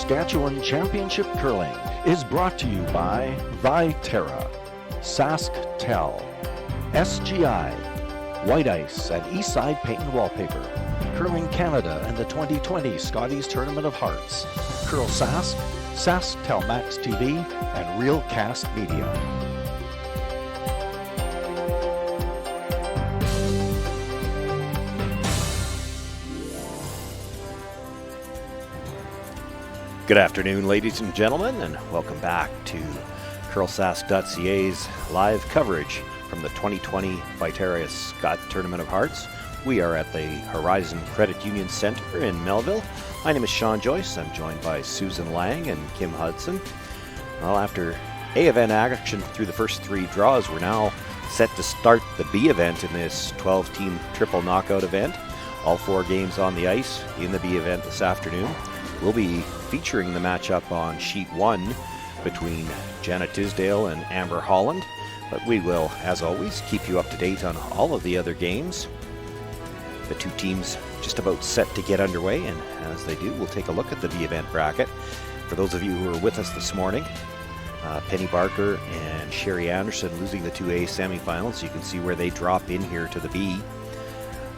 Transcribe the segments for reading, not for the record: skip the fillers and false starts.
Saskatchewan Championship Curling is brought to you by Viterra, SaskTel, SGI, White Ice and Eastside Paint and Wallpaper, Curling Canada and the 2020 Scotties Tournament of Hearts, CurlSask, SaskTel Max TV, and RealCast Media. Good afternoon, ladies and gentlemen, and welcome back to CurlSask.ca's live coverage from the 2020 Viterra Scott Tournament of Hearts. We are at the Horizon Credit Union Center in Melville. My name is Sean Joyce. I'm joined by Susan Lang and Kim Hudson. Well, after A event action through the first three draws, we're now set to start the B event in this 12-team triple knockout event. All four games on the ice in the B event this afternoon. We'll be featuring the matchup on sheet 1 between Janet Tisdale and Amber Holland, but we will, as always, keep you up to date on all of the other games. The two teams just about set to get underway, and as they do, we'll take a look at the B event bracket. For those of you who are with us this morning, Penny Barker and Sherry Anderson losing the 2A semifinals. You can see where they drop in here to the B.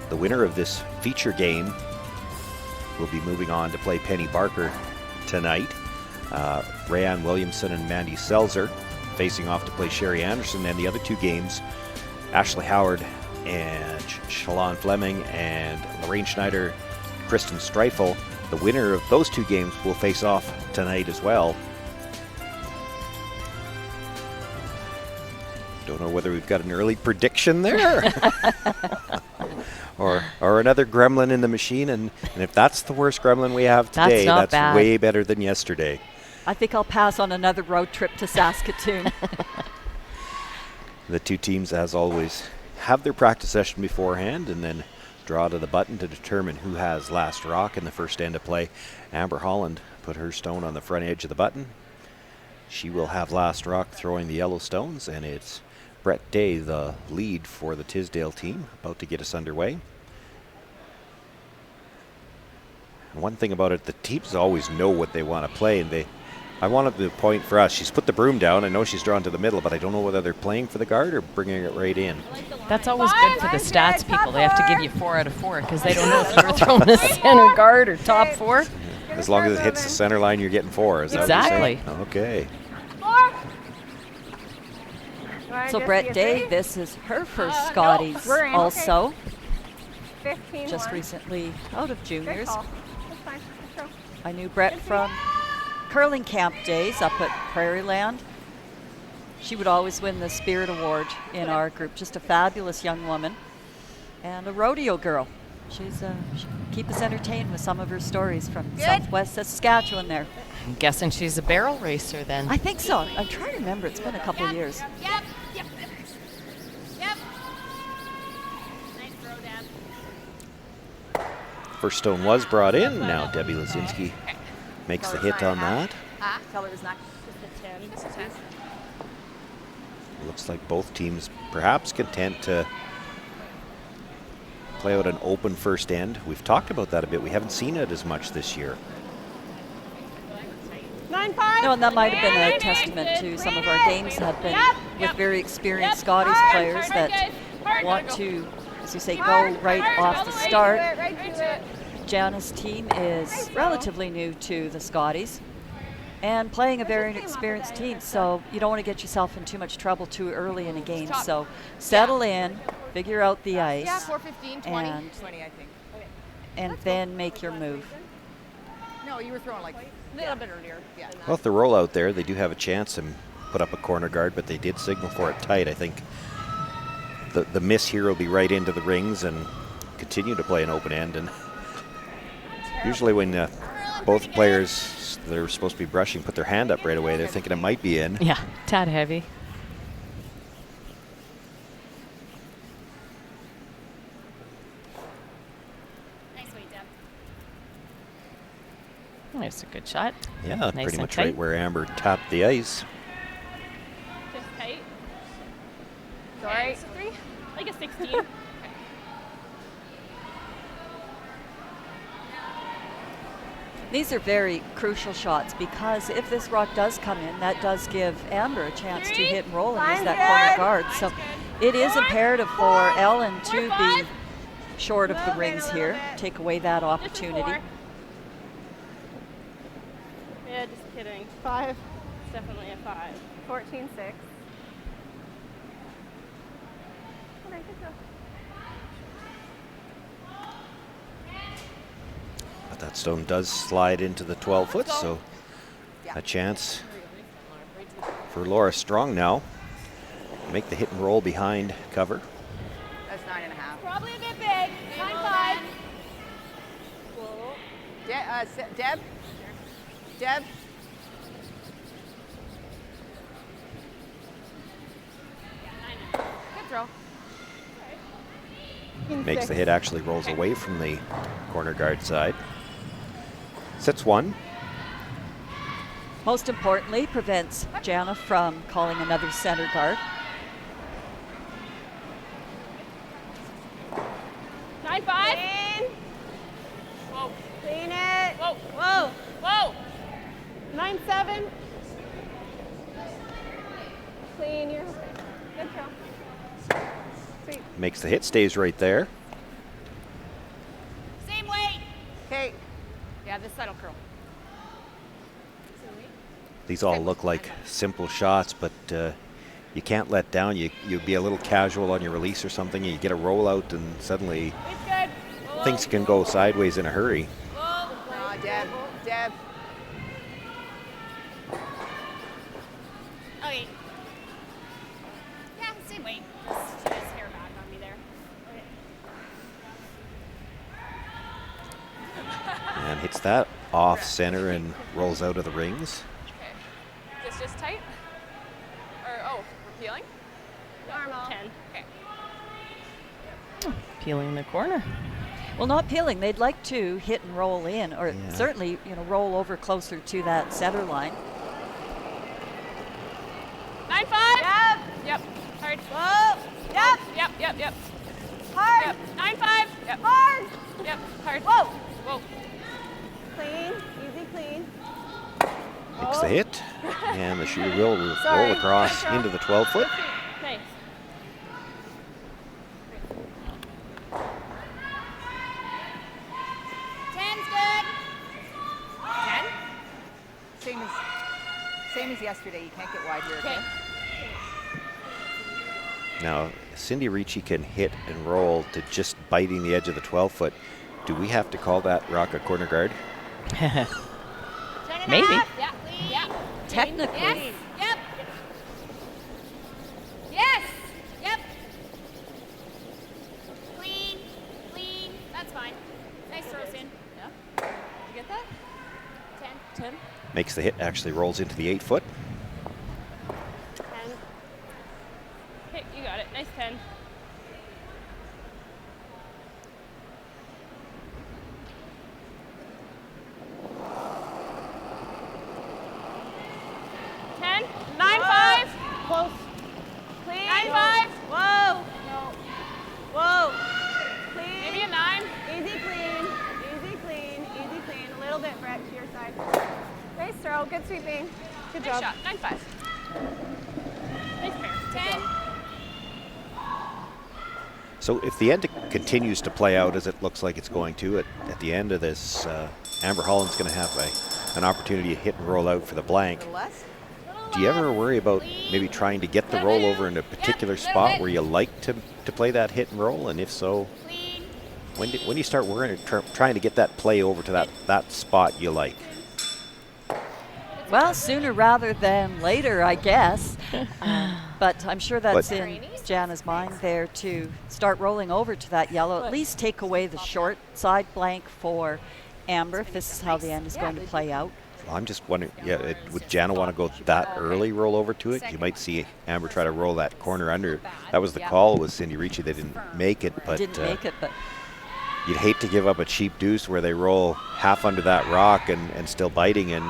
The winner of this feature game will be moving on to play Penny Barker tonight. Rayanne Williamson and Mandy Selzer facing off to play Sherry Anderson, and the other two games, Ashley Howard and Shalon Fleming and Lorraine Schneider, Kristen Streifel. The winner of those two games will face off tonight as well. Don't know whether we've got an early prediction there. Or another gremlin in the machine, and if that's the worst gremlin we have today, that's way better than yesterday. I think I'll pass on another road trip to Saskatoon. The two teams, as always, have their practice session beforehand and then draw to the button to determine who has last rock in the first end of play. Amber Holland put her stone on the front edge of the button. She will have last rock throwing the yellow stones, and it's Brett Day, the lead for the Tisdale team, about to get us underway. And one thing about it, the teams always know what they want to play, and I wanted the point for us. She's put the broom down. I know she's drawn to the middle, but I don't know whether they're playing for the guard or bringing it right in. That's always good for the stats people. They have to give you 4 out of 4 because they don't know if you're throwing the center guard or top 4. As long as it hits the center line, you're getting 4. Is that exactly what you're saying? Okay. So Brett Day, this is her first Scotties also. Just recently out of juniors. I knew Brett from curling camp days up at Prairie Land. She would always win the Spirit Award in our group. Just a fabulous young woman and a rodeo girl. She keep us entertained with some of her stories from Southwest Saskatchewan there. I'm guessing she's a barrel racer then. I think so. I'm trying to remember. It's been a couple of years. Yep. Nice throw, Deb. First stone was brought in. Now Debbie Lazinski makes the hit on that. Tell her it was not Just a 10. Looks like both teams perhaps content to play out an open first end. We've talked about that a bit. We haven't seen it as much this year. 9-5. No, and that might have been a testament to some of our games have been with very experienced Scotties players that want to, as you say, go right off the start. Jana's team is relatively new to the Scotties and playing a very inexperienced team, so you don't want to get yourself in too much trouble too early in a game. So settle in, figure out the ice, 4:15, 20, I think. And then make your move. No, you were throwing like a little bit earlier. Yeah. Well, if the roll out there, they do have a chance and put up a corner guard, but they did signal for it tight. I think the miss here will be right into the rings and continue to play an open end. And usually when both players that are supposed to be brushing put their hand up right away, they're thinking it might be in. Yeah, tad heavy. Nice way, Deb. That's a good shot. Yeah, Nice pretty and much tight. right where Amber tapped the ice. Just tight. Sorry. 3? Like a 16. These are very crucial shots because if this rock does come in, that does give Amber a chance to hit and roll and use that corner guard. So it is imperative for Ellen to be short of the rings here, take away that opportunity. Yeah, just kidding. 5. It's definitely a 5. 14-6. But that stone does slide into the 12 foot, so a chance for Laura Strong now. Make the hit and roll behind cover. That's 9.5. Probably a bit big. 9-5. Deb? Deb? Good throw. Makes the hit, actually rolls away from the corner guard side. Sits 1. Most importantly, prevents Jana from calling another center guard. 9-5. Clean. Whoa. Clean it. Whoa. Whoa. Whoa. 9-7. Clean your. Good throw. Sweet. Makes the hit, stays right there. Same weight. Okay. Yeah, this side will curl. These all look like simple shots, but you can't let down. You'd be a little casual on your release or something, and you get a rollout, and suddenly It's good. Whoa. things can go sideways in a hurry. Whoa. Deb. Deb. Okay. Yeah, same weight. Just hair back on me there. Okay. And hits that off center and rolls out of the rings. Okay. This just tight? Or, oh, we're peeling? Normal. 10. Okay. Peeling the corner. Well, not peeling. They'd like to hit and roll in, or certainly, roll over closer to that center line. 9-5. Yep. Yep. Hard. Whoa. Yep. Yep. Hard. Yep. 9-5. Yep. Hard. Yep. Hard. Whoa. Whoa. Clean. Easy clean. Makes the hit, and the shooter will roll across into the 12 foot. Nice. Same as yesterday. You can't get wide here. Okay. Now, Cindy Ricci can hit and roll to just biting the edge of the 12 foot. Do we have to call that rock a corner guard? Maybe. Yeah. Technically. Yes. Yep. Yes. Yep. Clean. That's fine. Nice throws in. Yeah. You get that? 10. Makes the hit, actually rolls into the 8 foot. 10. Okay, you got it. Nice 10. Close. Clean. 9-5. Whoa. No. Whoa. Clean. Maybe a 9. Easy clean. A little bit, Brett, to your side. Nice throw. Good sweeping. Good job. Shot. 9-5. Nice pair. 10. So if the end continues to play out as it looks like it's going to, at the end of this, Amber Holland's going to have an opportunity to hit and roll out for the blank. Do you ever worry about maybe trying to get the rollover in a particular spot where you like to play that hit and roll? And if so, when do you start worrying or trying to get that play over to that spot you like? Well, sooner rather than later, I guess. But I'm sure that's in Jana's mind there to start rolling over to that yellow, at least take away the short side blank for Amber, if this is how the end is going to play out. Well, I'm just wondering, would Jana want to go that early, roll over to it? You might see Amber try to roll that corner under. That was the call with Cindy Ricci. They didn't make it, but you'd hate to give up a cheap deuce where they roll half under that rock and still biting and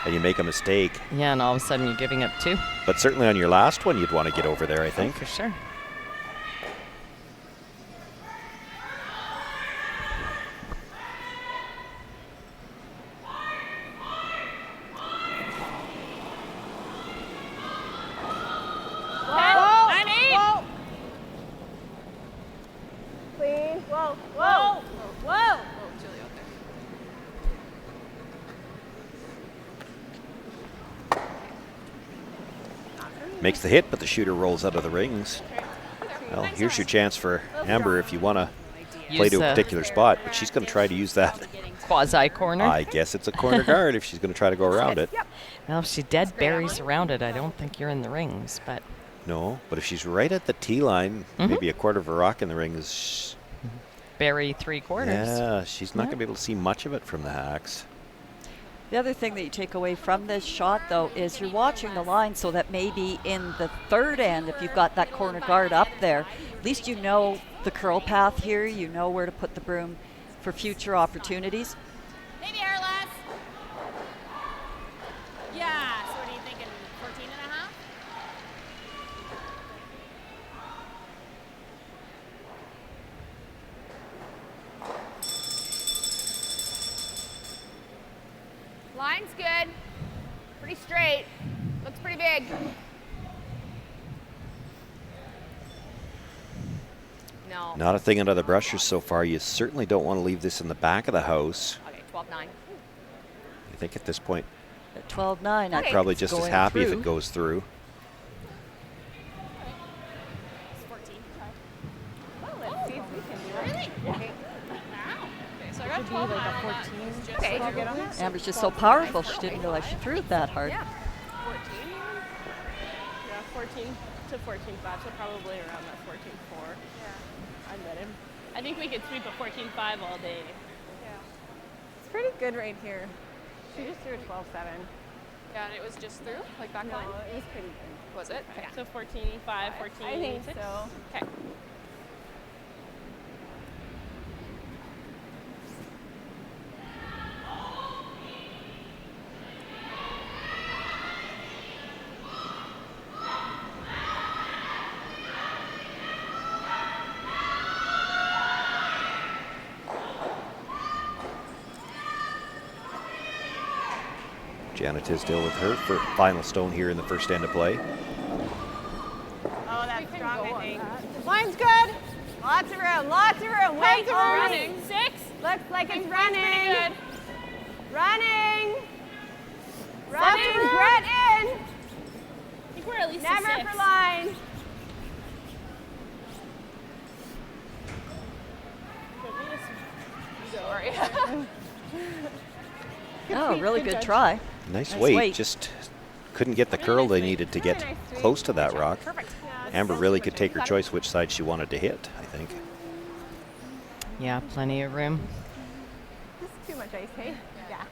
you make a mistake. Yeah, and all of a sudden you're giving up 2. But certainly on your last one, you'd want to get over there, I think. Oh, for sure. Whoa! Whoa! Oh, chilly out there. Makes the hit, but the shooter rolls out of the rings. Well, here's your chance for Amber if you want to play to a particular spot, but she's going to try to use that. Quasi corner. I guess it's a corner guard if she's going to try to go around it. Well, if she dead buries around it, I don't think you're in the rings, but. No, but if she's right at the tee line, maybe a quarter of a rock in the rings. Bury 3/4. Yeah, she's not going to be able to see much of it from the hacks. The other thing that you take away from this shot, though, is you're watching the line so that maybe in the third end, if you've got that corner guard up there, at least you know the curl path here, you know where to put the broom for future opportunities. Maybe airless. Yeah, so what are you thinking, 14 and a half? Line's good. Pretty straight. Looks pretty big. No. Not a thing under the brushes so far. You certainly don't want to leave this in the back of the house. Okay, 12-9. I think at this point, At 12-9, I'm probably just as going happy if through. it goes through. It's 14. Well, let's see if we can do it. Really? Okay. Wow. Okay, so I got 12 like a 14. Okay, did you get on that? Amber's just so powerful, she didn't realize she threw it that hard. Yeah. 14. Yeah, 14 to 14.5, so probably around that 14.4. Yeah. I bet him. I think we could sweep a 14.5 all day. Yeah. It's pretty good right here. She just threw a 12.7. Yeah, and it was just through, like back No, line? it was pretty good. Was it? Okay. Yeah. So 14.5, 14. I think so. Okay. Jana Tisdale with her for final stone here in the first end of play. Oh, that's strong, I think. Line's good. Lots of room, lots of room. Wait, Running. 6. Looks like it's Pretty running. good. Running. Running. Brett in. I think we're at least Never a 6. for line. Sorry. Oh, really good try. Nice Nice weight, weight. just couldn't get the curl they needed to get close to that rock. Perfect. Amber really could take her choice which side she wanted to hit, I think. Yeah, plenty of room. This is too much ice, hey? Yeah.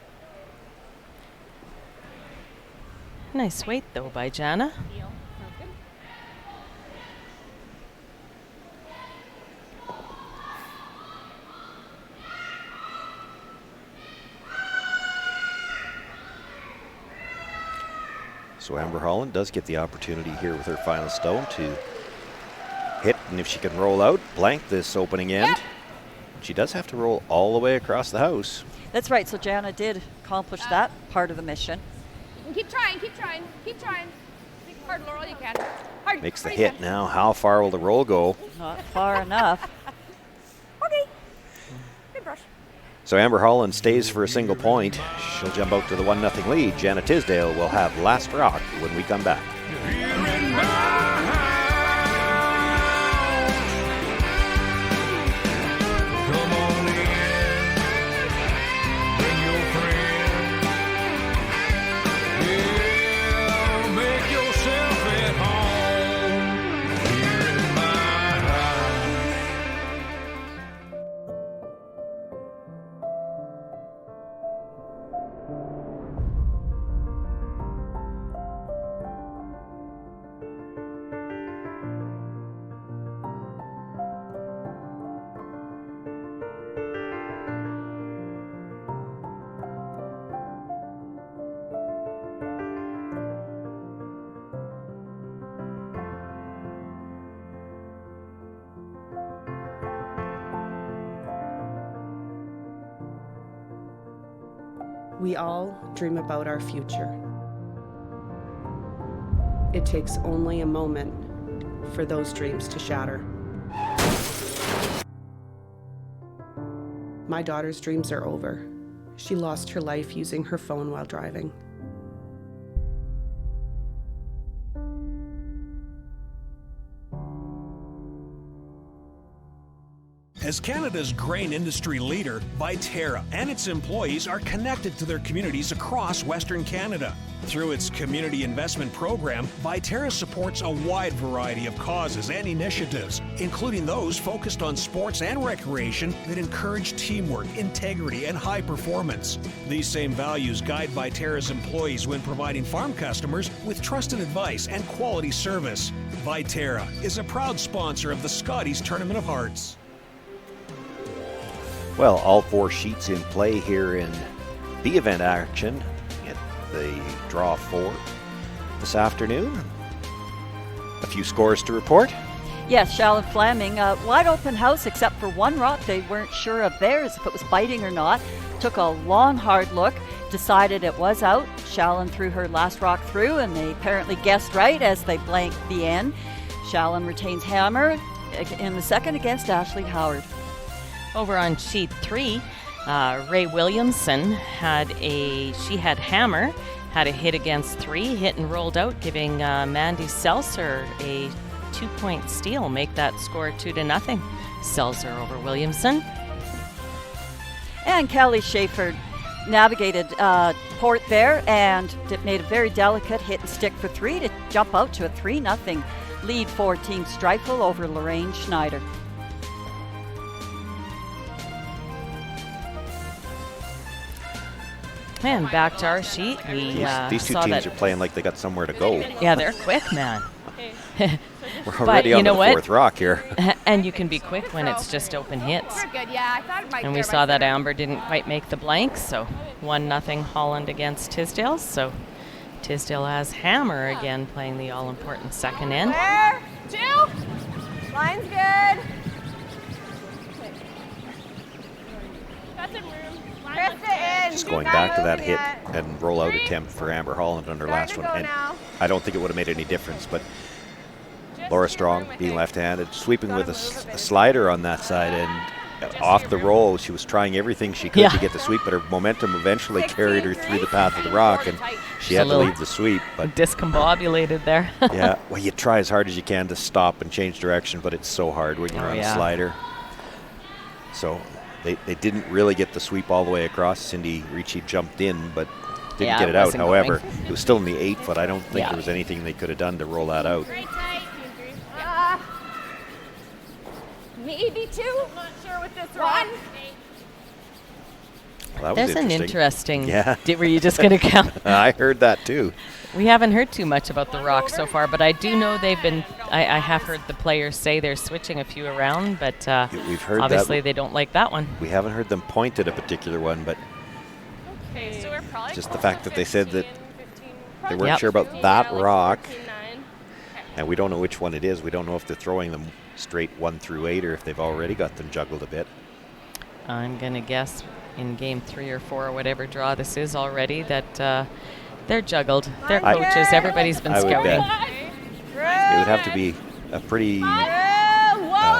Nice weight, though, by Jana. Deal. Sounds good. So Amber Holland does get the opportunity here with her final stone to hit, and if she can roll out, blank this opening end. She does have to roll all the way across the house. That's right, so Jana did accomplish that part of the mission. And keep trying, keep trying, keep trying. Make it hard, Laurel, you can. Hard. Makes the hard you hit now. How far will the roll go? Not far enough. Okay. Good brush. So Amber Holland stays for a single point. She'll jump out to the 1-0 lead. Jana Tisdale will have last rock when we come back. We all dream about our future. It takes only a moment for those dreams to shatter. My daughter's dreams are over. She lost her life using her phone while driving. As Canada's grain industry leader, Viterra and its employees are connected to their communities across Western Canada. Through its community investment program, Viterra supports a wide variety of causes and initiatives, including those focused on sports and recreation that encourage teamwork, integrity, and high performance. These same values guide Viterra's employees when providing farm customers with trusted advice and quality service. Viterra is a proud sponsor of the Scotties Tournament of Hearts. Well, all 4 sheets in play here in the event action at the draw 4 this afternoon. A few scores to report. Yes, Shallon Flaming, wide open house except for one rock. They weren't sure of theirs, if it was biting or not. Took a long, hard look, decided it was out. Shallon threw her last rock through, and they apparently guessed right as they blanked the end. Shallon retains hammer in the second against Ashley Howard. Over on sheet 3, Ray Williamson had hammer, had a hit against 3, hit and rolled out, giving Mandy Seltzer a 2-point steal, make that score 2-0. Seltzer over Williamson. And Kelly Schaefer navigated port there and made a very delicate hit and stick for 3 to jump out to a 3-0 lead for Team Streifel over Lorraine Schneider. And back to our sheet, we These two saw teams that. are playing like they got somewhere to go. Yeah, they're quick, man. We're already on the 4th rock here. And you can be quick when it's just open hits. We're good, yeah. I thought it might And we saw that Amber didn't quite make the blank, so 1-0 Holland against Tisdale. So Tisdale has hammer again, playing the all-important second end. There, 2. Line's good. That's in room. Krista in. Just going back to that hit and rollout attempt for Amber Holland on her last one. And I don't think it would have made any difference, but Laura Strong, being left-handed, sweeping with a slider on that side, and off the roll, she was trying everything she could to get the sweep, but her momentum eventually carried her through the path of the rock, and she had to leave the sweep. But discombobulated there. yeah, well, you try as hard as you can to stop and change direction, but it's so hard when you're on a slider. So they didn't really get the sweep all the way across. Cindy Ricci jumped in, but didn't get it out. However, it was still in the 8 foot. I don't think there was anything they could have done to roll that out. Maybe 2. I'm not sure with this one. Well, that There's was an interesting. Yeah. Were you just going to count? I heard that too. We haven't heard too much about the rock so far, but I do know they've been. I have heard the players say they're switching a few around, but we've heard obviously that. they don't like that one. We haven't heard them point at a particular one, but Okay, so we're probably just the fact that they said that they weren't sure about that rock, and we don't know which one it is. We don't know if they're throwing them straight 1 through 8 or if they've already got them juggled a bit. I'm going to guess in game 3 or 4 or whatever draw this is already that they're juggled. They're coaches. Everybody's been scouting. It would have to be a pretty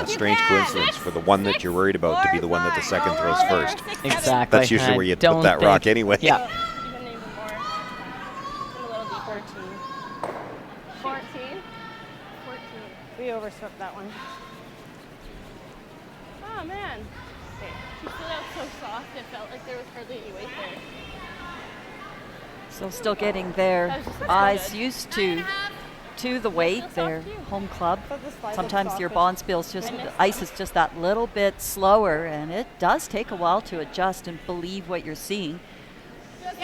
strange coincidence for the one that you're worried about to be the one that the second throws first. Exactly. That's usually where you put that rock anyway. Yeah. 14. We overswept that one. Oh, man. She slid out so soft, it felt like there was hardly any weight there. So still getting their eyes used to the weight, their home club. Sometimes your Bonspield's just, the ice is just that little bit slower, and it does take a while to adjust and believe what you're seeing.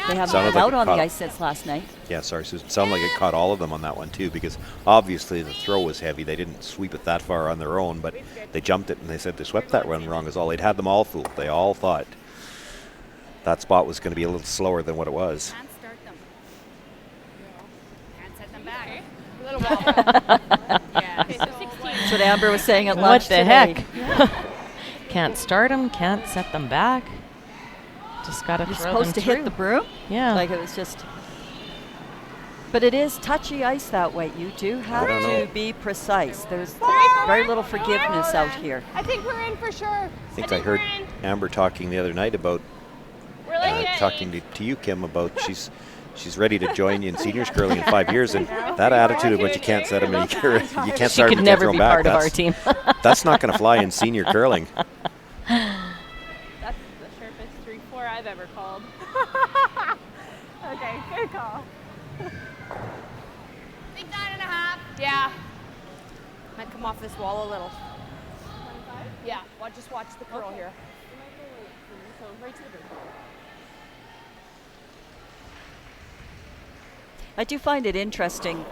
They haven't been out on the ice since last night. Yeah, sorry, Susan. It sounded like it caught all of them on that one, too, because obviously the throw was heavy. They didn't sweep it that far on their own, but they jumped it, and they said they swept that one wrong is all. They'd had them all fooled. They all thought that spot was going to be a little slower than what it was. Can't start them. Can't set them back. A little bit. Yeah, okay, so 16. That's what Amber was saying at lunch What the today. heck? Can't start them, can't set them back. Just got to throw You're them supposed to through. hit the broom? Yeah. Like it was just... But it is touchy ice that way. You do have to be precise. There's very little forgiveness out here. I think we're in for sure. I think I heard Amber talking the other night about talking to you, Kim, about she's ready to join you in seniors curling in 5 years, and that attitude of what you can't set them and you can't start could them, never throw be them back. part of our team. That's not going to fly in senior curling. That's the sharpest 3-4 I've ever called. Okay, good call. Big 9.5. Yeah. Might come off this wall a little. 25? Yeah. Well, just watch the curl here. So right to the boot. I do find it interesting,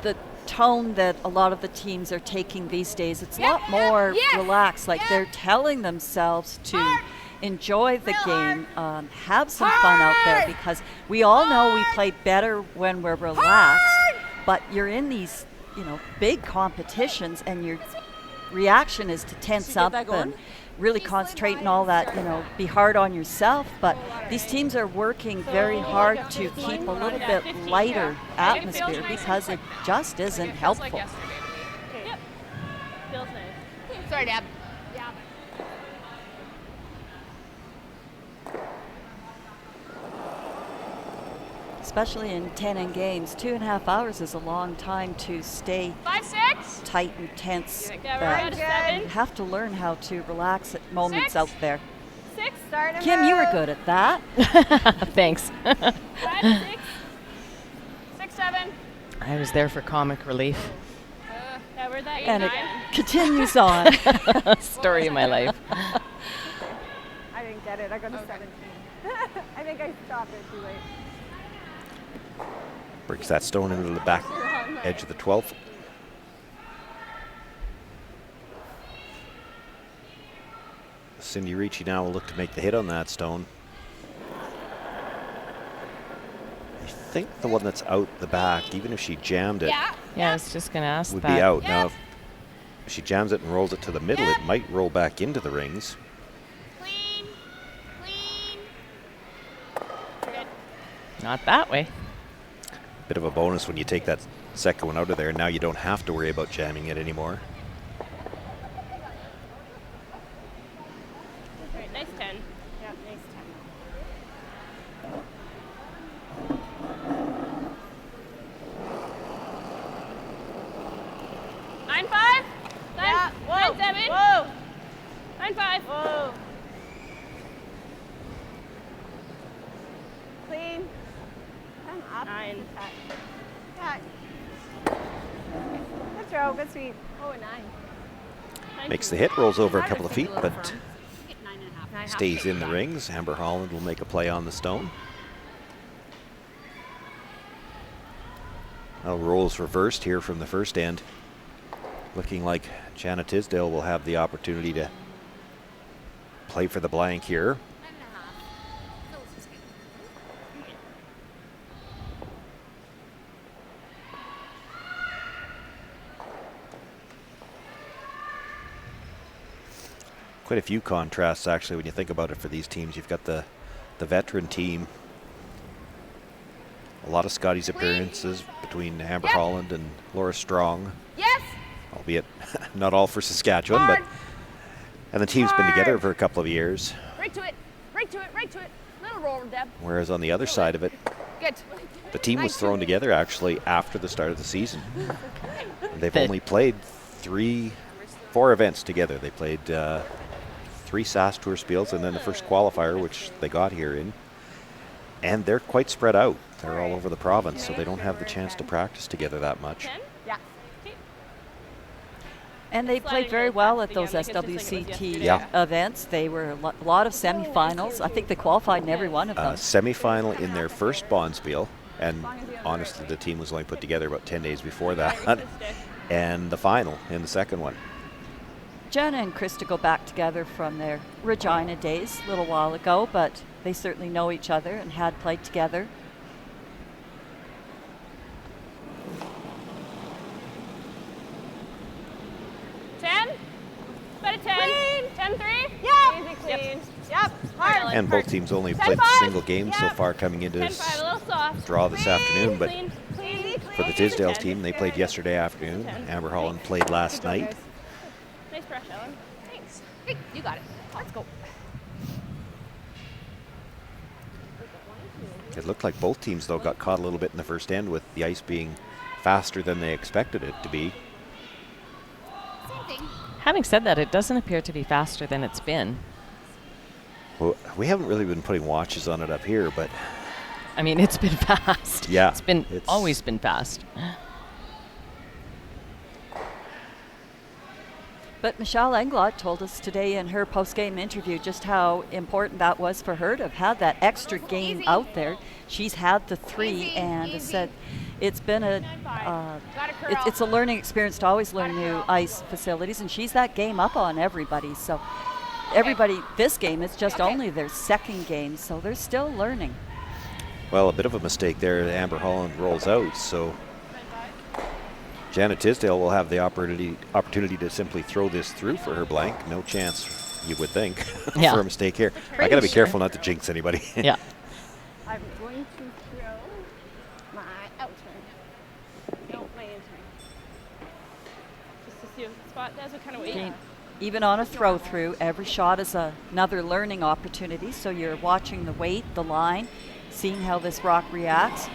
the tone that a lot of the teams are taking these days. It's a lot more relaxed, like they're telling themselves to enjoy the game, have some fun out there, because we all know we play better when we're relaxed, but you're in these, big competitions and your reaction is to tense up and really concentrate and all that, be hard on yourself. But these teams are working very hard to keep a little bit lighter atmosphere because it just isn't helpful. Yep. Feels nice. Sorry, Deb. Yeah. Especially in 10 games, 2.5 hours is a long time to stay 5-6. tight and tense. Yeah, we're at a 7. You have to learn how to relax at moments out there. 6. Start to Kim, you were good at that. Thanks. 5, 6. 6, 7. I was there for comic relief. Yeah, we're that. And it 9. continues on. Story of my life. I didn't get it. I got a 17. I think I stopped it too late. Brings that stone into the back edge of the 12th. Cindy Ricci now will look to make the hit on that stone. I think the one that's out the back, even if she jammed it, Yeah, I was just going to ask would that. be out. Now, if she jams it and rolls it to the middle, it might roll back into the rings. Clean. Clean. Not that way. Bit of a bonus when you take that second one out of there. Now you don't have to worry about jamming it anymore. Right, nice 10. Yeah, nice 10. 9-5. Yeah. Whoa. 9-7. Whoa. 9-5. Whoa. Clean. Come up. 9. Cut. Good throw. Good sweep. Oh, a 9. Makes the hit, rolls over a couple of feet, but 9.5. stays in the rings. Amber Holland will make a play on the stone. Now rolls reversed here from the first end. Looking like Jana Tisdale will have the opportunity to play for the blank here. 9.5. Quite a few contrasts actually when you think about it for these teams. You've got the veteran team. A lot of Scotties appearances between Amber Holland and Laura Strong. Yes. Albeit not all for Saskatchewan, but and the team's been together for a couple of years. Right to it. Right to it. Right to it. Little roll, Deb. Whereas on the other side of it, Good. the team was thrown together actually after the start of the season. They've The- only played 4 events together. They played 3 SAS Tour Spiels and then the first qualifier, which they got here in. And they're quite spread out. They're all over the province, so they don't have the chance to practice together that much. 10? Yeah. And they played very well at those SWCT events. They were a lot of semifinals. I think they qualified in every one of them. Semi-final in their first Bonspiel, and honestly, the team was only put together about 10 days before that, and the final in the second one. Jenna and Krista go back together from their Regina days a little while ago, but they certainly know each other and had played together. About a 10. 10-3. Yeah. Easy clean. Yep. Hard. And both teams only played 10-5. single games so far coming into 10-5. this A little soft. draw this afternoon, but Clean. Clean. for the Tisdales team, they played yesterday afternoon. Amber Holland played last night. Nice brush, Ellen. Thanks. Hey, you got it. Let's go. It looked like both teams, though, got caught a little bit in the first end with the ice being faster than they expected it to be. Same thing. Having said that, it doesn't appear to be faster than it's been. Well, we haven't really been putting watches on it up here, but I mean, it's been fast. yeah, It's always been fast. But Michelle Englot told us today in her post-game interview just how important that was for her to have had that extra game out there. She's had the 3 and said it's been it's a learning experience to always learn new ice facilities, and she's that game up on everybody. So everybody, this game is just only their second game, so they're still learning. Well, a bit of a mistake there. Amber Holland rolls out, so Janet Tisdale will have the opportunity to simply throw this through for her blank. No chance, you would think, Yeah. for a mistake here. I got to be careful not to jinx anybody. Yeah. I'm going to throw my out turn. No, my in turn. Just to see if the spot does, what kind of weight. Okay. Even on a throw through, every shot is another learning opportunity. So you're watching the weight, the line, seeing how this rock reacts.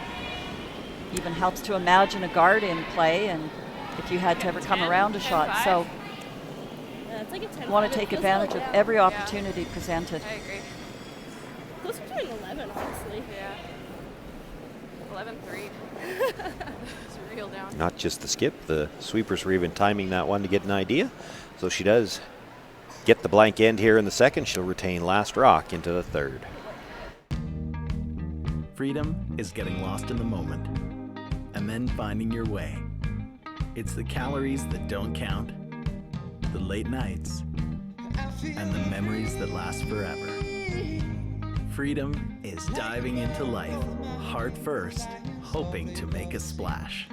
Even helps to imagine a guard in play, and if you had to ever come around a shot. So It's like a 10. you want to take advantage of every opportunity presented. I agree. Closer to an 11, honestly. Yeah. 11-3. It's real down. Not just the skip, the sweepers were even timing that one to get an idea. So she does get the blank end here in the second. She'll retain last rock into the third. Freedom is getting lost in the moment and then finding your way. It's the calories that don't count, the late nights, and the memories that last forever. Freedom is diving into life, heart first, hoping to make a splash.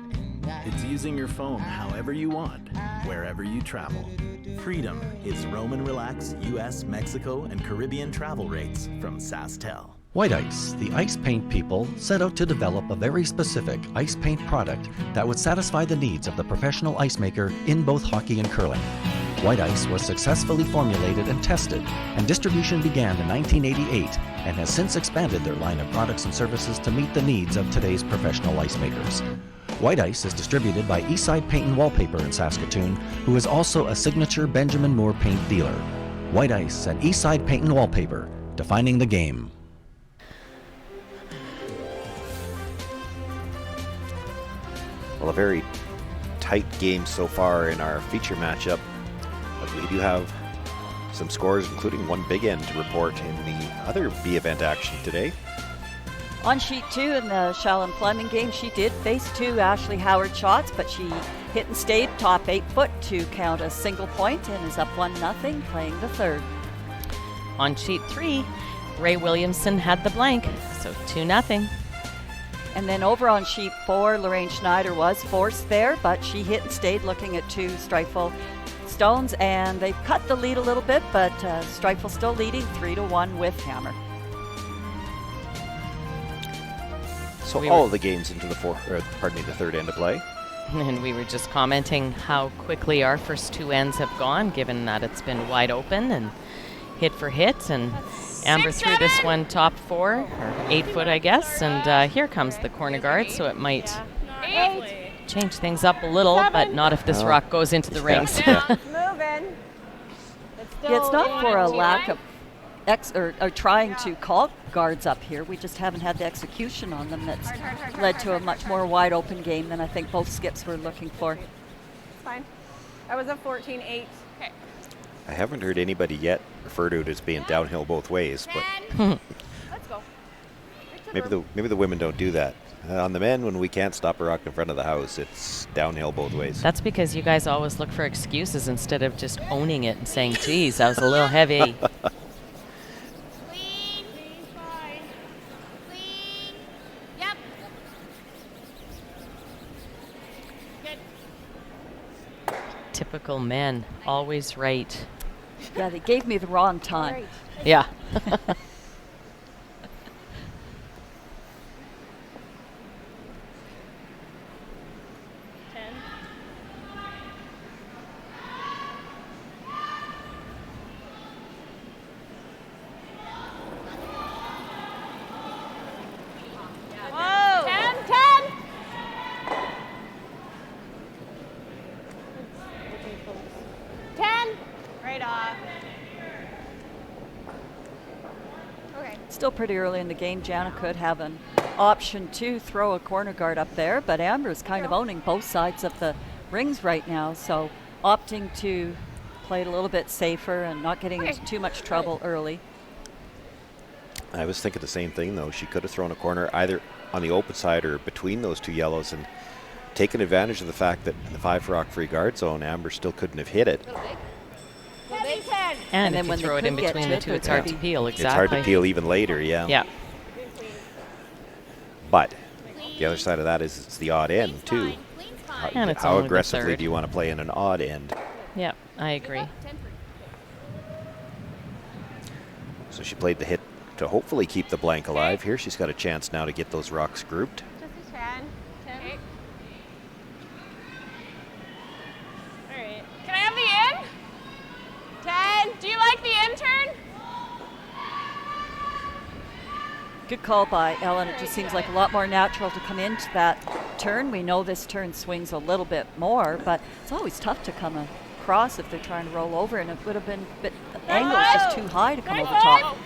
It's using your phone however you want, wherever you travel. Freedom is roam and relax US, Mexico, and Caribbean travel rates from SaskTel. White Ice, the ice paint people, set out to develop a very specific ice paint product that would satisfy the needs of the professional ice maker in both hockey and curling. White Ice was successfully formulated and tested, and distribution began in 1988 and has since expanded their line of products and services to meet the needs of today's professional ice makers. White Ice is distributed by Eastside Paint and Wallpaper in Saskatoon, who is also a signature Benjamin Moore paint dealer. White Ice and Eastside Paint and Wallpaper, defining the game. Well, a very tight game so far in our feature matchup, but we do have some scores, including one big end to report in the other B event action today. On sheet 2 in the Shallon Fleming game, she did face 2 Ashley Howard shots, but she hit and stayed top 8 foot to count a single point and is up 1-0, playing the third. On sheet 3, Ray Williamson had the blank, so 2-0. And then over on sheet 4, Lorraine Schneider was forced there, but she hit and stayed looking at 2 Streifel stones, and they've cut the lead a little bit, but Streifel still leading 3-1 with Hammer. So all of the games into the third end of play. And we were just commenting how quickly our first 2 ends have gone, given that it's been wide open and hit for hit. And Amber threw this one top 4, or 8 foot, I guess. And here comes the corner guard, so it might change things up a little, but not if this rock goes into the rings. It's moving. It's not for a lack of or trying to call guards up here. We just haven't had the execution on them that's led to a much more wide open game than I think both skips were looking for. It's fine. That was a 14-8. Okay. I haven't heard anybody yet refer to it as being downhill both ways, but Let's go. maybe the women don't do that. On the men, when we can't stop a rock in front of the house, it's downhill both ways. That's because you guys always look for excuses instead of just owning it and saying, geez, that was a little heavy. Clean. Clean. Yep. Good. Typical men, always right. Yeah, they gave me the wrong time. Yeah. Still pretty early in the game. Jana could have an option to throw a corner guard up there, but Amber's kind of owning both sides of the rings right now, so opting to play it a little bit safer and not getting into too much trouble early. I was thinking the same thing, though. She could have thrown a corner either on the open side or between those two yellows and taken advantage of the fact that in the 5 rock free guard zone, Amber still couldn't have hit it. And then if when you they throw it in could get between to the it, two, it's they're hard to pretty- peel. Exactly. It's hard to peel even later, yeah. Yeah. But the other side of that is it's the odd end, too. And it's How only the aggressively third. do you want to play in an odd end? Yeah, I agree. So she played the hit to hopefully keep the blank alive. Here she's got a chance now to get those rocks grouped. Just a 10. 10. All right. Can I have the in? 10. Do you like the in turn? Good call by Ellen. It just seems like a lot more natural to come into that turn. We know this turn swings a little bit more, but it's always tough to come across if they're trying to roll over, and it would have been a bit, the angle is just too high to come over top.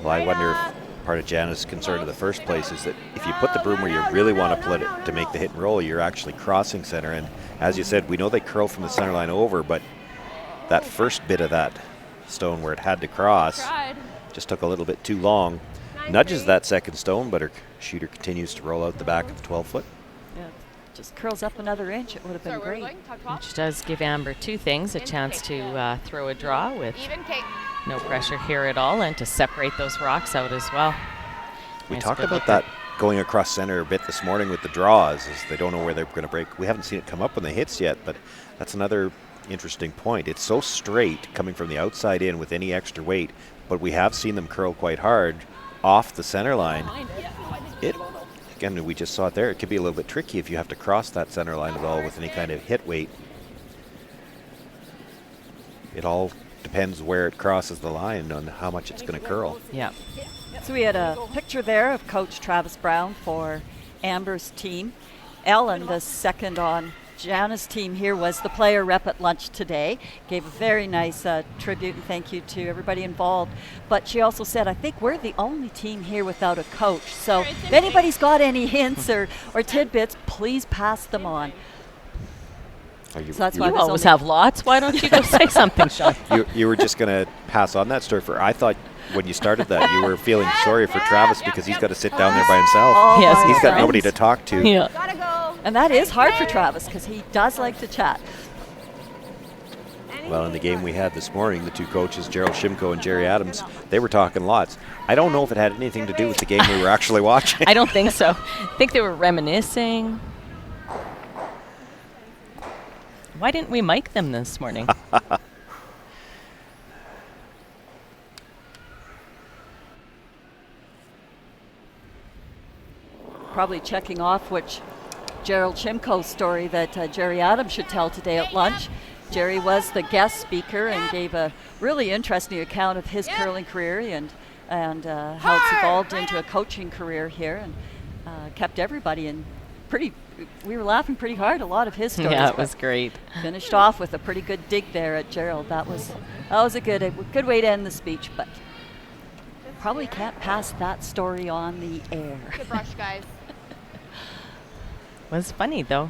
Well, I wonder if part of Jana's concern in the first place is that if you put the broom where you really want to put it to make the hit and roll, you're actually crossing center. And as you said, we know they curl from the center line over, but that first bit of that stone where it had to cross just took a little bit too long. Nudges that second stone, but her shooter continues to roll out the back of the 12-foot. Yeah, just curls up another inch. It would have been great. Which does give Amber two things, a chance to throw a draw with no pressure here at all, and to separate those rocks out as well. We Nice, talked good about look that going across center a bit this morning with the draws, as they don't know where they're going to break. We haven't seen it come up when they hits yet, but that's another interesting point. It's so straight coming from the outside in with any extra weight, but we have seen them curl quite hard off the center line. It, again, we just saw it there. It could be a little bit tricky if you have to cross that center line at all with any kind of hit weight. It all depends where it crosses the line on how much it's going to curl. Yeah. So we had a picture there of Coach Travis Brown for Amber's team. Ellen, the second on Jana's team here, was the player rep at lunch today. Gave a very nice tribute and thank you to everybody involved. But she also said, I think we're the only team here without a coach. So if anybody's got any hints or tidbits, please pass them on. So that's why You always have lots. Why don't you go say something, Sean? You were just going to pass on that story for, I thought when you started that you were feeling sorry for Travis because he's got to sit down there by himself. Oh, Yes, He's got friends. nobody to talk to. Yeah. Gotta go. And that is hard for Travis because he does like to chat. Well, in the game we had this morning, the two coaches, Gerald Shimko and Jerry Adams, they were talking lots. I don't know if it had anything to do with the game we were actually watching. I don't think so. I think they were reminiscing. Why didn't we mic them this morning? Probably checking off which Gerald Shimko story that Jerry Adams should tell today at lunch. Jerry was the guest speaker and gave a really interesting account of his curling career and how it's evolved into a coaching career here, and kept everybody in pretty. We were laughing pretty hard. A lot of his stories. Yeah, it was great. Finished off with a pretty good dig there at Gerald. That was a good way to end the speech, but probably can't pass that story on the air. Good brush, guys. Was funny though.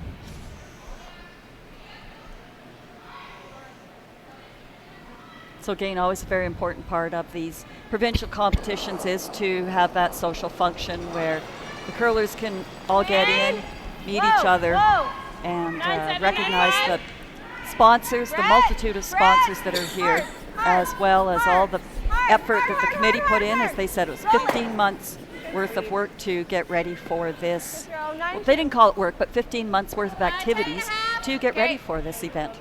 So again, always a very important part of these provincial competitions is to have that social function where the curlers can all get in, meet each other, and recognize the sponsors, the multitude of sponsors that are here, as well as all the effort that the committee put in. As they said, it was 15 months worth of work to get ready for this. Well, they didn't call it work, but 15 months worth of activities to get ready for this event.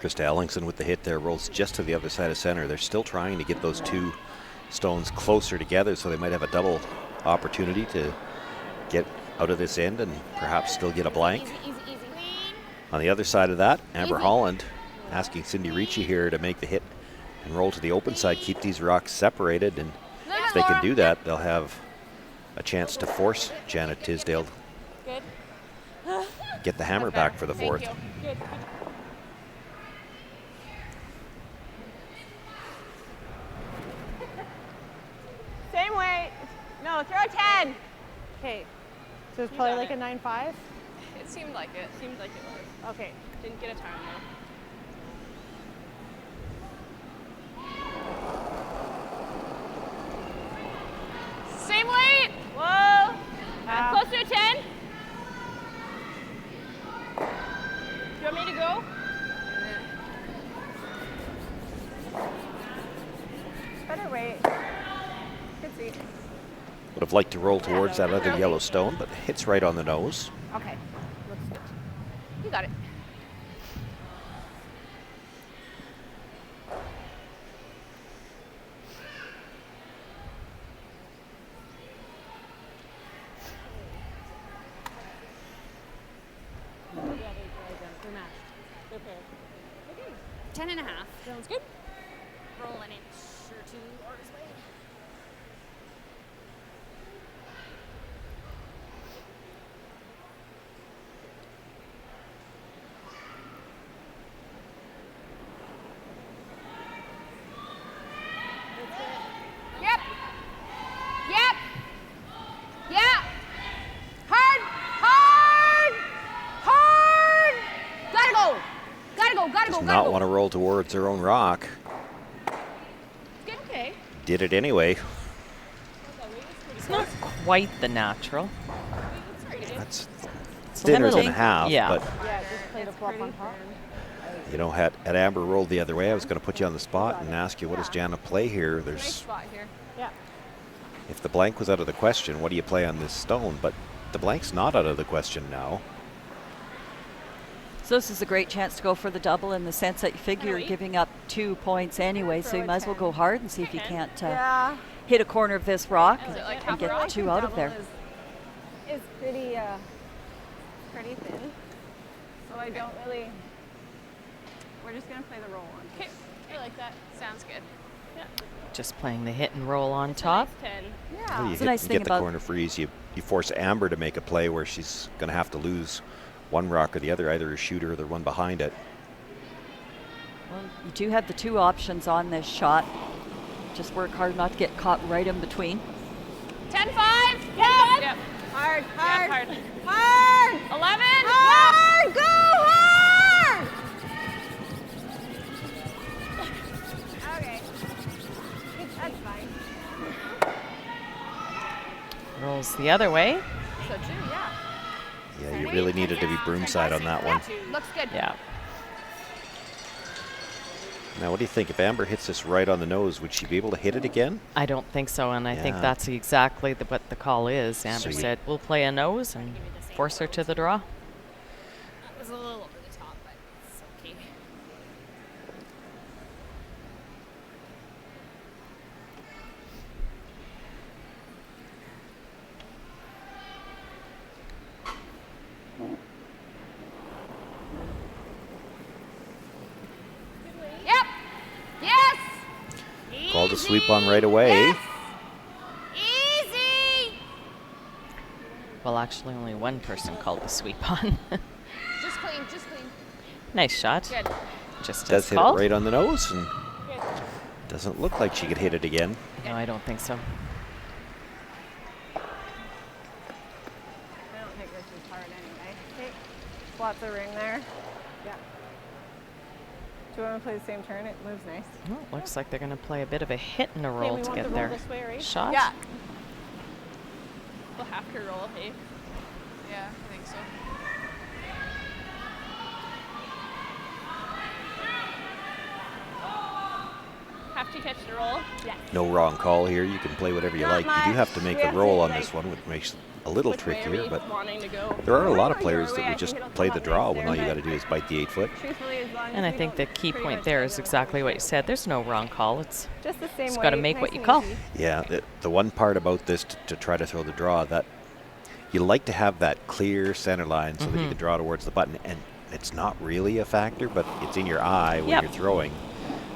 Krista Ellingson with the hit there, rolls just to the other side of center. They're still trying to get those two stones closer together, so they might have a double opportunity to get out of this end and perhaps still get a blank. On the other side of that, Amber Holland asking Cindy Ricci here to make the hit and roll to the open side, keep these rocks separated, and if they can do that, they'll have a chance to force Janet Tisdale get the hammer back for the fourth. Okay. So it's probably like a 9.5? It seemed like it. Seemed like it was. Okay. Didn't get a time though. Same weight. Whoa! Close to a 10. Do you want me to go? Better weight. Good seat. Would have liked to roll towards that other yellow stone, but hits right on the nose. Okay. Let's switch. You got it. They're matched. They're paired. Okay. 10.5. Sounds good. Roll an inch or two Art's way. Yep. Yep. Yeah. Hard. Hard. Hard. Gotta go. Gotta go. Gotta Does go. not Gotta want to go. roll towards her own rock. Okay. Did it anyway. It's not quite the natural. That's It's thinner than limiting. half, Yeah. but Yeah, just play the flop on top. you know, had Amber rolled the other way, I was going to put you on the spot and ask you, what does Jana play here? Nice There's, spot here. Yeah. if the blank was out of the question, what do you play on this stone? But the blank's not out of the question now. So this is a great chance to go for the double in the sense that you figure you're giving up 2 points anyway, so you might as well go hard and see if you can't Yeah. hit a corner of this rock Is it like and half a get rock? 2 out of there. Is pretty thin. So I don't really. We're just gonna play the roll on. Okay. I like that. Sounds good. Yeah. Just playing the hit and roll on top. 10. Yeah. Well, you It's a hit nice and thing get the about- corner freeze. You force Amber to make a play where she's going to have to lose one rock or the other, either a shooter or the one behind it. Well, you do have the 2 options on this shot. Just work hard not to get caught right in between. 10-5. Yeah. Yep. Hard. Yeah, hard. Hard. 11. Hard. Go hard. Okay. That's fine. Rolls the other way. So 2, yeah. Yeah, you really needed to be broomside on that one. Looks good. Yeah. Now, what do you think? If Amber hits this right on the nose, would she be able to hit it again? I don't think so, and I think Yeah. that's exactly what the call is. Amber you- said, we'll play a nose and force her to the draw. That was a little over the top, but it's okay. Yep. Yes. Called a sweep on right away. Yes. Easy. Well, actually, only one person called the sweep on. Just clean. Just clean. Nice shot. Good. Just Does as hit called. it right on the nose, and Good. doesn't look like she could hit it again. No, I don't think so. I don't think this is hard anyway. Okay. Lots of ring there. Yeah. Do you want to play the same turn? It moves nice. Well, it looks like they're going to play a bit of a hit and a Okay, roll we to want get the roll their this way, right? shot. Yeah. We'll have to roll, hey? Yeah, I think so. Have to catch the roll? Yes. No wrong call here. You can play whatever you Not like. You do have to much. make We the have to, roll on like, this one, which makes it a little Which way are trickier, we but wanting to go? there are a lot of Your players way, that I would just think it'll play come the up draw nice when all there, you got to but do is bite the 8-foot. Truthfully, as long And as I we think the don't key pretty point much there play is them exactly what you close said. There's no wrong call. It's to Just the same Just way. gotta make nice what you and call. easy. Yeah, the one part about this to try to throw the draw, that you like to have that clear center line so that you Mhm. can draw towards the button, and it's not really a factor, but it's in your eye when Yep. you're throwing.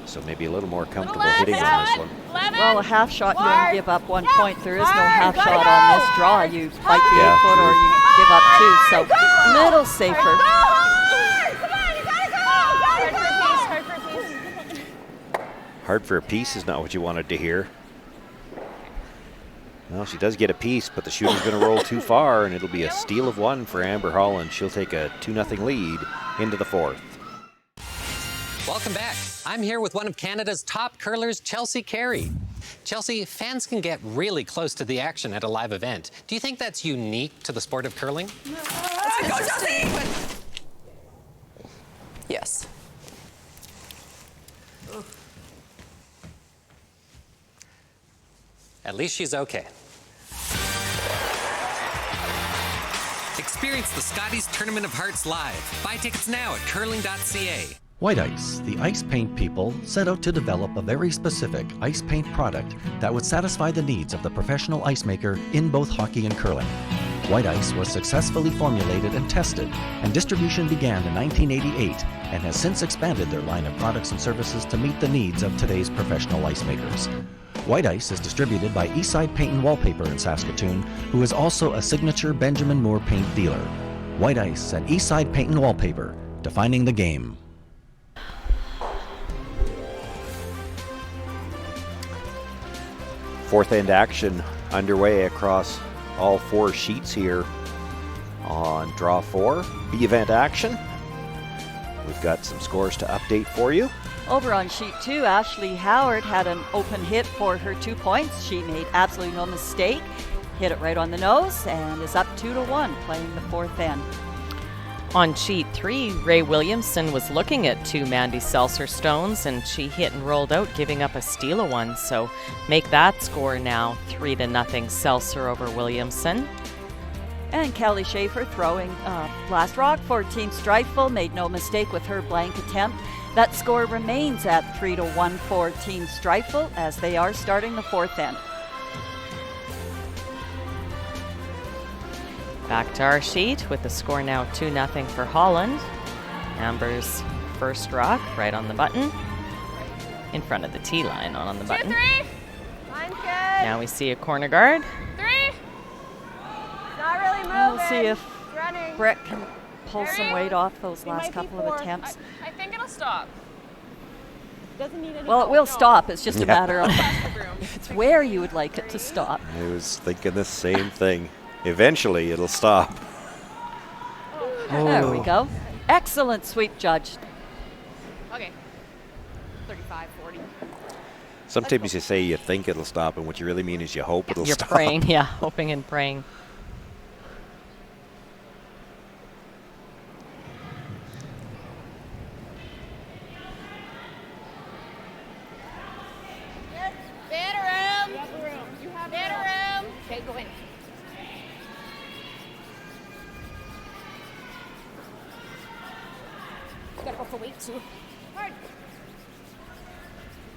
So maybe a little more comfortable left, hitting on this one. 11. Well, a half shot, you only Hard. give up 1 Yeah. point. There is no Hard. half Gotta shot on go. this draw. You fight the Yeah, 8-foot or true. you give up 2. So Go. little safer. Go hard. Come on, you gotta go. Hard for a piece. Hard for a piece. Hard for a piece is not what you wanted to hear. Well, she does get a piece, but the shooter's going to roll too far, and it'll be a steal of one for Amber Holland. She'll take a 2-0 lead into the fourth. Welcome back. I'm here with one of Canada's top curlers, Chelsea Carey. Chelsea, fans can get really close to the action at a live event. Do you think that's unique to the sport of curling? Go, Chelsea! Yes. At least she's okay. Experience the Scotties Tournament of Hearts live. Buy tickets now at curling.ca. White Ice, the ice paint people, set out to develop a very specific ice paint product that would satisfy the needs of the professional ice maker in both hockey and curling. White Ice was successfully formulated and tested, and distribution began in 1988 and has since expanded their line of products and services to meet the needs of today's professional ice makers. White Ice is distributed by Eastside Paint and Wallpaper in Saskatoon, who is also a signature Benjamin Moore paint dealer. White Ice and Eastside Paint and Wallpaper, defining the game. Fourth end action underway across all 4 sheets here on draw 4. B-event action. We've got some scores to update for you. Over on sheet 2, Ashley Howard had an open hit for her 2 points. She made absolutely no mistake, hit it right on the nose, and is up 2-1 playing the fourth end. On sheet 3, Ray Williamson was looking at 2 Mandy Seltzer stones, and she hit and rolled out, giving up a steal of 1. So make that score now 3-0 Seltzer over Williamson. And Kelly Schaefer throwing last rock for Team Strifeful, made no mistake with her blank attempt. That score remains at 3-1 for Team Strifeful as they are starting the fourth end. Back to our sheet with the score now 2-0 for Holland. Amber's first rock right on the button. In front of the tee line, not on the button. 2-3. Line's good. Now we see a corner guard. 3. Not really moving. We'll see if Running. Brett can pull some weight off those It last might be couple of 4. attempts. I think it'll stop. Doesn't need any Well, it help. will stop. It's just a matter of Pass the broom. it's where you would like it to stop. I was thinking the same thing. Eventually, it'll stop. There we go. Excellent sweep, Judge. Okay. 35, 40. Sometimes you say you think it'll stop, and what you really mean is you hope it'll You're stop. praying, yeah, hoping and praying. Better room. You have Better room. Okay, go in. You gotta go for weight too. Hard.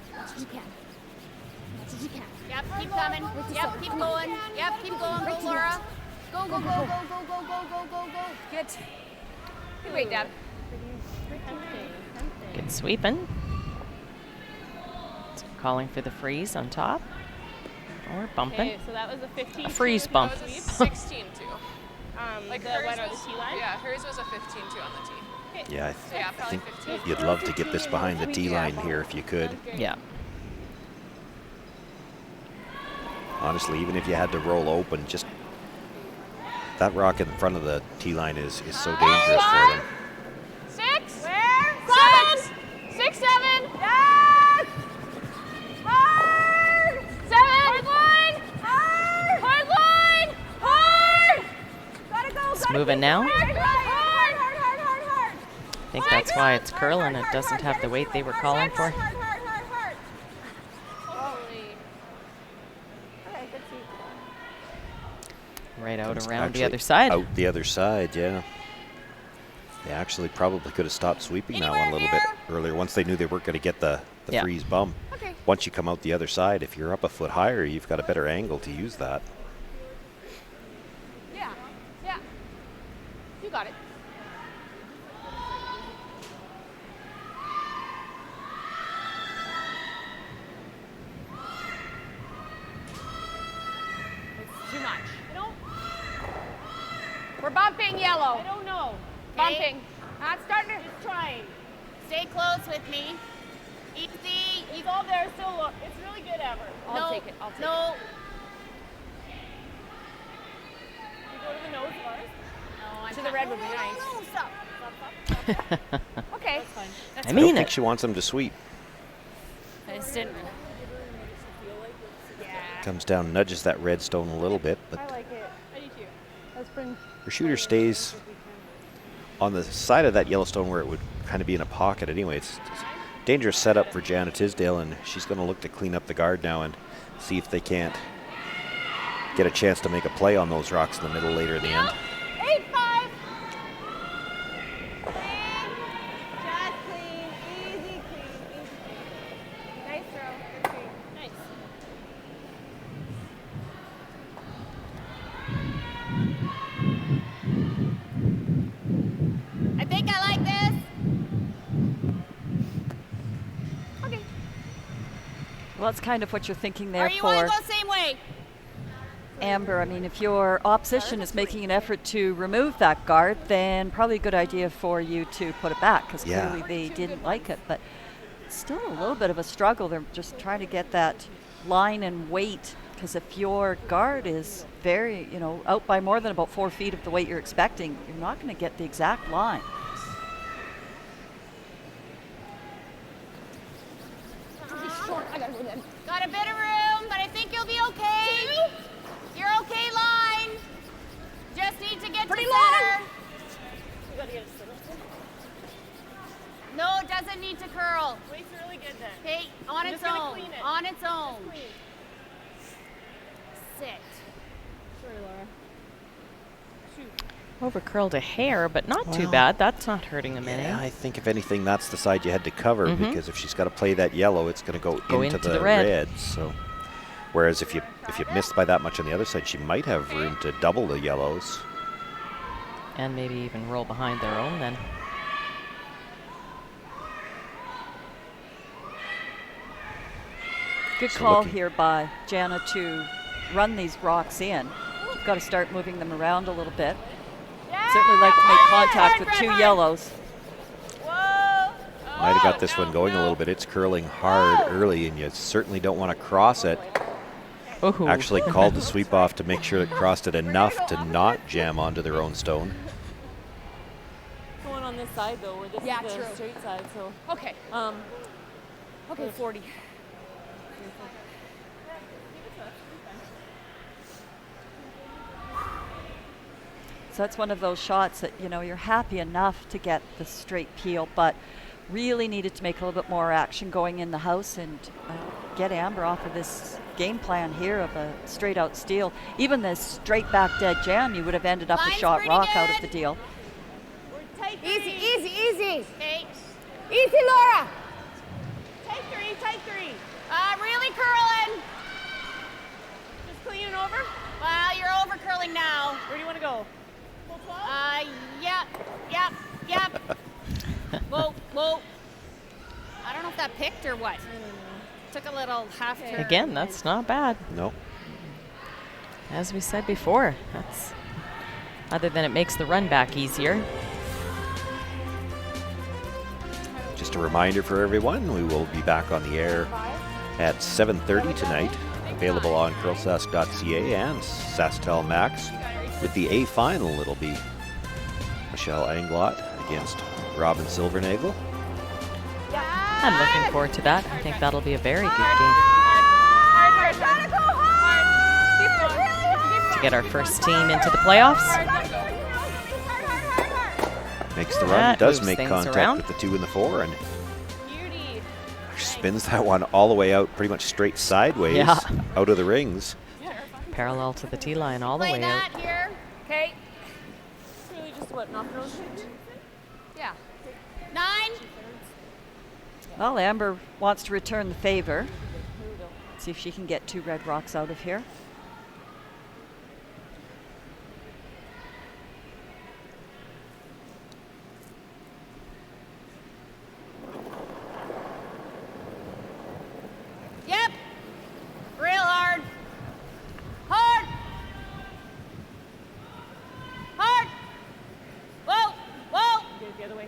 As much as you can. As much as you can. Yep, keep coming. Yep, keep going. Yep, keep going. Go, Laura. Go, go, go, go, go, go, go, go, go, go. Good. Good weight, Deb. Good sweeping. Calling for the freeze on top. Or bumping. Okay, so that was a 15. A freeze bump. That was a 16-2. Like the the hers one on the was- tee line? Yeah, hers was a 15-2 on the tee. Yeah, Yeah, I probably think 15. you'd love to get this behind the tee line here if you could. Yeah. Honestly, even if you had to roll open, just that rock in front of the tee line is so dangerous for them. 6. Where? 7. 6, 7. Yes! Hard! 7. Hard line! Hard! Hard line! Hard! Gotta go, It's moving now. Hard, hard, hard, hard, hard, hard, hard. I think that's why it's curling. It doesn't have the weight they were calling for. Hard, hard, hard, hard. Holy. Okay, good sweep. Right out It's around the actually other side. Out the other side, yeah. They actually probably could have stopped sweeping that one a little bit earlier once they knew they weren't going to get the Yeah. freeze bump. Okay. Once you come out the other side, if you're up a foot higher, you've got a better angle to use that. Yeah, yeah. You got it. It's too much. I don't. We're bumping yellow. I don't know. Bumping. Not starting to. Just trying. Stay close with me. Easy. It's all there still. Look, it's really good, Ever. I'll no, take it. I'll take no. it. to the nose of ours? No, To the red would be nice. No, stop. Okay. That's fine. I I mean don't think it. she wants them to sweep. I just didn't. Comes down, nudges that red stone a little bit, but I like it. I do too. Let's bring. her shooter stays on the side of that yellow stone where it would kind of be in a pocket anyway. It's dangerous setup for Jana Tisdale, and she's going to look to clean up the guard now and see if they can't get a chance to make a play on those rocks in the middle later in the end. 8-5. Clean. Just clean. Easy clean. Easy clean. Nice throw. Good clean. Nice. I think I like this. Okay. Well, that's kind of what you're thinking there Or you want for to go same way? Amber. I mean, if your opposition is making an effort to remove that guard, then probably a good idea for you to put it back, because Yeah. clearly they didn't like it. But still a little bit of a struggle. They're just trying to get that line and weight, because if your guard is very, out by more than about 4 feet of the weight you're expecting, you're not going to get the exact line. Got a bit of room, but I think you'll be okay. You're okay, line. Just need to get Pretty to long. center. You gotta get it center. No, it doesn't need to curl. Weight's really good then. Okay, on I'm its just gonna own. clean it. On its own. Clean. Sit. Sorry, Laura. Shoot. Over curled a hair, but not too Well, bad. That's not hurting him any. Yeah, I think if anything, that's the side you had to cover, because if she's got to play that yellow, it's going to go into the red. So, whereas if you missed by that much on the other side, she might have room to double the yellows. And maybe even roll behind their own then. Good So call looking- here by Jana to run these rocks in. You've got to start moving them around a little bit. Certainly like to make contact with 2 yellows. Whoa. Might have got this one going a little bit. It's curling hard early, and you certainly don't want to cross it. Ooh. Actually called the sweep off to make sure it crossed it enough to not jam onto their own stone. Going on this side though, where this Yeah, is the true. straight side. So Okay. okay, 40. So that's one of those shots that, you're happy enough to get the straight peel, but really needed to make a little bit more action going in the house and get Amber off of this game plan here of a straight out steal. Even this straight back dead jam, you would have ended up a Line's shot pretty rock out of good. the deal. We're tight. Easy, easy, easy. Okay. Easy, Laura. Tight three, tight three. Really curling. Just cleaning over. Well, you're over curling now. Where do you want to go? Full 12? Yep. Whoa, whoa. I don't know if that picked or what. Took a little half turn. Again, that's not bad. No. As we said before, that's other than it makes the run back easier. Just a reminder for everyone, we will be back on the air at 7:30 tonight, available on CurlSask.ca and SaskTel Max. With the A final, it'll be Michelle Anglot against Robin Silvernagel. I'm looking forward to that. I think that'll be a very good game Hard. Gotta go hard. Keep going. to get our first team into the playoffs. Makes the run, That does moves make things contact around. with the 2 and the 4, and Beauty. spins that one all the way out, pretty much straight sideways, Yeah. out of the rings. Parallel to the tee line all the Play way out. that here. Okay. It's really just what, knock those shoot? Yeah. 9. Well, Amber wants to return the favor. See if she can get 2 red rocks out of here. Yep. Real hard. Hard. Hard. Whoa, whoa. Get it the other way.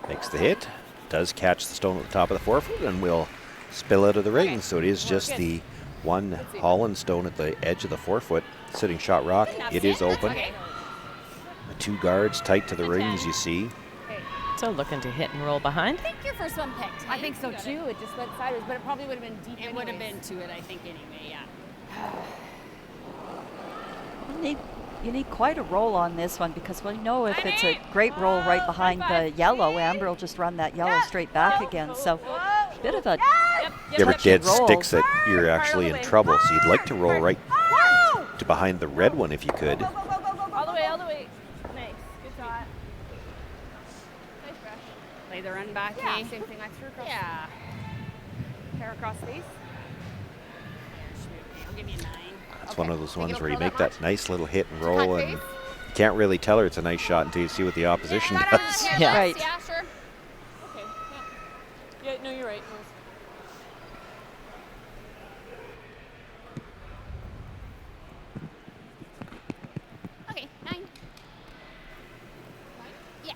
Makes the hit, does catch the stone at the top of the 4-foot, and will spill out of the ring. So it is just the one Holland stone at the edge of the 4-foot sitting shot rock. It is open. Okay. The 2 guards tight to the rings, you see. So looking to hit and roll behind. I think your first one picked. I think so too. It just went sideways, but it probably would have been deep. It would have been to it, I think, anyway, yeah. You need quite a roll on this one because we know if it's a great roll right behind the yellow, Amber will just run that yellow straight back again. So bit of a You ever touchy dead roll. sticks that you're actually in trouble, so you'd like to roll right to behind the red one if you could. All the way, all the way. Nice. Good shot. Nice brush. Play the run back, Yeah, eh? same thing. I threw across. Yeah. Tear across face. I'll give you a 9. It's one of those ones it'll where you curl make that that nice little hit and roll, Cut and you face? can't really tell her it's a nice shot until you see what the opposition does. Yeah. Right. Yeah, sure. Okay. Yeah. Yeah, no, you're right. Okay, 9. Yeah.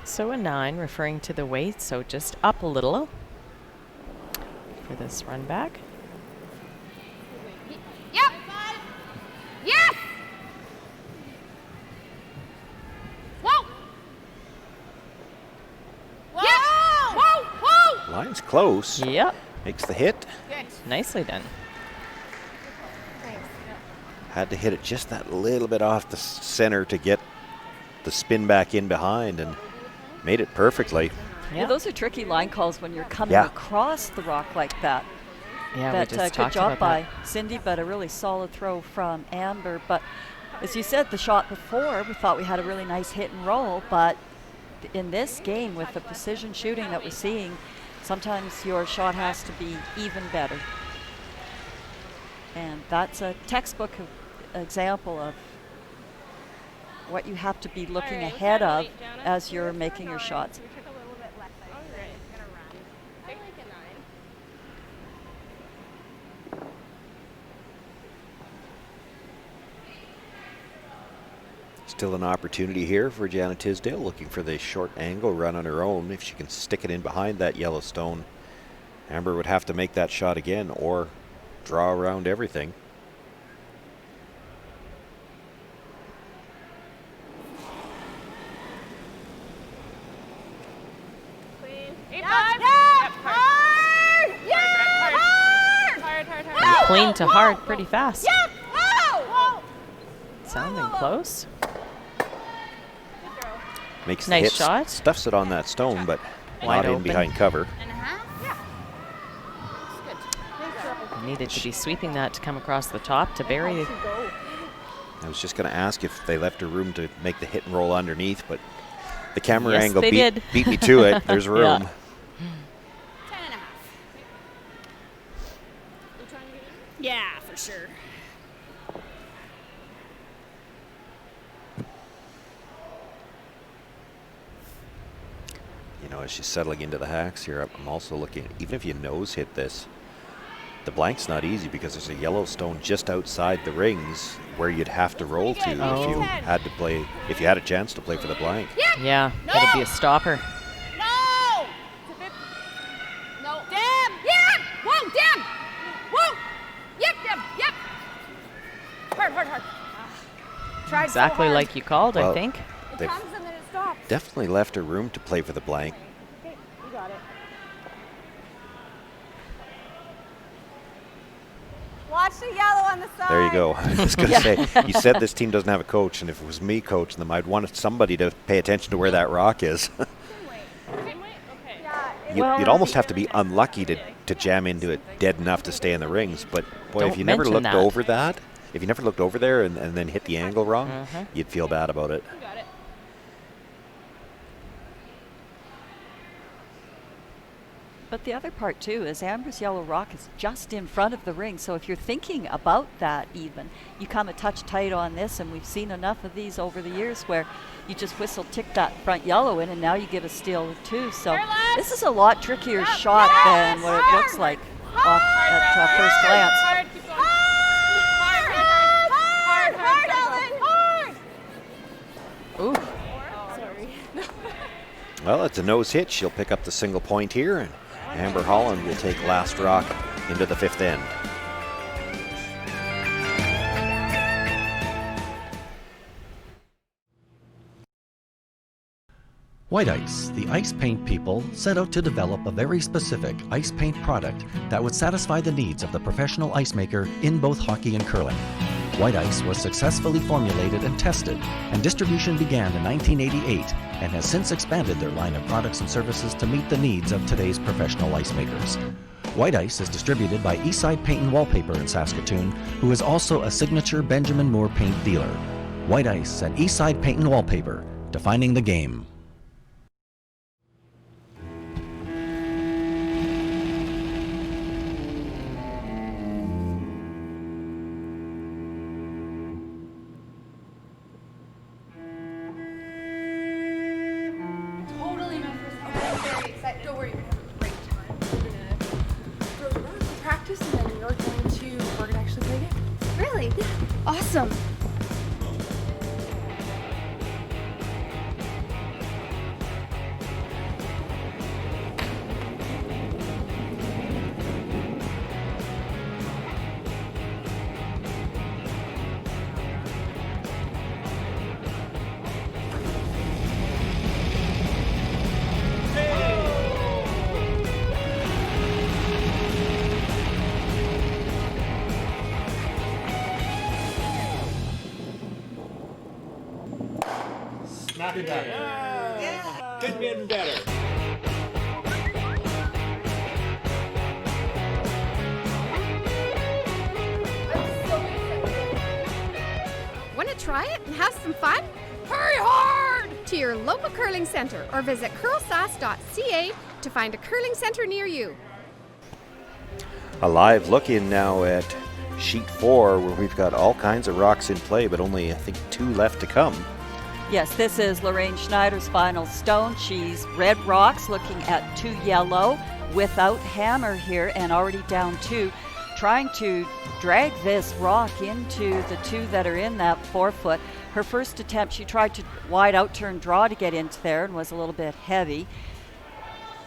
So a 9, referring to the weight, so just up a little for this run back. Yep. Yes. Whoa. Whoa. Yep. Whoa. Whoa. Line's close. Yep, Makes the hit. Good. nicely done. Had to hit it just that little bit off the center to get the spin back in behind, and made it perfectly. Yeah, those are tricky line calls when you're coming Yeah. across the rock like that. Yeah, But we just good talked job about by that. Cindy, but a really solid throw from Amber. But as you said, the shot before, we thought we had a really nice hit and roll. But in this game, with the precision shooting that we're seeing, sometimes your shot has to be even better. And that's a textbook example of what you have to be looking Alright, ahead we got a of weight, Jana. as you're We're making your hard. shots. We took a little bit left side. Alright. It's gonna run. I like a 9. Still an opportunity here for Jana Tisdale, looking for the short angle run on her own. If she can stick it in behind that yellow stone, Amber would have to make that shot again or draw around everything. Clean. 8-5. Yep. Yep, Hard. Hard. Hard, hard, hard. And clean to hard pretty fast. Yep. Whoa. Sounding close. Makes the Nice hit, shot. stuffs it on that stone, but Wide not in open. behind cover. And a half? Yeah. Good. Needed to be sweeping that to come across the top to bury. I was just going to ask if they left her room to make the hit and roll underneath, but the camera Yes, angle they did. beat me to it. There's room. Yeah. 10 and a half. Yeah, for sure. You know, as she's settling into the hacks here, I'm also looking, even if you nose hit this, the blank's not easy because there's a yellow stone just outside the rings where you'd have to roll to if you had to play, if you had a chance to play for the blank. Yeah, that'd be a stopper. No! No. Damn! Yeah! Whoa, damn! Whoa! Yep, damn, yep! Hard, hard, hard. Tried Exactly so hard. like you called, I Well, think. It They've comes and then it stops. definitely left her room to play for the blank. Okay, you got it. Watch the yellow on the side. There you go. I was going to say, you said this team doesn't have a coach, and if it was me coaching them, I'd want somebody to pay attention to where that rock is. Same weight? Okay. Yeah, You'd almost have to be unlucky to jam into it dead enough to stay in the rings. But boy, if Don't you never mention looked that. over that, if you never looked over there and then hit the angle wrong, Mhm. you'd feel bad about it. You got it. But the other part too is Amber's yellow rock is just in front of the ring. So if you're thinking about that even, you come a touch tight on this, and we've seen enough of these over the years where you just whistle tick that front yellow in and now you give a steal of 2. So this is a lot trickier shot than what it looks like off at first glance. Hard, keep going. Hard, hard, hard, hard, hard, hard, hard. Ooh, Sorry. Well, it's a nose hit. She'll pick up the single point here, and Amber Holland will take last rock into the 5th end. White Ice, the ice paint people, set out to develop a very specific ice paint product that would satisfy the needs of the professional ice maker in both hockey and curling. White Ice was successfully formulated and tested, and distribution began in 1988 and has since expanded their line of products and services to meet the needs of today's professional ice makers. White Ice is distributed by Eastside Paint and Wallpaper in Saskatoon, who is also a signature Benjamin Moore paint dealer. White Ice and Eastside Paint and Wallpaper, defining the game. Awesome. Not better. Yeah. Could be even better. Want to try it and have some fun? Hurry hard to your local curling center or visit CurlSask.ca to find a curling center near you. A live look in now at sheet 4, where we've got all kinds of rocks in play, but only, I think, 2 left to come. Yes, this is Lorraine Schneider's final stone. She's red rocks, looking at 2 yellow without hammer here, and already down 2. Trying to drag this rock into the 2 that are in that 4-foot. Her first attempt, she tried to wide out turn draw to get into there and was a little bit heavy.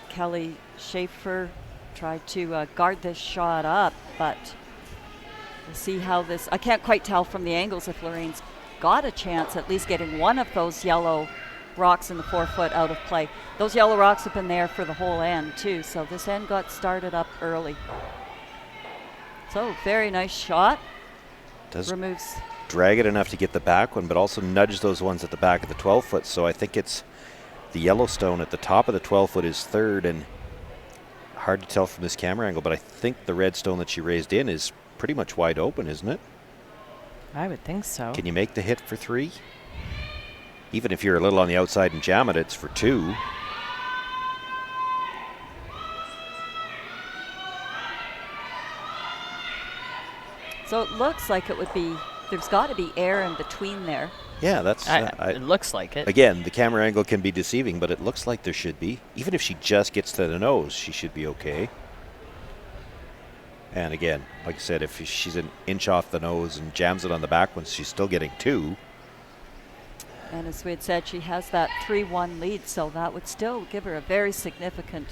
Kelly Schaefer tried to guard this shot up, but we'll see how this, I can't quite tell from the angles if Lorraine's got a chance at least getting one of those yellow rocks in the 4-foot out of play. Those yellow rocks have been there for the whole end too, so this end got started up early. So very nice shot. Does removes, drag it enough to get the back one, but also nudge those ones at the back of the 12-foot. So I think it's the Yellowstone at the top of the 12-foot is 3rd, and hard to tell from this camera angle, but I think the red stone that she raised in is pretty much wide open, isn't it? I would think so. Can you make the hit for 3? Even if you're a little on the outside and jam it, it's for 2. so it looks like it would be, there's got to be air in between there. Yeah, that's... it looks like it. Again, the camera angle can be deceiving, but it looks like there should be. Even if she just gets to the nose, she should be okay. And again, like I said, if she's an inch off the nose and jams it on the back one, she's still getting 2. And as we had said, she has that 3-1 lead, so that would still give her a very significant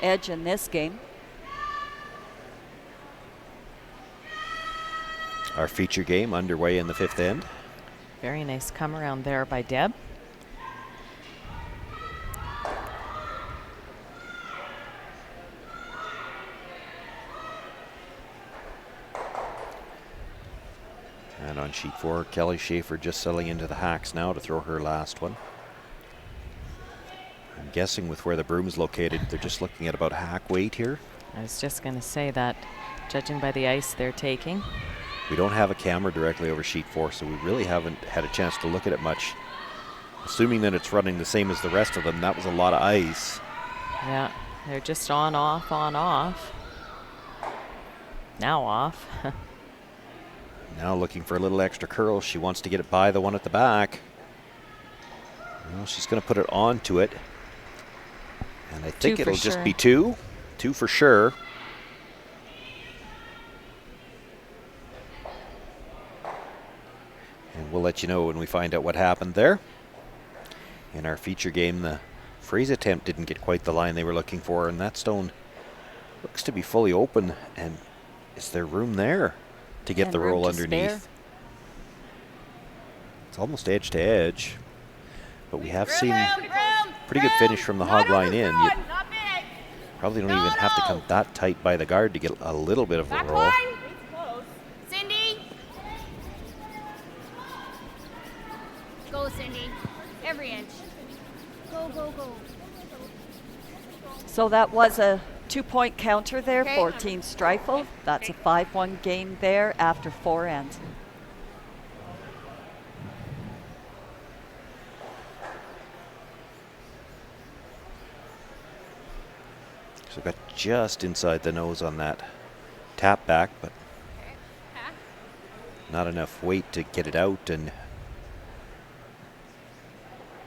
edge in this game. Our feature game underway in the 5th end. Very nice come around there by Deb. And on sheet 4, Kelly Schaefer just settling into the hacks now to throw her last one. I'm guessing with where the broom's located, they're just looking at about hack weight here. I was just going to say that, judging by the ice they're taking. We don't have a camera directly over sheet 4, so we really haven't had a chance to look at it much. Assuming that it's running the same as the rest of them, that was a lot of ice. Yeah, they're just on, off, on, off. Now off. Now looking for a little extra curl. She wants to get it by the one at the back. Well, she's going to put it onto it. And I think it'll just be 2. 2 for sure. And we'll let you know when we find out what happened there. In our feature game, the Freeze attempt didn't get quite the line they were looking for, and that stone looks to be fully open. And is there room there to get the roll underneath? It's almost edge to edge, but we have seen pretty good finish from the hog line in. You probably don't even have to come that tight by the guard to get a little bit of a roll. Cindy. Go, Cindy. Every inch. Go, go, go. So that was a 2-point counter there for Team Streifel. That's a 5-1 game there after 4 ends. So got just inside the nose on that tap back, but not enough weight to get it out, and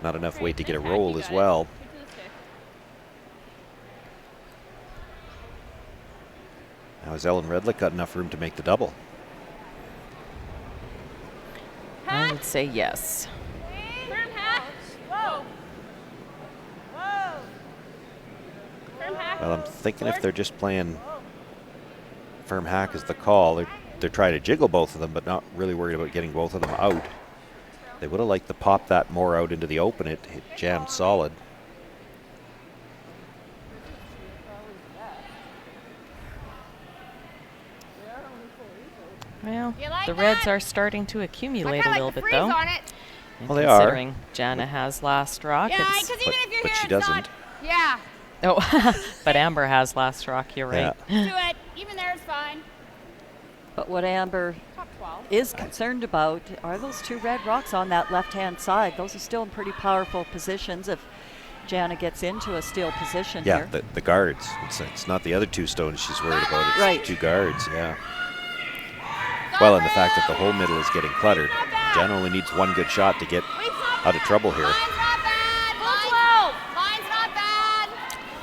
not enough weight to get a roll as well. Now has Ellen Redlick got enough room to make the double? I would say yes. Well, I'm thinking if they're just playing firm hack as the call, they're trying to jiggle both of them, but not really worried about getting both of them out. They would have liked to pop that more out into the open. It jammed solid. Well, the reds are starting to accumulate a little bit, though. Well, they are. Considering Jana has last rock. Yeah, because even if you're but here, she it's doesn't. not. Yeah. Oh, but Amber has last rock, you're right. Yeah. Do it. Even there is fine. But what Amber is concerned about are those 2 red rocks on that left-hand side. Those are still in pretty powerful positions if Jana gets into a steel position here. Yeah, the guards. It's not the other 2 stones she's worried about. It's right. the 2 guards, yeah. Well, and the fact that the whole middle is getting cluttered. Jana only needs 1 good shot to get out of trouble here.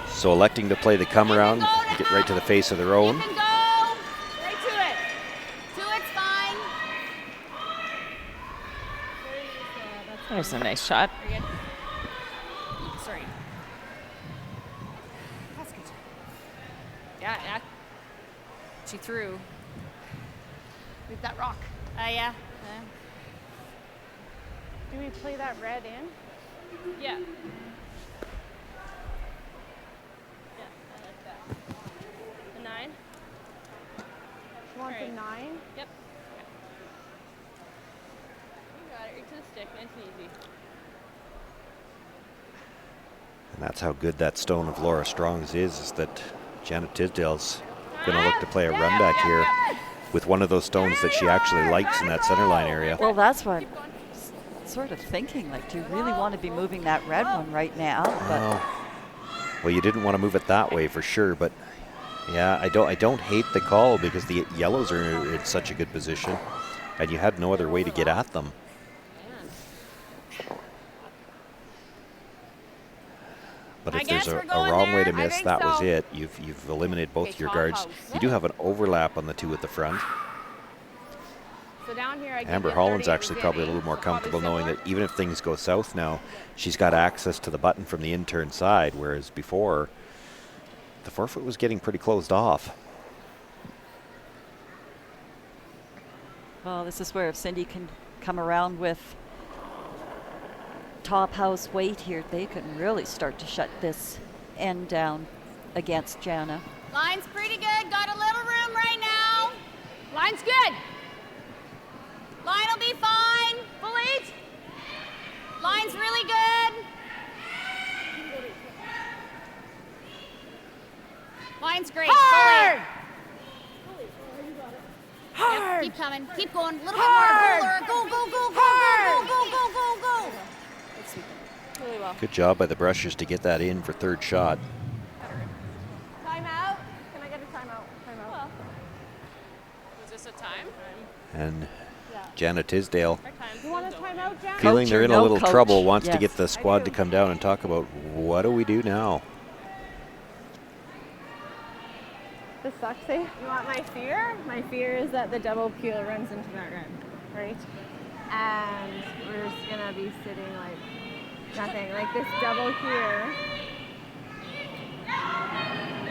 So electing to play the come around, get right to the face of their own. Right to it. It's fine. There's a nice shot. Sorry. That's good. Yeah. She threw. Leave that rock. Yeah. Do we play that red in? Yeah. The 9. She wants a 9? Yep. You got it. Right to the stick. Nice and easy. And that's how good that stone of Laura Strong's is that Janet Tisdale's going to look to play a run back here with one of those stones that she actually likes in that center line area. Well, that's what I'm sort of thinking. Like, do you really want to be moving that red one right now? But well, you didn't want to move it that way for sure, but yeah, I don't hate the call because the yellows are in such a good position, and you had no other way to get at them. But if there's a wrong way to miss, that was it. You've eliminated both your guards. You do have an overlap on the 2 at the front. So down here, Amber Holland's actually probably a little more comfortable knowing that even if things go south now, she's got access to the button from the in-turn side, whereas before, the forefoot was getting pretty closed off. well, this is where if Cindy can come around with top house weight here, they can really start to shut this end down against Jana. Line's pretty good. Got a little room right now. Line's good. Line will be fine. Full 8. Line's really good. Line's great. Hard. Yep, keep coming. Keep going. A little bit more. Go, Laura. Go, go, go, go, go, go, go, go, go. Really well. Good job by the Brushers to get that in for 3rd shot. Timeout. Can I get a timeout? Timeout. Was this a time? And Jana Tisdale, You want a timeout, Jack? feeling they're in a little coach. trouble, wants to Yes. get the squad to come down and talk about what do we do now. This sucks, eh? You want my fear? My fear is that the double peel runs into that red, right? And we're just gonna be sitting like Nothing. Like this double here.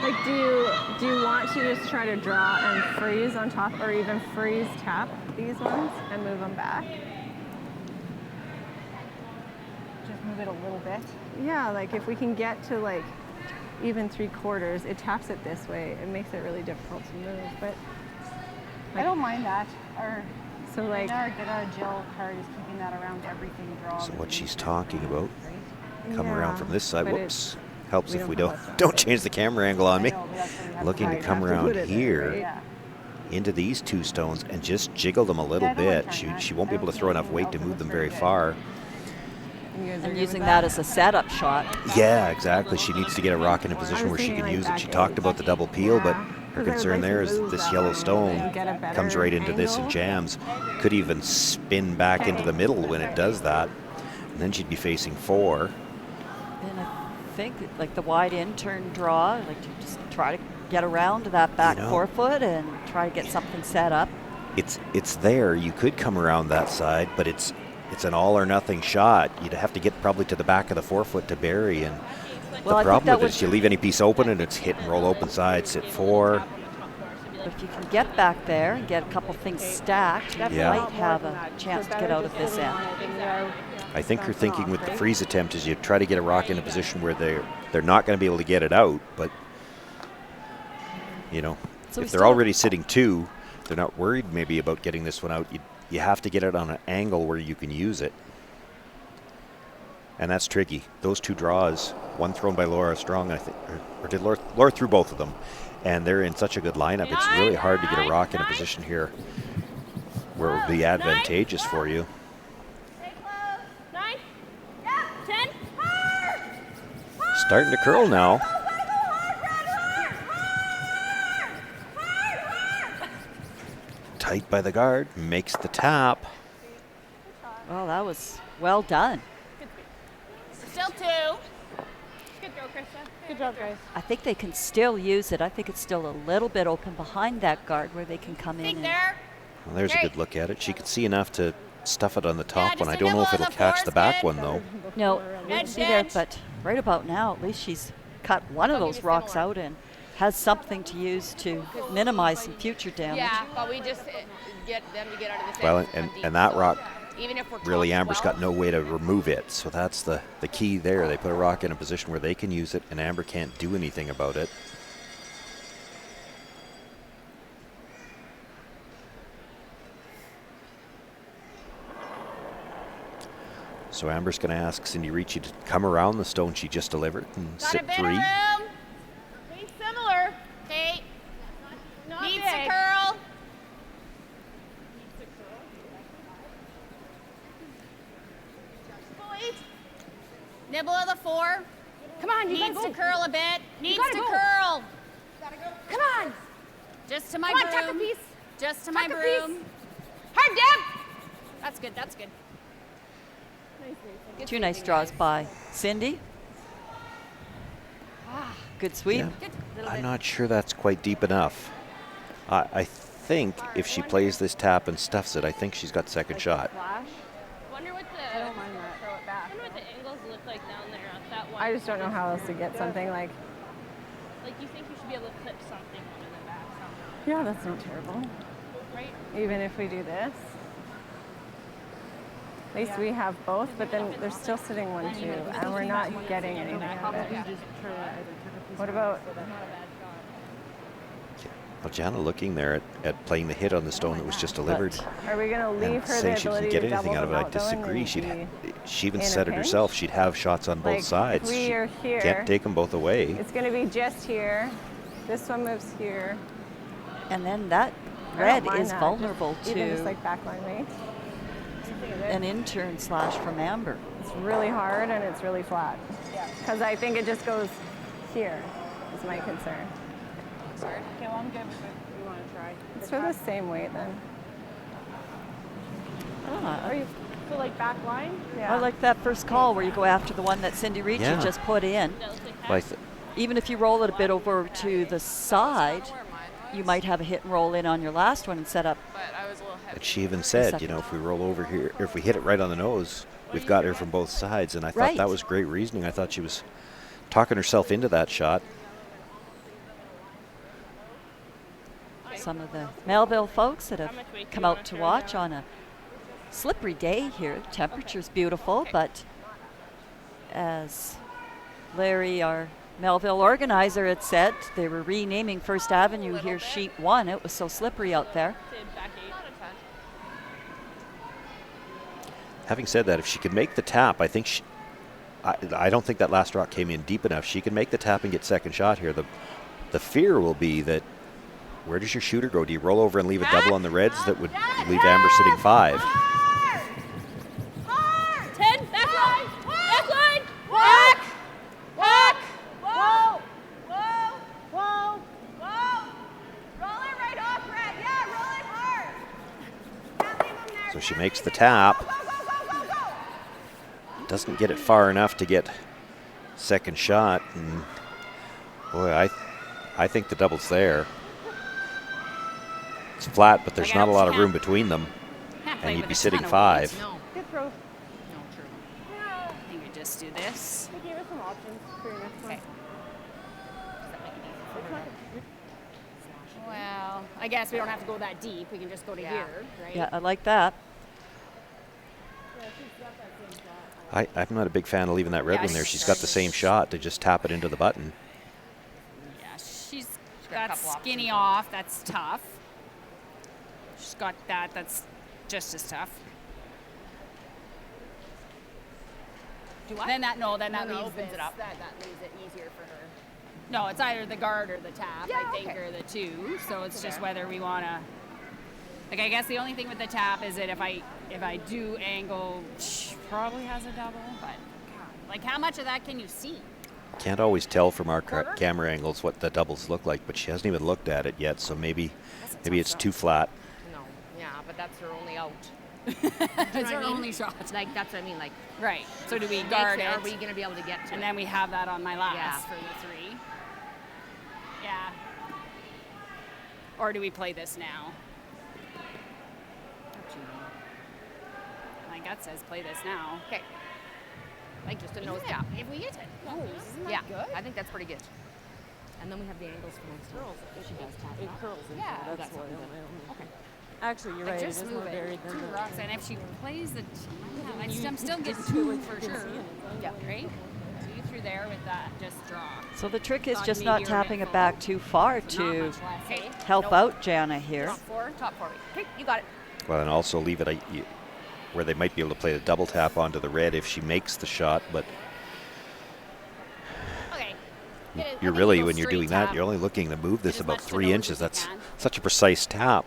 Like, do you want to just try to draw and freeze on top, or even freeze tap these ones and move them back? Just move it a little bit. Yeah, like if we can get to like even 3/4, it taps it this way. It makes it really difficult to move, but I don't mind that. So like our Jill card is keeping that around everything draw. So what she's talking about, come Yeah, around from this side, but whoops, helps we if don't we have don't lots of change the camera angle on me. I know, but that's what we have Looking to I'd come have to around put it there, here right? Yeah. into these two stones and just jiggle them a little Yeah, I don't mind bit. trying that. She won't be I able to don't throw think enough weight to anything move them else very is far. you guys And agree using with that as a setup shot. Yeah, exactly. She needs to get a rock in a position where she can use it. She talked about the double peel, but her concern there is that this yellow stone comes right into this and jams. Could even spin back into the middle when it does that. And then she'd be facing 4. And I think like the wide in turn draw, like to just try to get around to that back 4 foot and try to get something set up. It's there. You could come around that side, but it's an all or nothing shot. You'd have to get probably to the back of the 4 foot to bury. And Well, the I think problem that with it is you leave any piece open and it's hit and roll open side, sit 4. But if you can get back there and get a couple things stacked, you Yeah. might have a chance to get out of this end. I think her thinking with the freeze attempt is you try to get a rock in a position where they're not going to be able to get it out, but you know, So we if they're still- already sitting 2, they're not worried maybe about getting this one out. You have to get it on an angle where you can use it. And that's tricky. Those 2 draws, one thrown by Laura Strong, I think, or did Laura threw both of them, and they're in such a good lineup. It's really hard to get a rock in a position here where it would be advantageous for you. 9, 10. Starting to curl now. Tight by the guard, makes the tap. Well, that was well done. Still 2. Good throw, Krista. Good job, guys. I think they can still use it. I think it's still a little bit open behind that guard where they can come in. Think And there. Well, there's a good look at it. She could see enough to stuff it on the top just one. I a don't know if nibble it'll on the catch floor the is back good. one, though. no, Nudge, see there, nudge. but right about now, at least she's cut one of I'll give those you rocks similar. out and has something to use to minimize some future damage. Yeah, but we just get them to get out of this Well, end. and that rock, Even if we're really, 12, Amber's got no way to remove it. So that's the key there. They put a rock in a position where they can use it, and Amber can't do anything about it. So Amber's going to ask Cindy Ricci to come around the stone she just delivered and Got sit a bit of 3. room. Pretty similar. Okay. Needs to curl. Nibble of the 4. Come on, you Needs gotta to go. curl a bit. Needs gotta to go. curl. Come on. Just to my Come on, broom. tuck a piece. Just to my Tuck a broom. piece. Hard, Deb. That's good. That's good. Good 2 nice sweeping, draws guys. by Cindy. Good sweep. Yeah. Good. Little I'm bit. not sure that's quite deep enough. I think if she plays this tap and stuffs it, I think she's got second shot. Wonder what I don't mind that. Throw it back. Wonder what the angles look like down there at that one. I just don't know how else to get something like. Like you think you should be able to clip something on the back somehow, Yeah, that's not terrible. right? Even if we do this. At least we have both, but then they're still sitting 1, 2, and we're not getting anything out of it. What about? Well, Jana looking there at playing the hit on the stone that was just delivered. Are we going to leave And her the saying she ability doesn't get to anything double out of them it, I out, though, and disagree. maybe She even in a said it pinch? herself. She'd have shots on both Like, sides. if we She are here, can't take them both away. it's going to be just here. This one moves here. And then that I don't red mind is that, vulnerable just, even just to like backline weight. an in-turn slash from Amber. It's really hard and it's really flat. Because I think it just goes here, is my concern. Okay, well, I'm good with it. You want to try? It's for the same weight then. Ah, So like back line? I like that first call where you go after the one that Cindy Ricci Yeah. just put in. Well, Even if you roll it a bit over to the side, you might have a hit and roll in on your last one and set up. But I was a little heavy. But she even said, second. if we roll over here, if we hit it right on the nose, we've got her from both sides, and I thought Right. that was great reasoning. I thought she was talking herself into that shot. Some of the Melville folks that have come out to watch on a slippery day here. Temperature's beautiful, but as Larry, our Melville organizer, had said, they were renaming First Avenue here Sheet 1. It was so slippery out there. Having said that, if she could make the tap, I think I don't think that last rock came in deep enough. She can make the tap and get second shot here. The fear will be that, where does your shooter go? Do you roll over and leave a double on the reds? That would leave Amber sitting 5. 10, back line, back line, walk, walk, whoa, whoa, whoa, whoa, roll it right off, Brad, yeah, roll it hard. Can't leave him there. So she makes the tap. Doesn't get it far enough to get second shot. And boy, I think the double's there. It's flat, but there's not a lot of room between them. And you'd be sitting 5. No. Good throw. No, true. I think we just do this. They gave us some options for your next one. Well, I guess we don't have to go that deep. We can just go to here, right? Yeah, I like that. I'm not a big fan of leaving that red one there. She's got the same shot to just tap it into the button. Yeah, she's got skinny off. That's tough. She's got that. That's just as tough. Do what? Then that leaves it up. That leaves it easier for her. No, it's either the guard or the tap, I think, or the two. So it's just whether we want to. Like, I guess the only thing with the tap is that if I do angle, she probably has a double. But like, how much of that can you see? Can't always tell from our camera angles what the doubles look like, but she hasn't even looked at it yet. So maybe it's too flat. No, yeah, but that's her only out. It's her only shot. Like, that's what I mean. Like, right. So do we guard it? Are we going to be able to get to it? And then we have that on my last for the 3. Yeah. Or do we play this now? My gut says play this now. Okay. Like just a nose tap. If we hit it. Oh, yeah, good. I think that's pretty good. And then we have the angles for next time. She does tap it curls in yeah, there. that's why. okay. Actually, you're right. Just it is move more it. varied than 2 that. rocks, and if she plays the, I'm still getting just 2 do it, for you can sure. see it. Yeah, right. So you through there with that, just draw. So the trick is Thought just maybe not you're tapping a bit it back too far So not to much less, eh? help out Jana here. Top 4. Okay, you got it. Well, and also leave it where they might be able to play the double tap onto the red if she makes the shot, but Okay. you're really, when you're doing that, you're only looking to move this about 3 inches. That's such a precise tap.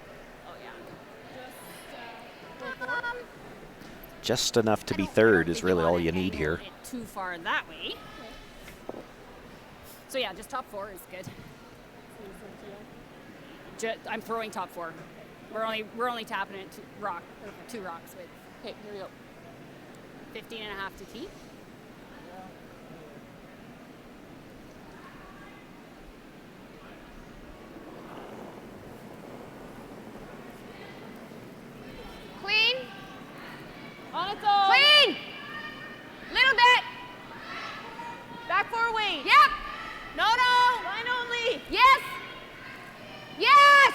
Just enough to be third is really all you need here. Too far that way. So yeah, just top 4 is good. I'm throwing top 4. We're only tapping it 2 rocks with. Okay, here we go. 15.5 to keep. Clean. On its own. Clean. Little bit. Back 4 wing. Yep. No. Line only. Yes. Yes.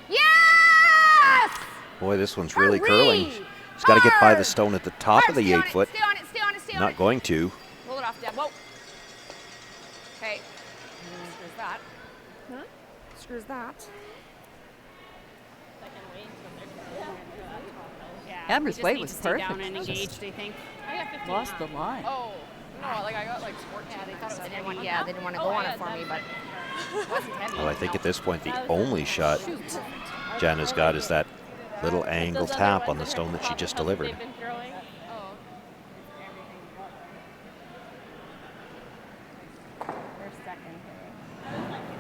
Yes. Boy, this one's really curling. She's got to get by the stone at the top of the 8 foot. Stay on it. Stay on it. Stay on it. Not going to. Roll it off, Deb. Whoa. Okay. Screws that. Huh? Screws that. Amber's weight was Down perfect. and Just engaged, I think. I got 15. lost the line. Oh. No, like I got like 14. Yeah, they thought it was heavy. Yeah, they didn't want to go on it for me, but it wasn't heavy. Well, I think at this point the only shot Jana's got is that little angle tap on the stone that she just delivered. They've been throwing. Oh. They're second.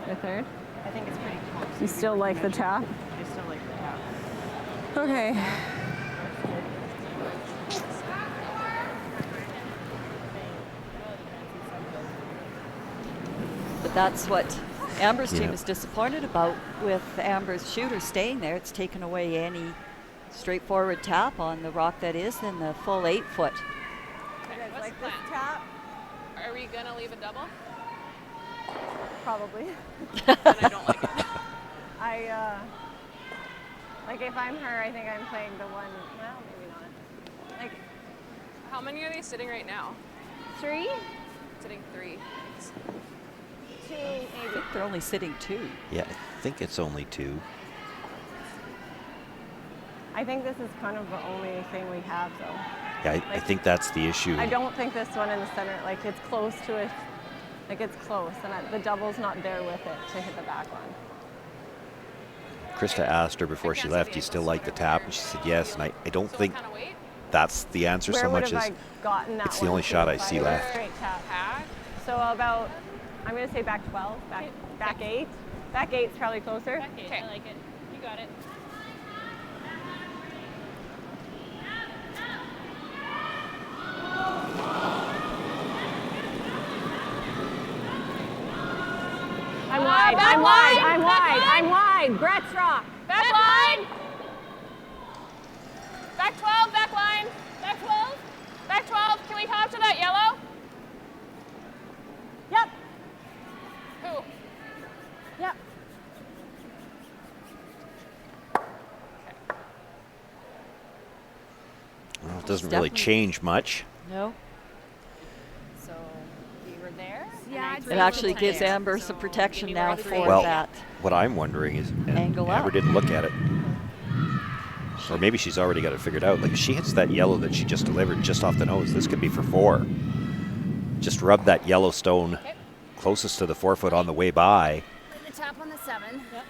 They're third? I think it's pretty close. You still like the tap? I still like the tap. Okay. But that's what Amber's team is disappointed about with Amber's shooter staying there. It's taken away any straightforward tap on the rock that is in the full 8 foot. You guys like this tap? Are we gonna leave a double? Probably. And I don't like it. Like if I'm her, I think I'm playing the one, well, maybe not. Like, How many are they sitting right now? 3? Sitting 3. 2, I maybe. think they're only sitting 2. Yeah, I think it's only 2. I think this is kind of the only thing we have, though. Yeah, I think that's the issue. I don't think this one in the center, like it's close to it. Like it's close, and the double's not there with it to hit the back one. Krista asked her before she left, do you still like the tap? And she said yes, and I don't think that's the answer Where so would much have as I gotten that it's the one only to shot I if see were left. Straight tap. So about, I'm going to say back 12, back 8. Back 8's probably closer. Back 8, I like it. You got it. I'm wide, I'm wide, I'm wide, I'm wide. Brett's rock. Back line! Back 12, back line. Back 12. Back 12. Can we hop to that yellow? Yep. Who? Yep. Well, it doesn't really change much. No. So we were there. Yeah, It actually gives Amber some protection now for Well, that. what I'm wondering is, and Angle Amber up. didn't look at it, or maybe she's already got it figured out. Like, if she hits that yellow that she just delivered just off the nose, this could be for 4. Just rub that yellow stone closest to the 4 foot on the way by. The tap on the 7. Yep.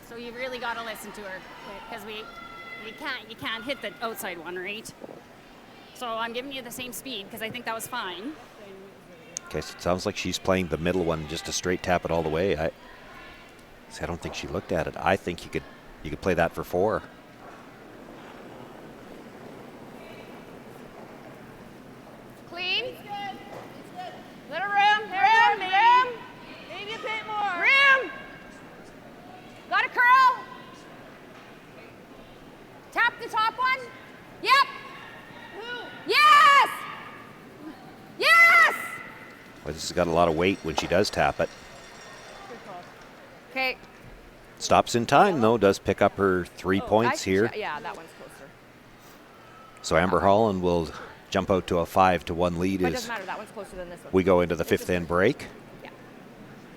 So you really got to listen to her because you can't hit the outside one, right? So I'm giving you the same speed because I think that was fine. Okay, so it sounds like she's playing the middle one, just a straight tap it all the way. I don't think she looked at it. I think you could play that for 4. Clean. Little room. Room. Maybe a bit more. Room. Got a curl. Tap the top one. Yep. Yes. Yes. Well, this has got a lot of weight when she does tap it. Okay. Stops in time, though, does pick up her 3 points here. Yeah, that one's closer. So Amber Holland will jump out to a 5-1 lead But it as doesn't matter. That one's closer than this one. we go into the 5th end break. Yeah.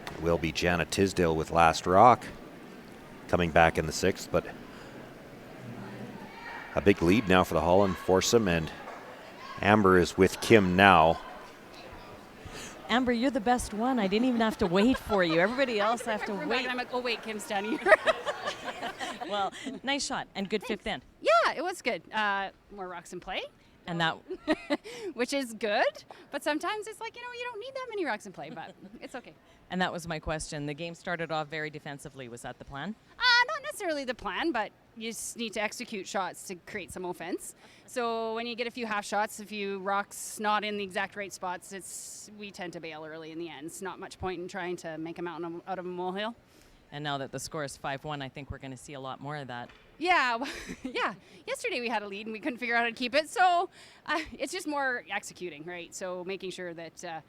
It will be Janet Tisdale with last rock coming back in the 6th, but a big lead now for the Holland foursome, and Amber is with Kim now. Amber, you're the best one. I didn't even have to wait for you. Everybody else have to wait. I'm like, oh wait, Kim's standing here. Well, nice shot and good 5th end. Yeah, it was good. More rocks in play. And that, which is good, but sometimes it's like, you don't need that many rocks in play, but it's okay. and that was my question. The game started off very defensively. Was that the plan? Not necessarily the plan, but you just need to execute shots to create some offense. So when you get a few half shots, a few rocks not in the exact right spots, we tend to bail early in the end. It's not much point in trying to make a mountain out of a molehill. And now that the score is 5-1, I think we're going to see a lot more of that. Yeah, yeah. Yesterday we had a lead and we couldn't figure out how to keep it. So it's just more executing, right? So making sure that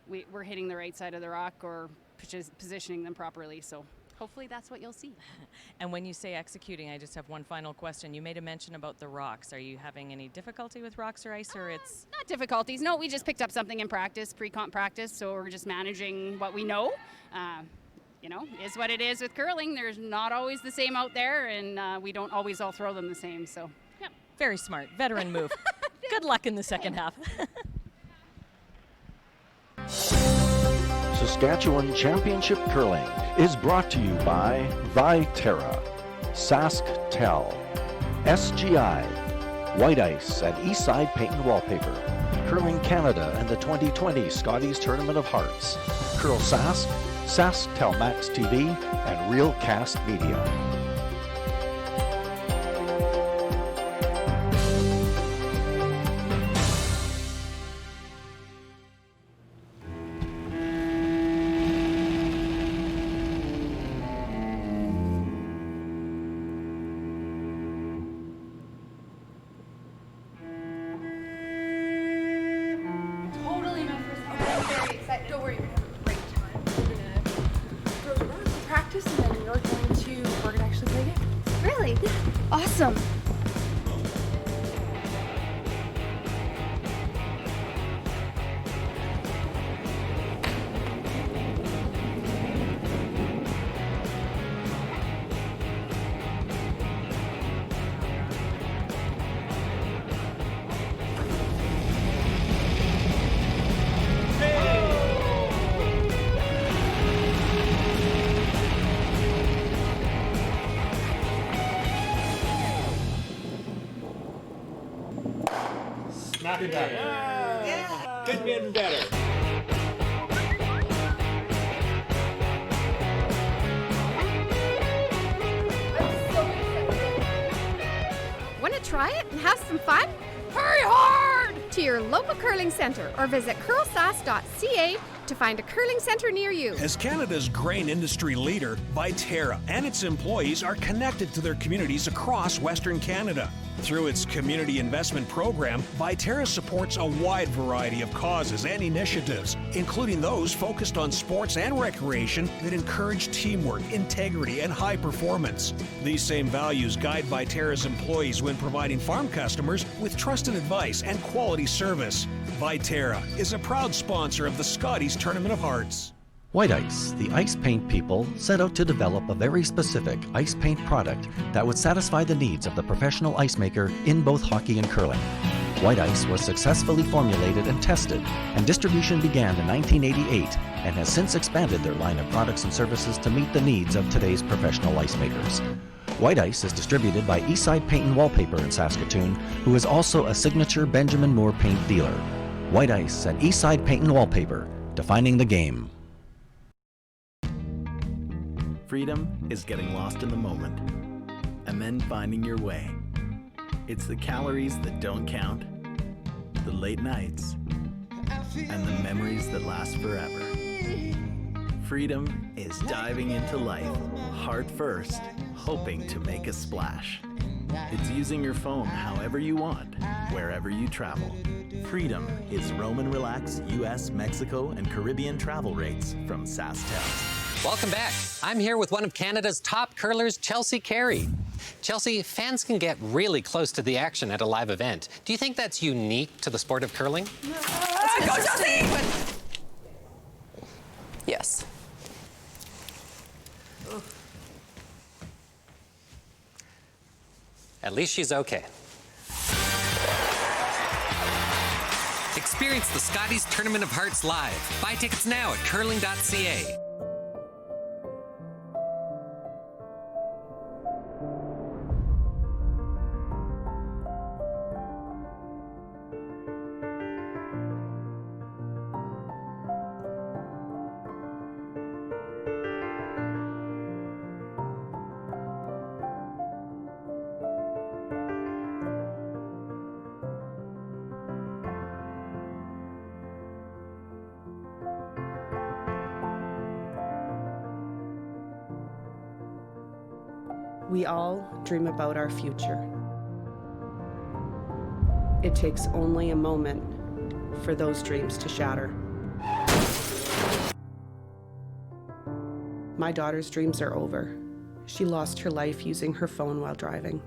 we're hitting the right side of the rock or positioning them properly. So hopefully that's what you'll see. And when you say executing, I just have one final question. You made a mention about the rocks. Are you having any difficulty with rocks or ice, or it's not difficulties? No, we just picked up something in practice, pre-comp practice. So we're just managing what we know. Is what it is with curling. There's not always the same out there, and we don't always all throw them the same. So, yeah. Very smart. Veteran move. Good luck in the second half. Saskatchewan Championship Curling is brought to you by Viterra, CurlSask, SGI, White Ice and Eastside Paint and Wallpaper, Curling Canada and the 2020 Scotties Tournament of Hearts, CurlSask, SaskTel Max TV, and Realcast Media. Awesome. Not be better. Yeah. Could be even better. Want to try it and have some fun? Hurry hard to your local curling centre or visit CurlSask.ca to find a curling centre near you. As Canada's grain industry leader, Viterra and its employees are connected to their communities across Western Canada. Through its community investment program, Viterra supports a wide variety of causes and initiatives, including those focused on sports and recreation that encourage teamwork, integrity, and high performance. These same values guide Viterra's employees when providing farm customers with trusted advice and quality service. Viterra is a proud sponsor of the Scotties Tournament of Hearts. White Ice, the ice paint people, set out to develop a very specific ice paint product that would satisfy the needs of the professional ice maker in both hockey and curling. White Ice was successfully formulated and tested, and distribution began in 1988 and has since expanded their line of products and services to meet the needs of today's professional ice makers. White Ice is distributed by Eastside Paint and Wallpaper in Saskatoon, who is also a signature Benjamin Moore paint dealer. White Ice and Eastside Paint and Wallpaper, defining the game. Freedom is getting lost in the moment and then finding your way. It's the calories that don't count, the late nights, and the memories that last forever. Freedom is diving into life, heart first, hoping to make a splash. It's using your phone however you want, wherever you travel. Freedom is roam and relax US, Mexico, and Caribbean travel rates from SaskTel. Welcome back. I'm here with one of Canada's top curlers, Chelsea Carey. Chelsea, fans can get really close to the action at a live event. Do you think that's unique to the sport of curling? Go, Chelsea! Yes. At least she's okay. Experience the Scotties Tournament of Hearts live. Buy tickets now at curling.ca. We all dream about our future. It takes only a moment for those dreams to shatter. My daughter's dreams are over. She lost her life using her phone while driving.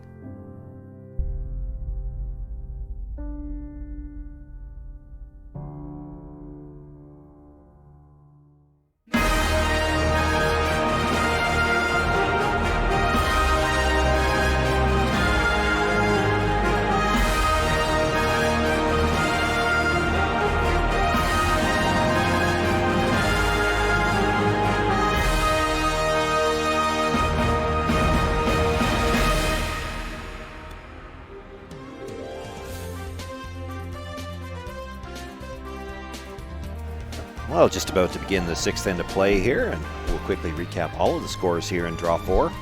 Well, just about to begin the sixth end of play here, and we'll quickly recap all of the scores here in Draw 4.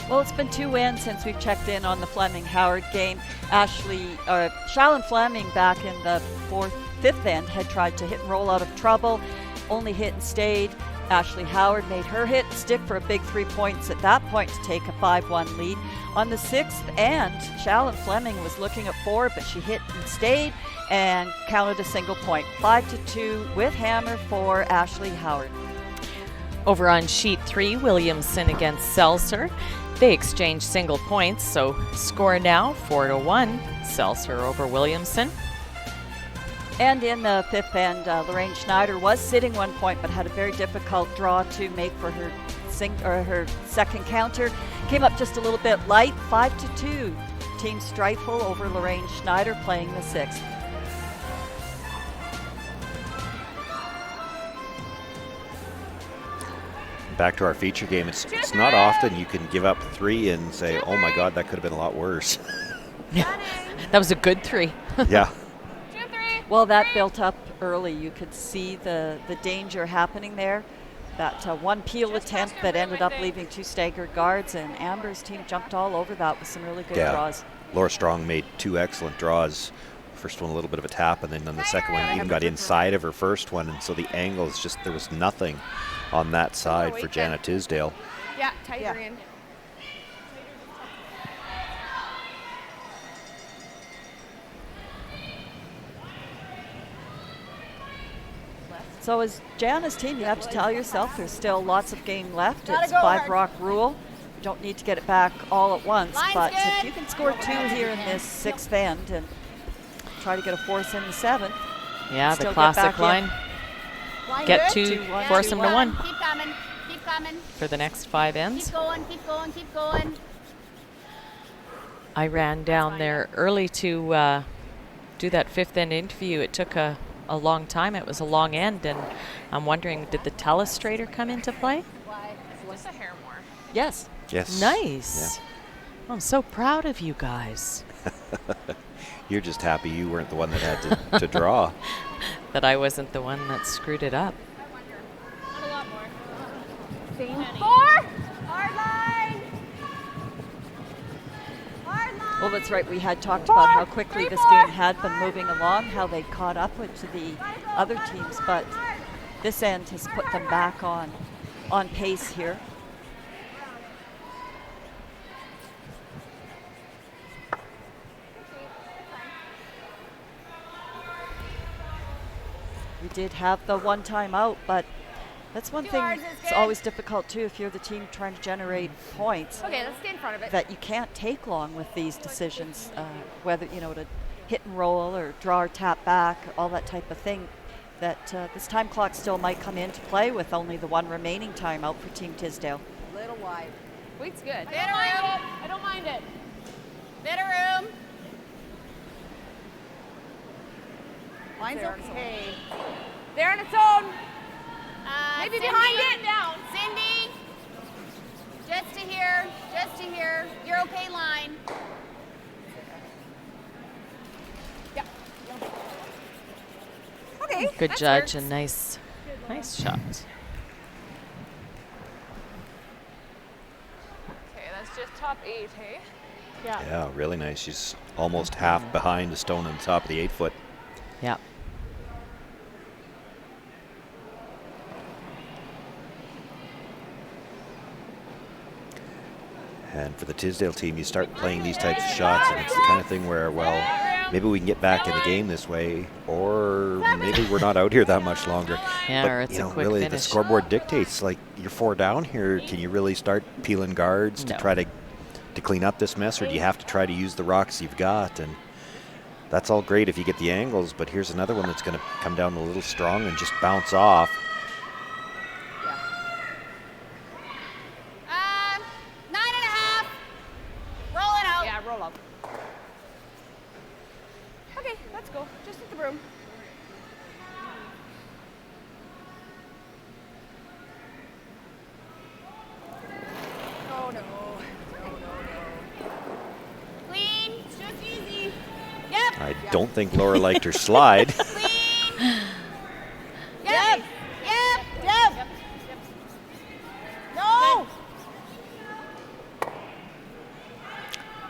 Well, it's been 2 wins since we've checked in on the Fleming-Howard game. Shallon Fleming back in the fifth end had tried to hit and roll out of trouble, only hit and stayed. Ashley Howard made her hit and stick for a big 3 points at that point to take a 5-1 lead. On the sixth end, Shallon Fleming was looking at 4, but she hit and stayed and counted a single point. 5-2 with hammer for Ashley Howard. Over on sheet 3, Williamson against Seltzer. They exchange single points, so score now 4-1. Seltzer over Williamson. And in the fifth end, Lorraine Schneider was sitting 1 point, but had a very difficult draw to make for her her second counter. Came up just a little bit light, 5-2. Team Streifel over Lorraine Schneider playing the sixth. Back to our feature game. It's not often you can give up 3 and say, oh my God, that could have been a lot worse. Yeah, that was a good 3. Yeah. Well, that built up early. You could see the danger happening there. That one peel attempt that ended up leaving 2 staggered guards, and Amber's team jumped all over that with some really good draws. Laura Strong made 2 excellent draws. First one a little bit of a tap, and then on the second one even got inside of her first one, and so the angle is just, there was nothing on that side for Janet Tisdale. Yeah, tighter in. So as Jana's team, you have to tell yourself there's still lots of game left. It's 5 rock rule. You don't need to get it back all at once, but if you can score 2 here in this sixth end and try to get a force in the seventh. Yeah, the classic line. Get 2, force them to 1. Keep coming, keep coming. For the next 5 ends. Keep going, keep going, keep going. I ran down there early to do that fifth end interview. It took a long time. It was a long end, and I'm wondering, did the telestrator come into play? Just a hair more. Yes. Yes. Nice. Yeah. I'm so proud of you guys. You're just happy you weren't the one that had to draw. That I wasn't the one that screwed it up. Not a lot more. Same. 4. Hard line. Hard line. Well, that's right. We had talked about how quickly this game had been moving along, how they caught up with to the other teams, but this end has put them back on pace here. We did have the 1 timeout, but that's one thing that's always difficult too if you're the team trying to generate points. Okay, let's get in front of it. That you can't take long with these decisions, whether, to hit and roll or draw or tap back, all that type of thing. That this time clock still might come into play with only the 1 remaining timeout for Team Tisdale. A little wide. Wait's good. Better room. I don't mind it. Better room. Mine's okay. They're on its own. Maybe Cindy, behind it. Down. Cindy. Just to here. Just to here. You're okay, line. Yeah. Okay. Good that judge works. and nice shot. Okay, that's just top 8, hey? Yeah, really nice. She's almost half behind a stone on top of the 8-foot. Yeah. And for the Tisdale team, you start playing these types of shots, and it's the kind of thing where, well, maybe we can get back in the game this way, or maybe we're not out here that much longer. Yeah, but, or it's a quick really, finish. the scoreboard dictates, like, you're 4 down here. Can you really start peeling guards to try to clean up this mess, or do you have to try to use the rocks you've got? And that's all great if you get the angles, but here's another one that's going to come down a little strong and just bounce off. 9.5. Rolling out. Yeah, roll up. Okay, let's go. Just at the broom. Oh no. Clean. It's just easy. Yep. I don't think Laura liked her slide. Clean. Yep. Yep. No.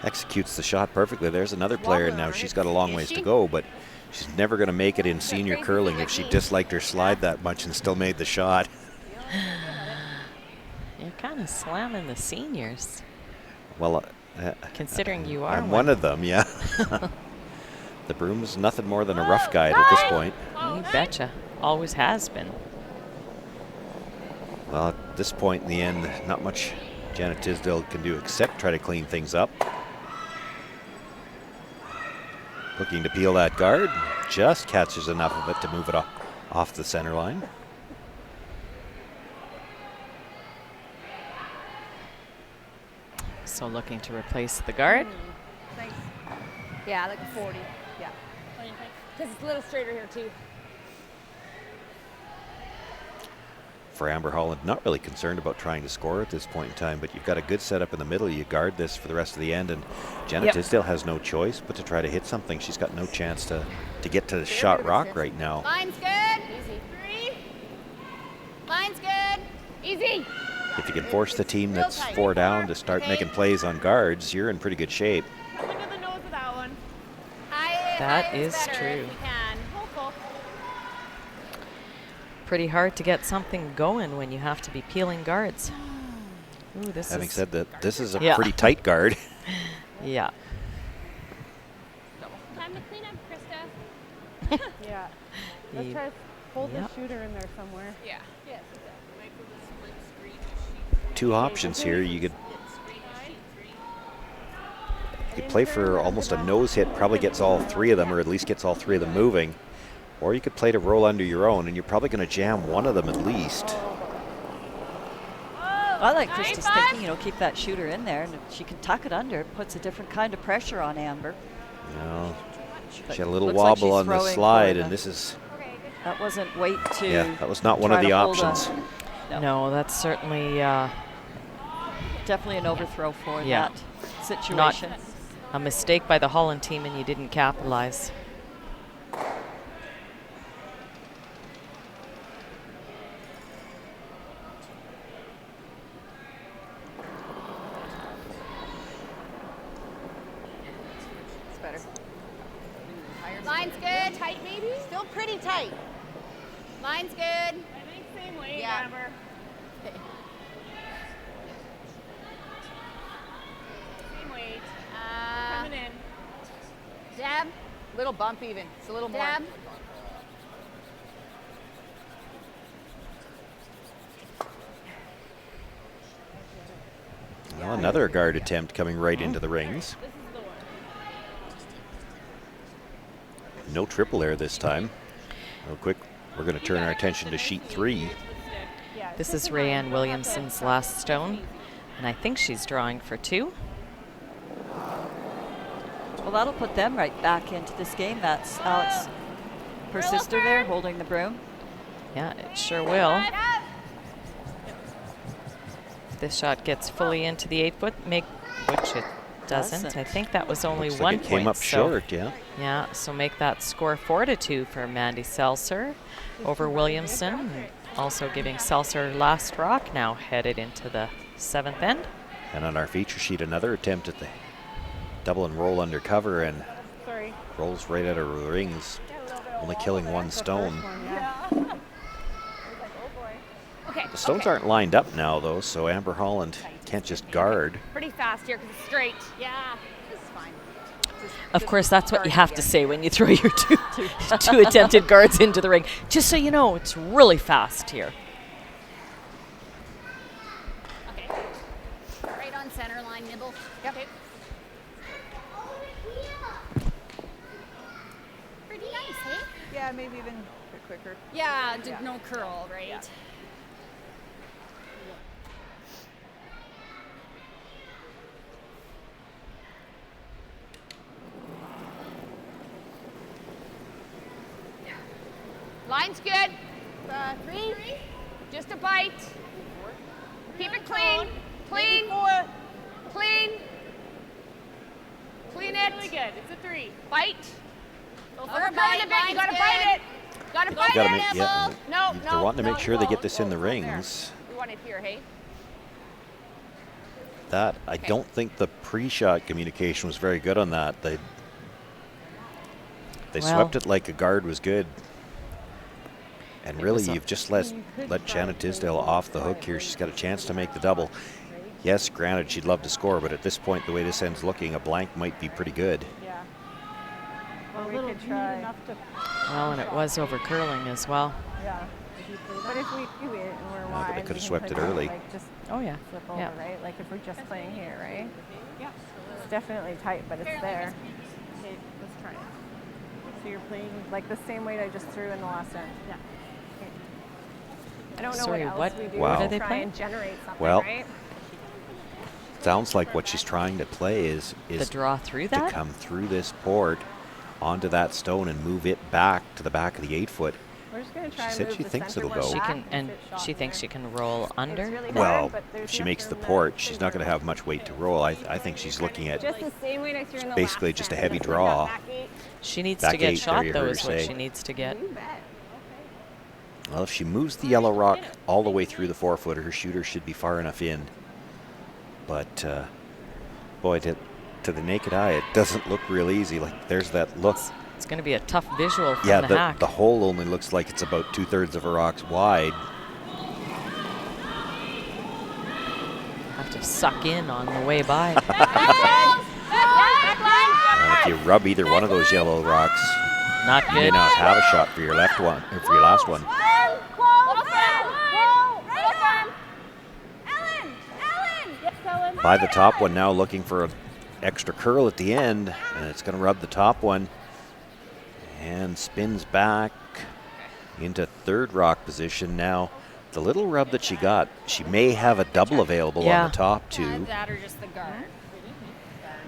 Executes the shot perfectly. There's another player now. She's got a long ways to go, but she's never going to make it in senior curling if she disliked her slide that much and still made the shot. You're kind of slamming the seniors. Well, considering you are I'm one of them, yeah. The broom's nothing more than a rough guide at this point. You betcha. Always has been. Well, at this point in the end, not much Janet Tisdale can do except try to clean things up. Looking to peel that guard, just catches enough of it to move it off the center line. So looking to replace the guard. Nice. Yeah, like a 40. Yeah. Because it's a little straighter here too. For Amber Holland, not really concerned about trying to score at this point in time, but you've got a good setup in the middle. You guard this for the rest of the end, and Janet Tisdale has no choice but to try to hit something. She's got no chance to get to the shot rock right now. Line's good. Easy. 3. Line's good. Easy. If you can force the team that's 4 down to start making plays on guards, you're in pretty good shape. Come into the nose of that one. That is true. Pretty hard to get something going when you have to be peeling guards. Ooh, Having said that, this is a pretty tight guard. Yeah. Time to clean up, Krista. Yeah. Let's try to hold the shooter in there somewhere. Yeah. Yes. Two options here. You could play for almost a nose hit, probably gets all 3 of them, or at least gets all 3 of them moving. Or you could play to roll under your own, and you're probably going to jam one of them at least. I like Krista's thinking, you know, keep that shooter in there, and if she can tuck it under, it puts a different kind of pressure on Amber. No, she had a little wobble on the slide, and this is... That wasn't weight to... Yeah, that was not one of the options. No, that's certainly... definitely an overthrow for that situation. Not a mistake by the Holland team, and you didn't capitalize. Line's good. Tight, maybe? Still pretty tight. Line's good. I think same weight, Amber. Same weight. Coming in. Dab. Little bump even. It's a little more. Dab. Well, another guard attempt coming right into the rings. No triple air this time. Real quick, we're going to turn our attention to sheet 3. This is Rayanne Williamson's last stone, and I think she's drawing for 2. Well, that'll put them right back into this game. That's Alex, her sister there, holding the broom. Yeah, it sure will. If this shot gets fully into the 8-foot, which it doesn't. I think that was only 1 point. It came up short, yeah. Yeah, so make that score 4-2 for Mandy Seltzer over Williamson. And also giving Seltzer last rock, now headed into the 7th end. And on our feature sheet, another attempt at the double and roll under cover, and rolls right out of the rings, only killing 1 stone. The stones aren't lined up now, though, so Amber Holland can't just guard. Pretty fast here because it's straight. Yeah, this is fine. Of course, that's what you have to say when you throw your two attempted guards into the ring. Just so you know, it's really fast here. Okay. Right on center line, nibble. Yep. Okay. Pretty nice, hey? Yeah, maybe even a bit quicker. Yeah, no curl, right? Yeah. Line's good. 3. Just a bite. Keep it clean. Clean. 4. Clean. Clean it. Really good. It's a 3. Bite. Go for a bite. You gotta bite it. Gotta bite it. No. They're wanting to make sure they get this in the rings. We want it here, hey? That, I don't think the pre-shot communication was very good on that. They swept it like a guard was good. And really, you've just let Janet Tisdale off the hook here. She's got a chance to make the double. Yes, granted, she'd love to score, but at this point, the way this end's looking, a blank might be pretty good. Yeah. Or we could try. Well, and it was over curling as well. Yeah. But if we do it and we're wide, but they could have we can swept put it early. Like just Oh, yeah. flip over, Yeah. right? Like if we're just playing here, right? Yeah. It's definitely tight, but it's there. Okay, let's try it. So you're playing like the same weight I just threw in the last end. Yeah. Okay. I don't know Sorry, what else what- we do Wow. to What are they try playing? and generate something, Well, right? Sounds like what she's trying to play is The draw through to that? come through this port onto that stone and move it back to the back of the 8-foot. We're just gonna try She and said move she the thinks center it'll one go. She back can, and fit shot she in thinks there. she can roll under. It's really Well, hard, but there's if she enough makes the room to port, she's not finger going to have much weight to roll. I think she's looking at just the same weight I threw in the basically last just a end. heavy Just like draw. that back eight. She needs Back to get 8, shot, there you though, heard is her what say. she needs to get. You bet. Well, if she moves the yellow rock all the way through the 4-footer, her shooter should be far enough in. But, boy, to the naked eye, it doesn't look real easy. Like, there's that look. It's going to be a tough visual from Yeah, the hack. the hole only looks like it's about 2/3 of a rock's wide. Have to suck in on the way by. And if you rub either one of those yellow rocks, Not you may good. not have a shot for your left one, or for your last one. By the top one now, looking for an extra curl at the end, and it's going to rub the top one and spins back into third rock position. Now, the little rub that she got, she may have a double available on Yeah. the top too. That or just the guard.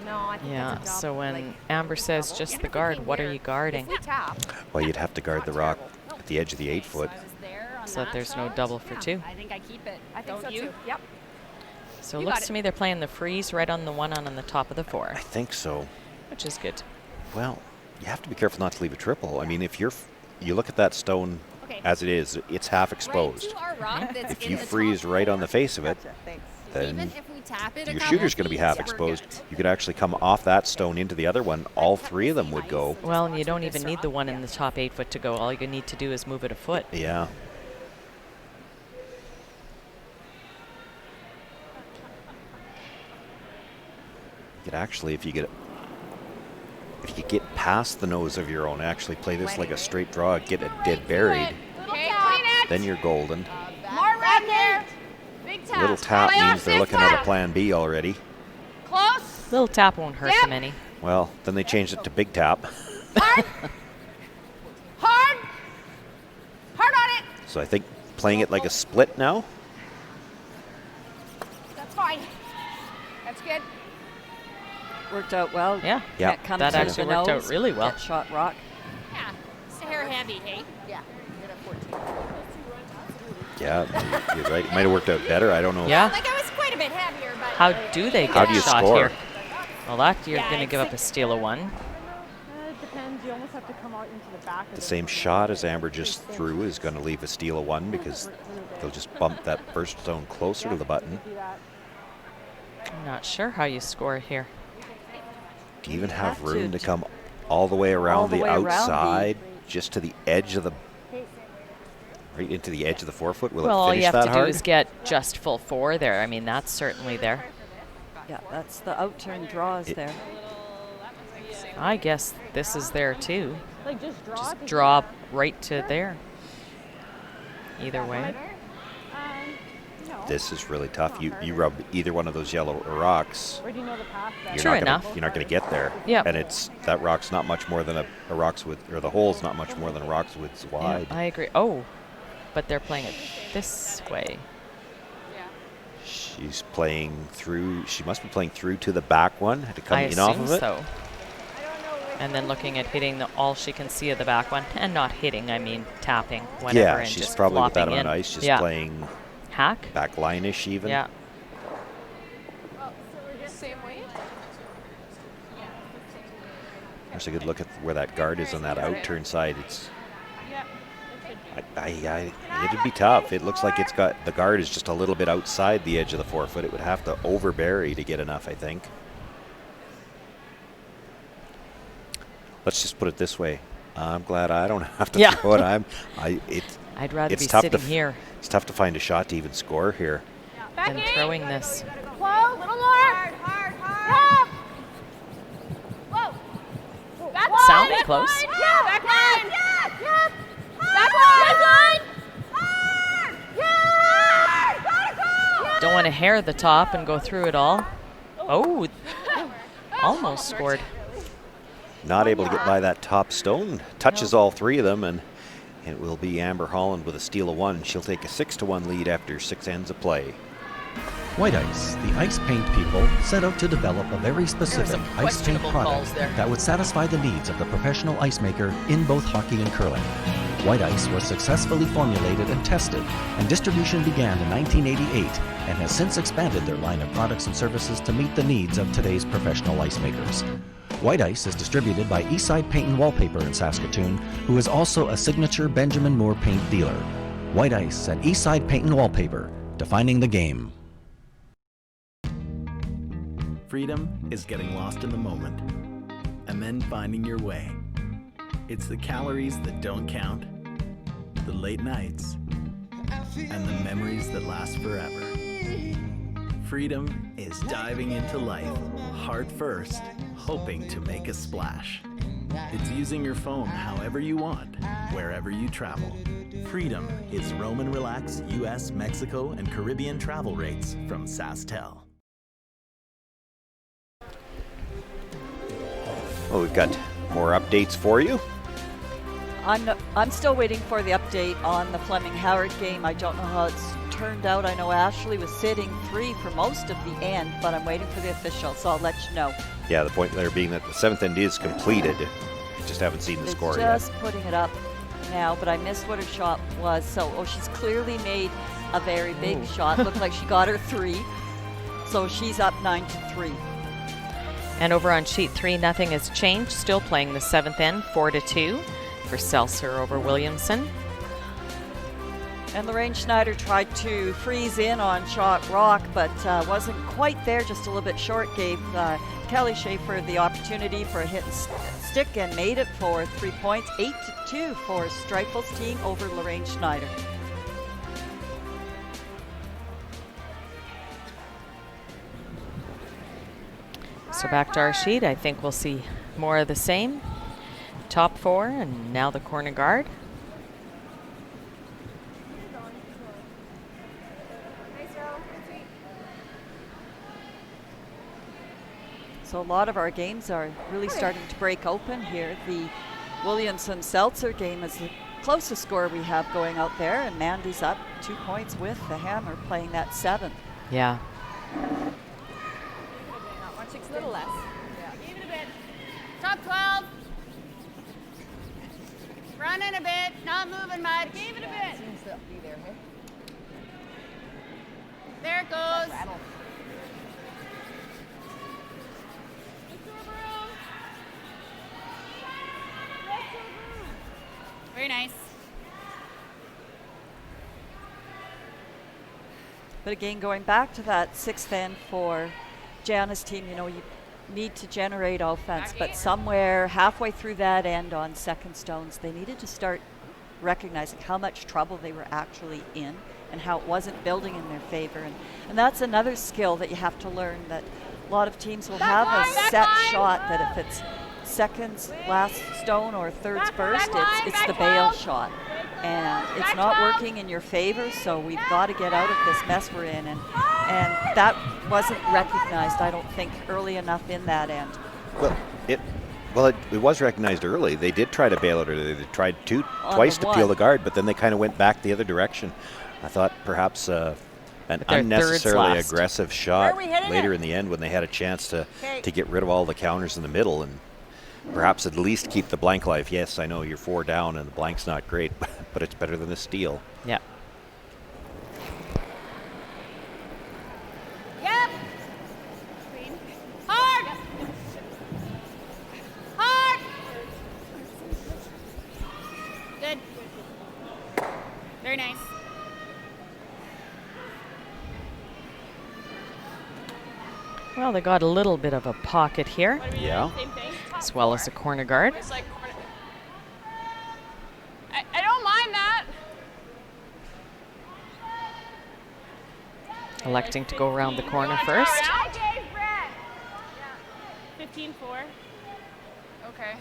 No, I think Yeah, that's a so double, when like, Amber says just the guard, what are you guarding? we tap. Well, you'd have to guard the rock at the edge of the 8-foot. I was there on So that there's no shot. double for two. I think I keep it. I think Don't so you? too. Yep. So it You looks got to it. me they're playing the freeze right on the one on the top of the 4, I think so. which is good. Well, you have to be careful not to leave a triple. I mean, if you look at that stone Okay. as it is, it's half exposed. Right to our rock that's If in you the freeze top right on the corner. face of it, Thanks. Even then if we tap it a your couple shooter's going to be feet, half we're exposed. good. You could actually come off that stone into the other one. All 3 of them would go. Well, and you don't even need the one in the top 8-foot to go. All you need to do is move it a foot. Yeah. You could actually, if you get past the nose of your own, actually play this like a straight draw, get it dead buried, Okay, clean it. then you're golden. More right here. Big tap. Little tap Play means off they're this looking at a tap. plan B already. Close. Little tap won't hurt them any. Well, then they changed it to big tap. Hard. Hard. Hard on it. So I think playing it like a split now. That's fine. That's good. Worked out well. Yeah. Yeah, Can't come that through actually the worked out nose, really well. get shot rock. Yeah, it's a hair heavy, hey? Yeah. Good at 14. Yeah, you're right. It might have worked out better. I don't know. Yeah. Like I was quite a bit heavier, but. How do they How get do you shot score? here? Well, that you're Yeah, going to it's give up like- a steal of 1. It depends. You almost have to come out into the back. The same shot as Amber just threw is going to leave a steal of 1 because they'll just bump that first stone closer to the button. I'm not sure how you score here. Do you even have have room to to come all the way around the the way around the- outside, just to the edge of the, right into the edge of the 4-foot? Will Well, it all finish you have that to hard? do is get just full 4 there. I mean, that's certainly there. Yeah, that's the out-turn draws there. I guess this is there too. Like just draw. Just draw right to there. Either way. This is really tough. You rub either one of those yellow rocks, Where do you know the path then? True enough. You're not going to get there. Yep. And that rock's not much more than a rock's width, or the hole's not much more than a rock's width Yeah, wide. I agree. Oh, but they're playing it this way. She's playing through. She must be playing through to the back one to come I in off assume of it. so. And then looking at hitting all she can see of the back one, and not hitting, I mean tapping, whatever, Yeah, and she's just probably with that flopping amount of in. ice, just Yeah. playing Hack. back line-ish even. Yeah. Same weight. There's a good look at where that guard is on that out-turn side. It's. It'd be tough. It looks like it's got the guard is just a little bit outside the edge of the 4-foot. It would have to overbury to get enough, I think. Let's just put it this way. I'm glad I don't have to Yeah. throw it. I'd rather it's be tough sitting to here It's tough to find a shot to even score here. than throwing this. Whoa, little more. Hard. Yeah. Whoa. Back line. Sounded Back close. line. Yeah, back line. Yeah. Back line. want to hair the top and go through it all. Oh, almost scored. Not able to get by that top stone. Touches all three of them, and it will be Amber Holland with a steal of one. She'll take a 6-1 lead after 6 ends of play. White Ice, the ice paint people, set out to develop a very specific ice paint product that would satisfy the needs of the professional ice maker in both hockey and curling. White Ice was successfully formulated and tested, and distribution began in 1988 and has since expanded their line of products and services to meet the needs of today's professional ice makers. White Ice is distributed by Eastside Paint and Wallpaper in Saskatoon, who is also a signature Benjamin Moore paint dealer. White Ice at Eastside Paint and Wallpaper, defining the game. Freedom is getting lost in the moment and then finding your way. It's the calories that don't count, the late nights, and the memories that last forever. Freedom is diving into life, heart first, hoping to make a splash. It's using your phone however you want, wherever you travel. Freedom is roam and relax US, Mexico, and Caribbean travel rates from SaskTel. Well, we've got more updates for you. I'm still waiting for the update on the Fleming-Howard game. I don't know how it's turned out. I know Ashley was sitting 3 for most of the end, but I'm waiting for the official, so I'll let you know. Yeah, the point there being that the 7th end is completed. Just haven't seen the score yet. Just putting it up now, but I missed what her shot was. So, she's clearly made a very big shot. Looked like she got her 3. So she's up 9-3. And over on sheet 3, nothing has changed. Still playing the 7th end, 4-2 for Seltzer over Williamson. And Lorraine Schneider tried to freeze in on shot rock, but wasn't quite there, just a little bit short. Gave Kelly Schaefer the opportunity for a hit and stick and made it for 3 points. 8-2 for Streiffel's team over Lorraine Schneider. So back to our sheet, I think we'll see more of the same. Top 4, and now the corner guard. So a lot of our games are really starting to break open here. The Williamson-Seltzer game is the closest score we have going out there, and Mandy's up 2 points with the Hammer playing that 7th. Yeah. A little less. Yeah. Give it a bit. Top 12. Running a bit, not moving much. Give it a bit. Seems to be there, hey? There it goes. Very nice. But again, going back to that 6th end for Jana's team, you need to generate offense, but somewhere halfway through that end on second stones, they needed to start recognizing how much trouble they were actually in and how it wasn't building in their favor. And that's another skill that you have to learn, that a lot of teams will have a set shot that if it's seconds last stone or thirds first, it's the bail shot. And it's not working in your favor, so we've got to get out of this mess we're in. And that wasn't recognized, I don't think, early enough in that end. Well, it was recognized early. They did try to bail it, or they tried twice to peel the guard, but then they kind of went back the other direction. I thought perhaps an unnecessarily aggressive shot later in the end when they had a chance to get rid of all the counters in the middle and perhaps at least keep the blank life. Yes, I know you're 4 down and the blank's not great, but it's better than a steal. Yeah. Yep. Hard. Hard. Good. Very nice. Well, they got a little bit of a pocket here. Yeah. As well as a corner guard. I don't mind that. Electing to go around the corner first. 15-4. Okay.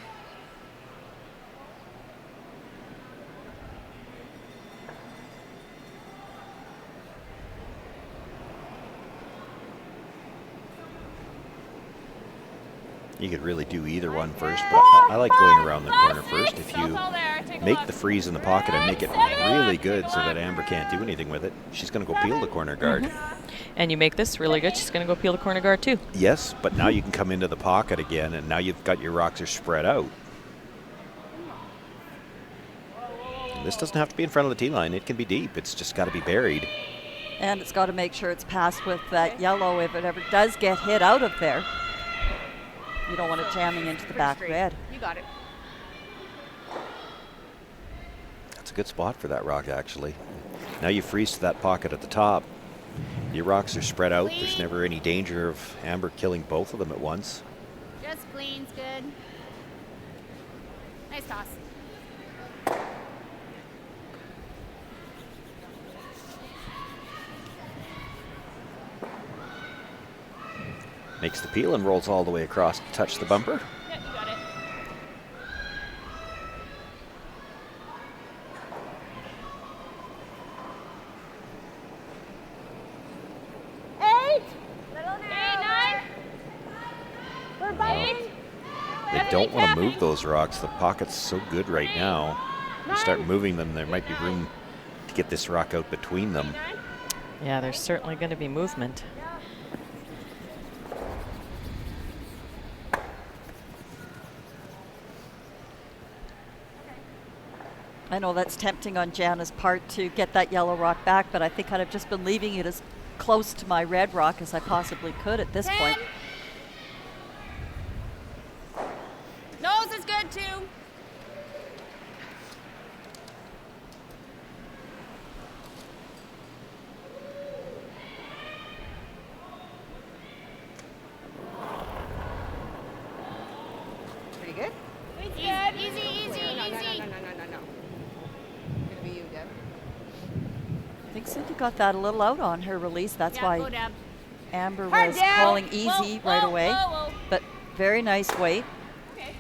You could really do either one first, but I like going around the corner first. If you make the freeze in the pocket and make it really good so that Amber can't do anything with it, she's going to go peel the corner guard. And you make this really good, she's going to go peel the corner guard too. Yes, but now you can come into the pocket again, and now you've got your rocks are spread out. And this doesn't have to be in front of the tee line. It can be deep. It's just got to be buried. And it's got to make sure it's passed with that yellow if it ever does get hit out of there. You don't want it jamming into the back red. You got it. That's a good spot for that rock, actually. Now you freeze to that pocket at the top. Your rocks are spread out. There's never any danger of Amber killing both of them at once. Just clean's good. Nice toss. Makes the peel and rolls all the way across to touch the bumper. Yep, you got it. They don't want to move those rocks. The pocket's so good right now. You start moving them, there might be room to get this rock out between them. Yeah, there's certainly going to be movement. I know that's tempting on Jana's part to get that yellow rock back, but I think I'd have just been leaving it as close to my red rock as I possibly could at this point. Nose is good too. Pretty good? Easy. No. Gonna be you, Deb. I think Cindy got that a little out on her release. That's why go Deb. Amber Hard was down. calling easy right away. Whoa. But very nice weight. Okay.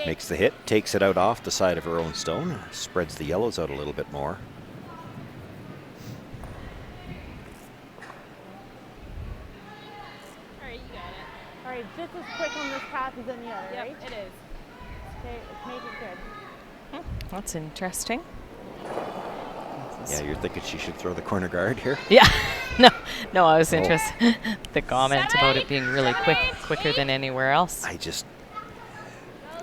Makes the hit, takes it out off the side of her own stone, spreads the yellows out a little bit more. All right, you got it. All right, just as quick on this path as any other, Yep, right? it is. Okay, let's make it good. That's interesting. Yeah, you're thinking she should throw the corner guard here? Yeah, no, I was interested. The comment about it being really quicker than anywhere else.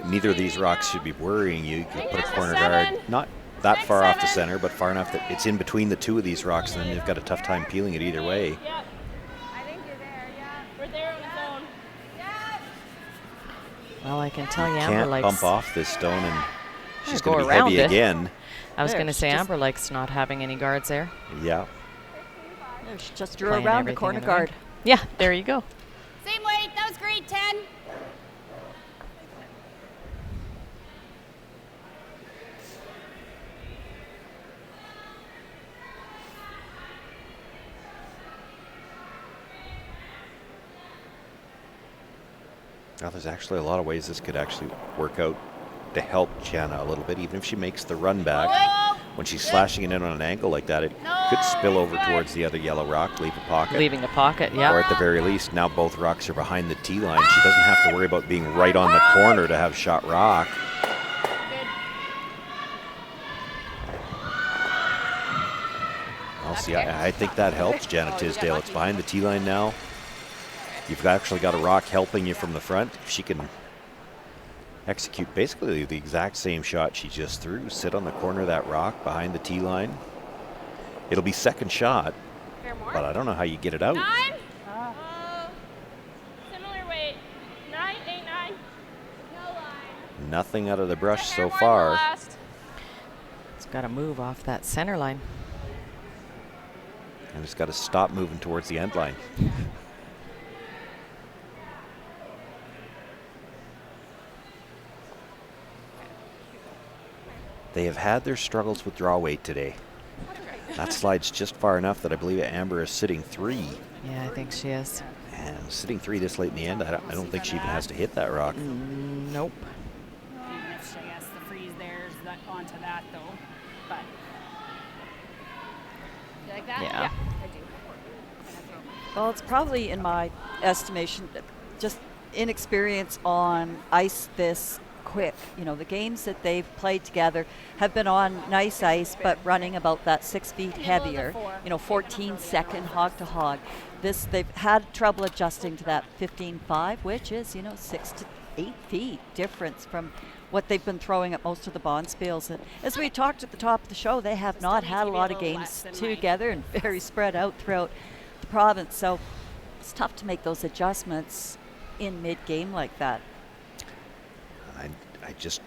Neither of these rocks should be worrying you. You can put a corner guard not that far off the center, but far enough that it's in between the two of these rocks, and then you've got a tough time peeling it either way. Yep. I think you're there, yeah. We're there on its own. Yes. Well, I can tell you, Amber Can't likes... bump off this stone, and she's go going to be around heavy it. again. I was going to say Amber likes not having any guards there. Yeah. She just drew Playing around the everything corner in the guard. wind. Yeah, there you go. Same weight. That was great. 10. Now, there's actually a lot of ways this could actually work out to help Jana a little bit, even if she makes the run back. When she's slashing it in on an angle like that, it could spill over towards the other yellow rock, leave a pocket. Leaving a pocket, yeah. Or at the very least, now both rocks are behind the tee line. She doesn't have to worry about being right on the corner to have shot rock. Well, see, I think that helps Jana Tisdale. It's behind the tee line now. You've actually got a rock helping you from the front. If she can execute basically the exact same shot she just threw, sit on the corner of that rock behind the tee line, it'll be second shot, but I don't know how you get it out. 9. Similar weight. 9, 8, 9. No line. Nothing out of the brush so far. It's got to move off that center line. And it's got to stop moving towards the end line. They have had their struggles with draw weight today. That slides just far enough that I believe Amber is sitting 3. Yeah, I think she is. And sitting 3 this late in the end, I don't think she even has to hit that rock. Nope. I guess the freeze there's that onto that though. But you like that? Yeah. I do. Well, it's probably, in my estimation, just inexperience on ice this quick. You know, the games that they've played together have been on nice ice, but running about that 6 feet heavier, 14 second hog to hog. This, they've had trouble adjusting to that 15.5, which is, 6 to 8 feet difference from what they've been throwing at most of the bonspiels. And as we talked at the top of the show, they have not had a lot of games together and very spread out throughout the province. So it's tough to make those adjustments in mid-game like that. I just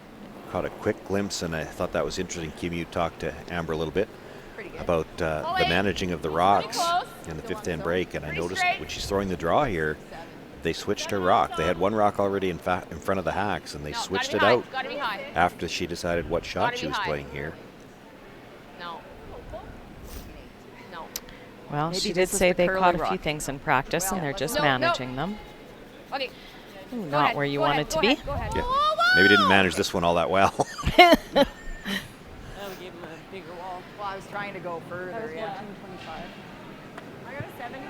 caught a quick glimpse, and I thought that was interesting. Kim, you talked to Amber a little bit about the managing of the rocks in the fifth end break, and I noticed when she's throwing the draw here, they switched her rock. They had one rock already in front of the hacks, and they switched it out after she decided what shot she was playing here. No. Well, she did say they caught a few things in practice, and they're just managing them. Okay. Not where you wanted to be. Yeah. Maybe didn't manage this one all that well. That would give him a bigger wall. Well, I was trying to go further. That was 14.25. I got a 70.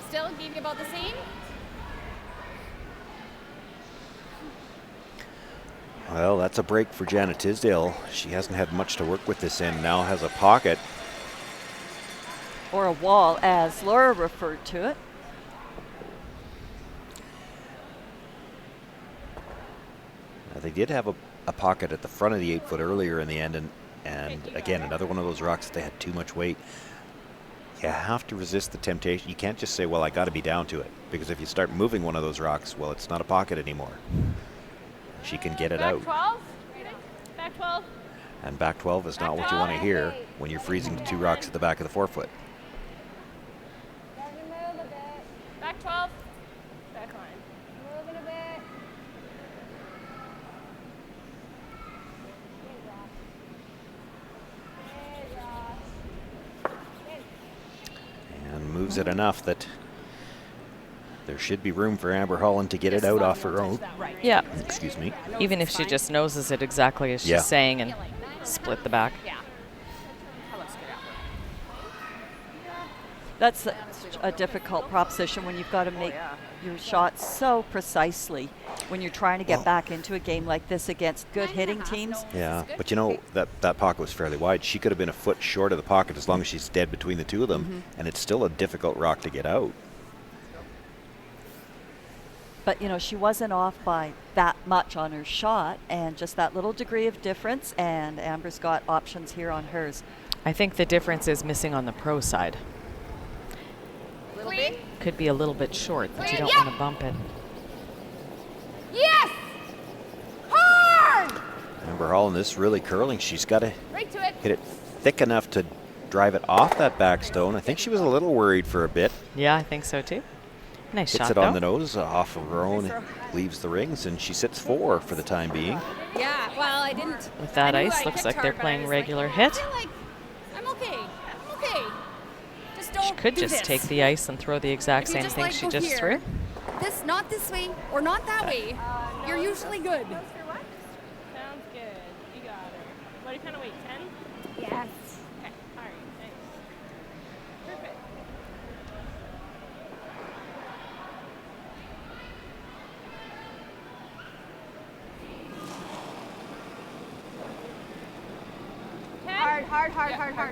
Still gave you about the same? Well, that's a break for Janet Tisdale. She hasn't had much to work with this end. Now has a pocket. Or a wall, as Laura referred to it. They did have a pocket at the front of the 8 foot earlier in the end, and again, another one of those rocks that they had too much weight. You have to resist the temptation. You can't just say, well, I got to be down to it, because if you start moving one of those rocks, well, it's not a pocket anymore. She can get it out. Back 12. And back 12 is not what you want to hear when you're freezing 2 rocks at the back of the 4 foot. Back 12. Back line. Move it a bit. And moves it enough that there should be room for Amber Holland to get it out off her own. Yeah. Excuse me. Even if she just noses it exactly as she's saying and split the back. That's a difficult proposition when you've got to make your shots so precisely when you're trying to get back into a game like this against good hitting teams. Yeah, but that pocket was fairly wide. She could have been a foot short of the pocket as long as she's dead between the two of them, and it's still a difficult rock to get out. But, she wasn't off by that much on her shot, and just that little degree of difference, and Amber's got options here on hers. I think the difference is missing on the pro side. Could be a little bit short, but you don't want to bump it. Yes! Hard! Amber Holland is really curling. She's got to hit it thick enough to drive it off that back stone. I think she was a little worried for a bit. Yeah, I think so too. Nice shot, Hits it on the nose, off of her own, leaves the rings, and she sits 4 for the time being. Yeah, well, I didn't. With that ice, looks like they're playing regular hit. I'm okay. Just don't She could do just this. take the ice and throw the exact same thing she just threw. This, not this way, or not that way. You're usually good. Sounds good. You got it. What do you kind of weight? 10? Yes. Okay. All right. Thanks. Perfect.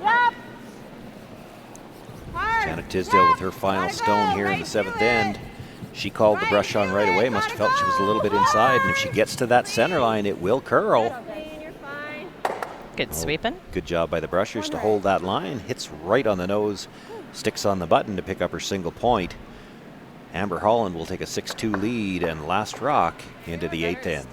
Hard. Janet Tisdale with her final stone here in the 7th end. She called the brush on right away, must have felt she was a little bit inside, and if she gets to that center line, it will curl. Good sweeping. Good job by the brushers to hold that line. Hits right on the nose, sticks on the button to pick up her single point. Amber Holland will take a 6-2 lead and last rock into the 8th end.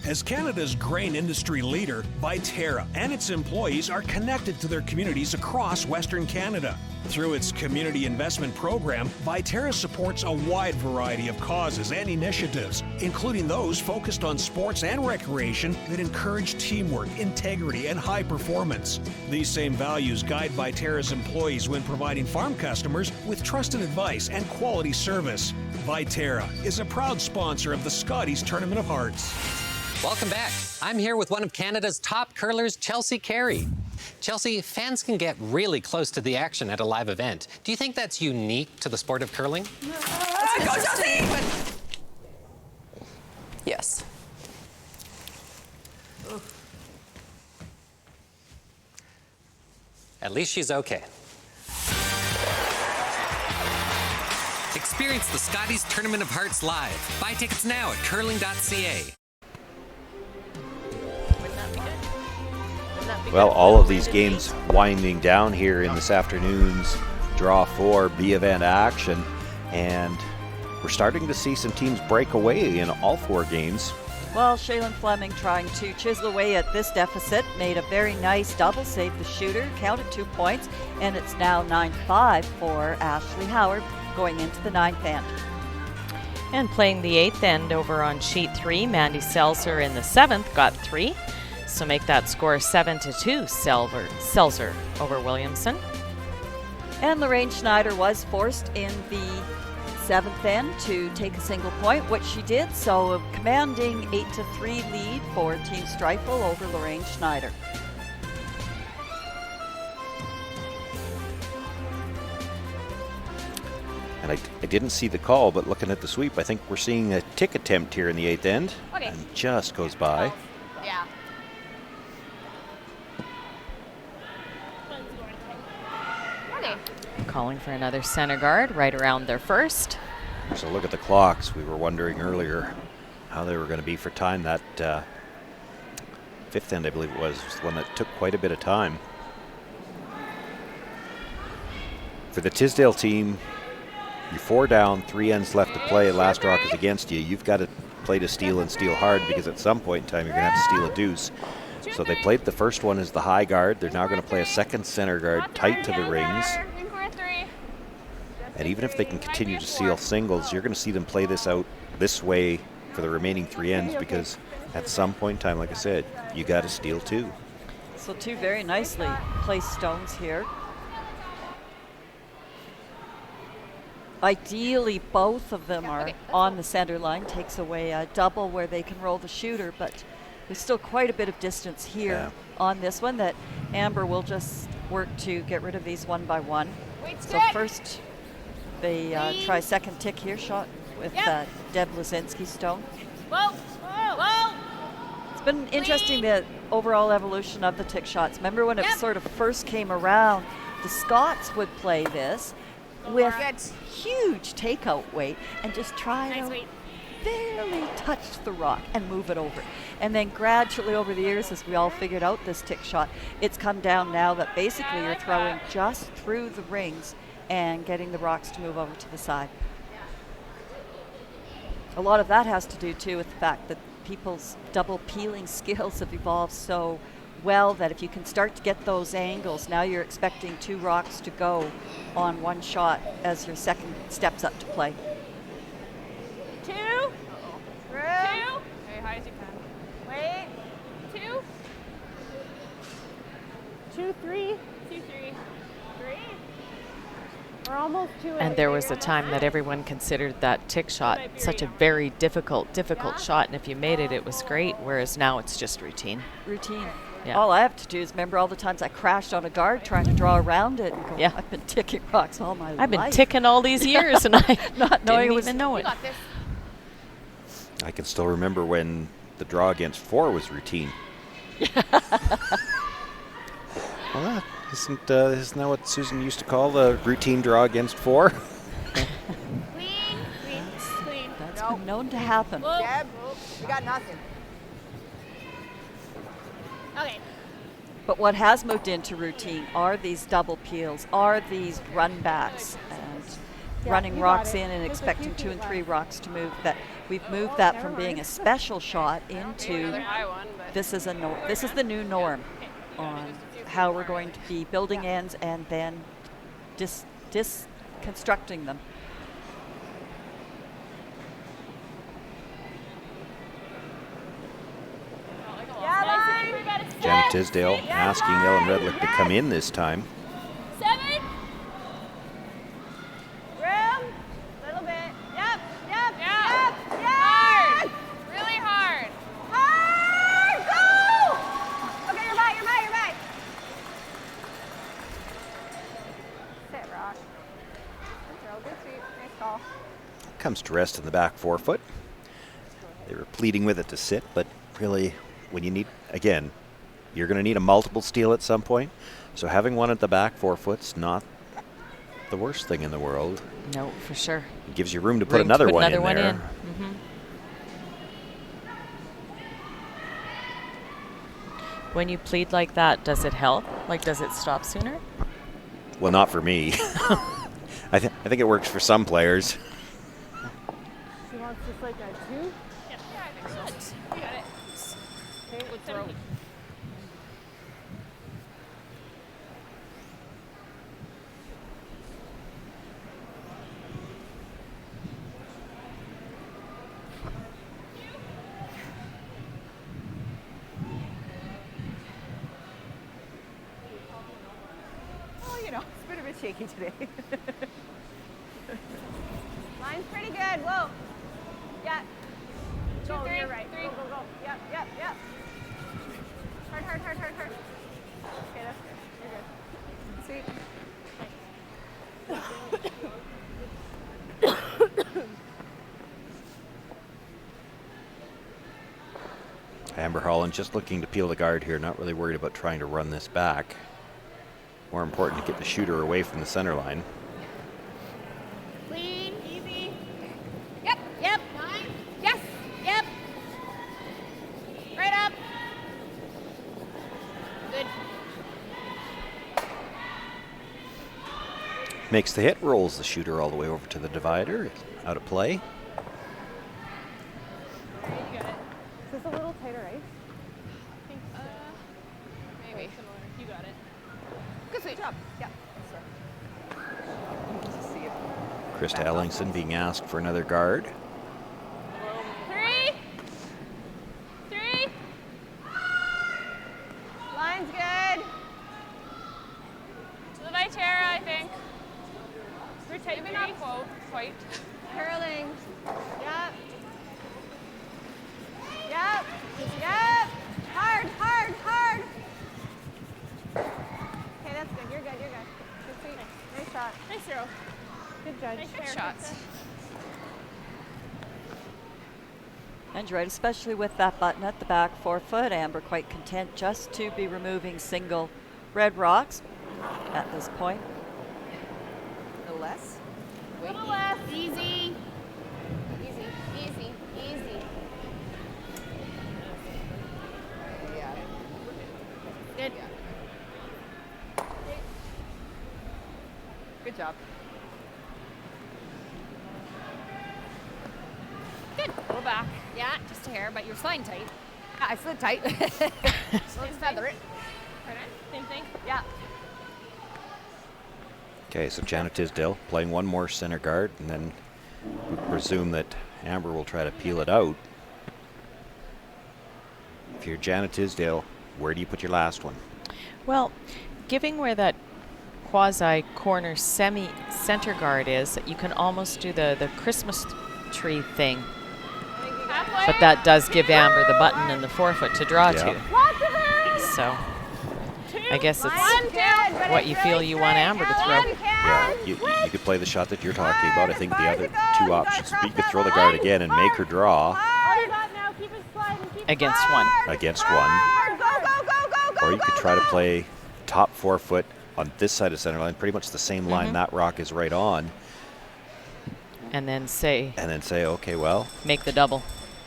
As Canada's grain industry leader, Viterra and its employees are connected to their communities across Western Canada. Through its community investment program, Viterra supports a wide variety of causes and initiatives, including those focused on sports and recreation that encourage teamwork, integrity, and high performance. These same values guide Viterra's employees when providing farm customers with trusted advice and quality service. Viterra is a proud sponsor of the Scotties Tournament of Hearts. Welcome back. I'm here with one of Canada's top curlers, Chelsea Carey. Chelsea, fans can get really close to the action at a live event. Do you think that's unique to the sport of curling? Go, Chelsea! Yes. At least she's okay. Experience the Scotties Tournament of Hearts live. Buy tickets now at curling.ca. Well, all of these games winding down here in this afternoon's Draw 4 B-event action, and we're starting to see some teams break away in all 4 games. Well, Shaylin Fleming trying to chisel away at this deficit, made a very nice double, saved the shooter, counted 2 points, and it's now 9-5 for Ashley Howard going into the 9th end. And playing the 8th end over on sheet 3, Mandy Seltzer in the 7th got 3. So make that score 7-2, Seltzer over Williamson. And Lorraine Schneider was forced in the 7th end to take a single point, which she did, so a commanding 8-3 lead for Team Streifel over Lorraine Schneider. And I didn't see the call, but looking at the sweep, I think we're seeing a tick attempt here in the 8th end. Okay. And just goes by. Yeah. Okay. Calling for another center guard right around their first. So look at the clocks. We were wondering earlier how they were going to be for time. That 5th end, I believe it was the one that took quite a bit of time. For the Tisdale team, you're 4 down, 3 ends left to play. Last rock is against you. You've got to play to steal and steal hard, because at some point in time you're going to have to steal a deuce. So they played the first one as the high guard. They're now going to play a second center guard tight to the rings. And even if they can continue to steal singles, you're going to see them play this out this way for the remaining 3 ends, because at some point in time, like I said, you got to steal 2. So 2 very nicely placed stones here. Ideally, both of them are on the center line. Takes away a double where they can roll the shooter, but there's still quite a bit of distance here on this one that Amber will just work to get rid of these one by one. So first, they try second tick here, shot with Deb Lazinski stone. Whoa, whoa, whoa. It's been interesting, the overall evolution of the tick shots. Remember when it sort of first came around, the Scots would play this with huge takeout weight and just try to barely touch the rock and move it over. And then gradually over the years, as we all figured out this tick shot, it's come down now that basically you're throwing just through the rings and getting the rocks to move over to the side. A lot of that has to do too with the fact that people's double peeling skills have evolved so well that if you can start to get those angles, now you're expecting 2 rocks to go on one shot as your second steps up to play. 2. Uh-oh. 2. Very high as you can. Wait. 2. 2, 3. 2, 3. 3. We're almost 2. And there was a time that everyone considered that tick shot such a very difficult shot, and if you made it, it was great, whereas now it's just routine. Routine. Yeah. All I have to do is remember all the times I crashed on a guard trying to draw around it and go, I've been ticking rocks all my life. I've been ticking all these years and I not knowing didn't even know it. I can still remember when the draw against 4 was routine. Well, isn't that what Susan used to call the routine draw against 4? Clean. That's been known to happen. Deb, we got nothing. Okay. But what has moved into routine are these double peels, are these run backs, and running rocks in and expecting 2 and 3 rocks to move. That we've moved that from being a special shot into this is the new norm on how we're going to be building ends and then disconstructing them. Janet Tisdale asking Ellen Redlick to come in this time. 7. Room. Little bit. Yep. Hard. Really hard. Hard. Go. Okay, you're right. comes to rest in the back forefoot. They were pleading with it to sit, but really, when you need, again, you're going to need a multiple steal at some point. So having one at the back forefoot's not the worst thing in the world. No, for sure. It gives you room to put another one in there. Mm-hmm. When you plead like that, does it help? Like, does it stop sooner? Well, not for me. I think it works for some players. She wants to like that too? Yeah, I think so. You got it. Okay, we'll throw. Shaky today. Line's pretty good. Whoa. Yeah. 2, 3. You're right. 3. Go, go, go. Yep, yep, yep. Hard, hard, hard, hard, hard. Okay, that's good. You're good. Sweet. Amber Holland just looking to peel the guard here, not really worried about trying to run this back. More important to get the shooter away from the center line. Clean, easy. Yep, yep. 9. Yes, yep. Right up. Good. Makes the hit, rolls the shooter all the way over to the divider. Out of play. You got it. Is this a little tighter ice? I think maybe. You got it. Good job. Yeah. Krista Ellingson being asked for another guard. 3. 3. Line's good. To the Viterra, I think. We're tight. Maybe not quite. Curling. Yep. Yep. Yep. Hard, hard, hard. Okay, that's good. You're good. You're good. Good sweet. Nice shot. Nice throw. Good judge. Nice shots. And you're right, especially with that button at the back forefoot. Amber quite content just to be removing single red rocks at this point. A little less. A little less. Easy. Easy, easy, easy. Yeah. Good. Good job. Good. Go back. Yeah, just a hair, but you're sliding tight. Yeah, I slid tight. Let's feather it. Right on. Same thing. Yeah. Okay, so Janet Tisdale playing one more center guard, and then we presume that Amber will try to peel it out. If you're Janet Tisdale, where do you put your last one? Well, given where that quasi-corner semi-center guard is, you can almost do the Christmas tree thing. But that does give Amber the button and the forefoot to draw to. So I guess it's what you feel you want Amber to throw. Yeah, you could play the shot that you're talking about. I think the other two options, you could throw the guard again and make her draw against one. Against one. Or you could try to play top forefoot on this side of center line, pretty much the same line that rock is right on. And then say, okay, well, make the double.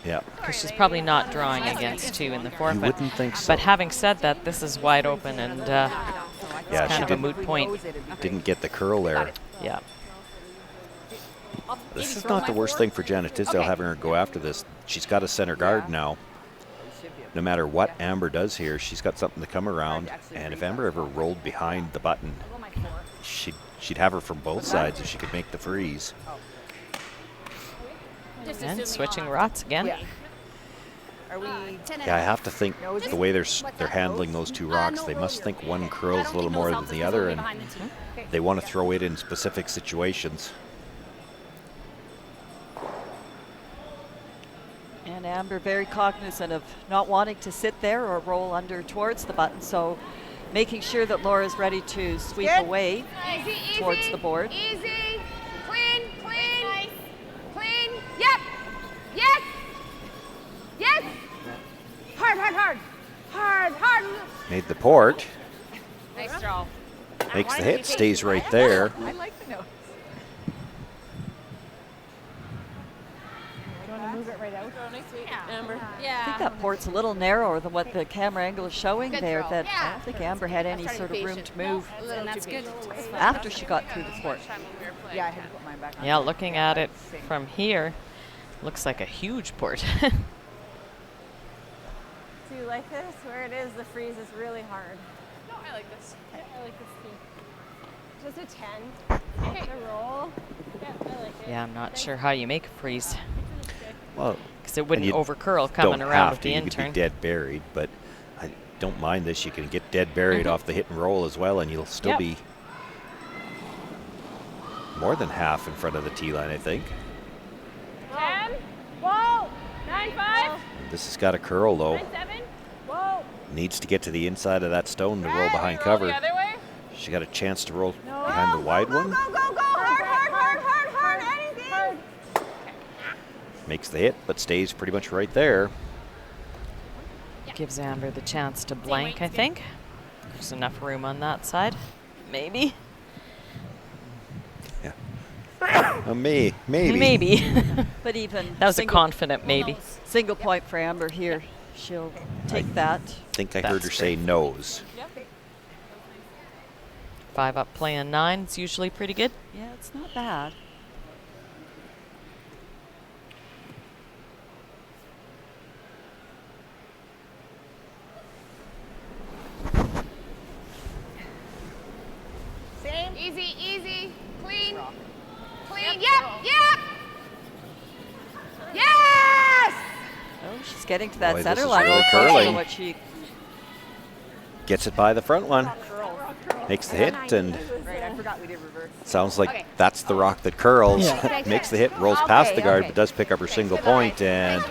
Yeah. Because she's probably not drawing against 2 in the forefoot. You wouldn't think so. But having said that, this is wide open and it's kind of a moot point. Didn't get the curl there. Yeah. This is not the worst thing for Janet Tisdale, having her go after this. She's got a center guard now. No matter what Amber does here, she's got something to come around. And if Amber ever rolled behind the button, she'd have her from both sides if she could make the freeze. And switching rots again. Yeah. Are we? Yeah, I have to think the way they're handling those two rocks, they must think one curls a little more than the other, and they want to throw it in specific situations. And Amber very cognizant of not wanting to sit there or roll under towards the button, so making sure that Laura's ready to sweep away towards the board. Easy. Clean, clean, clean. Made the port. Nice throw. Makes the hit, stays right there. I like the nose. Do you want to move it right out? Amber. I think that port's a little narrower than what the camera angle is showing Good there. throw. That Yeah. I don't think Amber had any sort of room to move And that's good. after she got through the port. Yeah, I had to put mine back on. Yeah, looking at it from here, looks like a huge port. Do you like this? Where it is, the freeze is really hard. No, I like this. I like this too. Just a 10. Okay. The roll. Yeah, I like it. Yeah, I'm not sure how you make a freeze. Well, Because it wouldn't you over-curl coming don't around have with to. the You could intern. be dead buried, but I don't mind this. You can get dead buried off the hit and roll as well, and you'll still Yep. be more than half in front of the tee line, I think. 10. Whoa. 9-5. This has got a curl, though. 9-7. Whoa. Needs to get to the inside of that stone to roll behind cover. The other way. She got a chance to roll behind the wide one. Go, go, go. Hard. Anything. Makes the hit, but stays pretty much right there. Gives Amber the chance to blank, I think. There's enough room on that side. Maybe. Maybe. Maybe. But even That was a confident maybe. single point for Amber here. She'll take that. I think I heard her That's say great. nose. 5 up playing 9. It's usually pretty good. Yeah, it's not bad. Same. Easy. Clean. Yep. Yes! Oh, she's getting to that Boy, center this is line. really Closer curling. than what she Gets it by the front one. Makes the hit, and Right, I forgot we did reverse. sounds like that's the rock that curls. Makes the hit, rolls past the guard, but does pick up her single point, and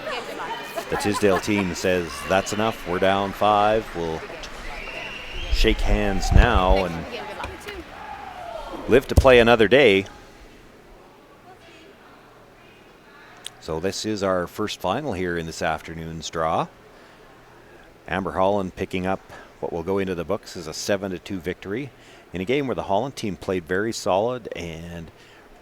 the Tisdale team says that's enough. We're down 5. We'll shake hands now and live to play another day. So this is our first final here in this afternoon's draw. Amber Holland picking up what will go into the books as a 7-2 victory in a game where the Holland team played very solid, and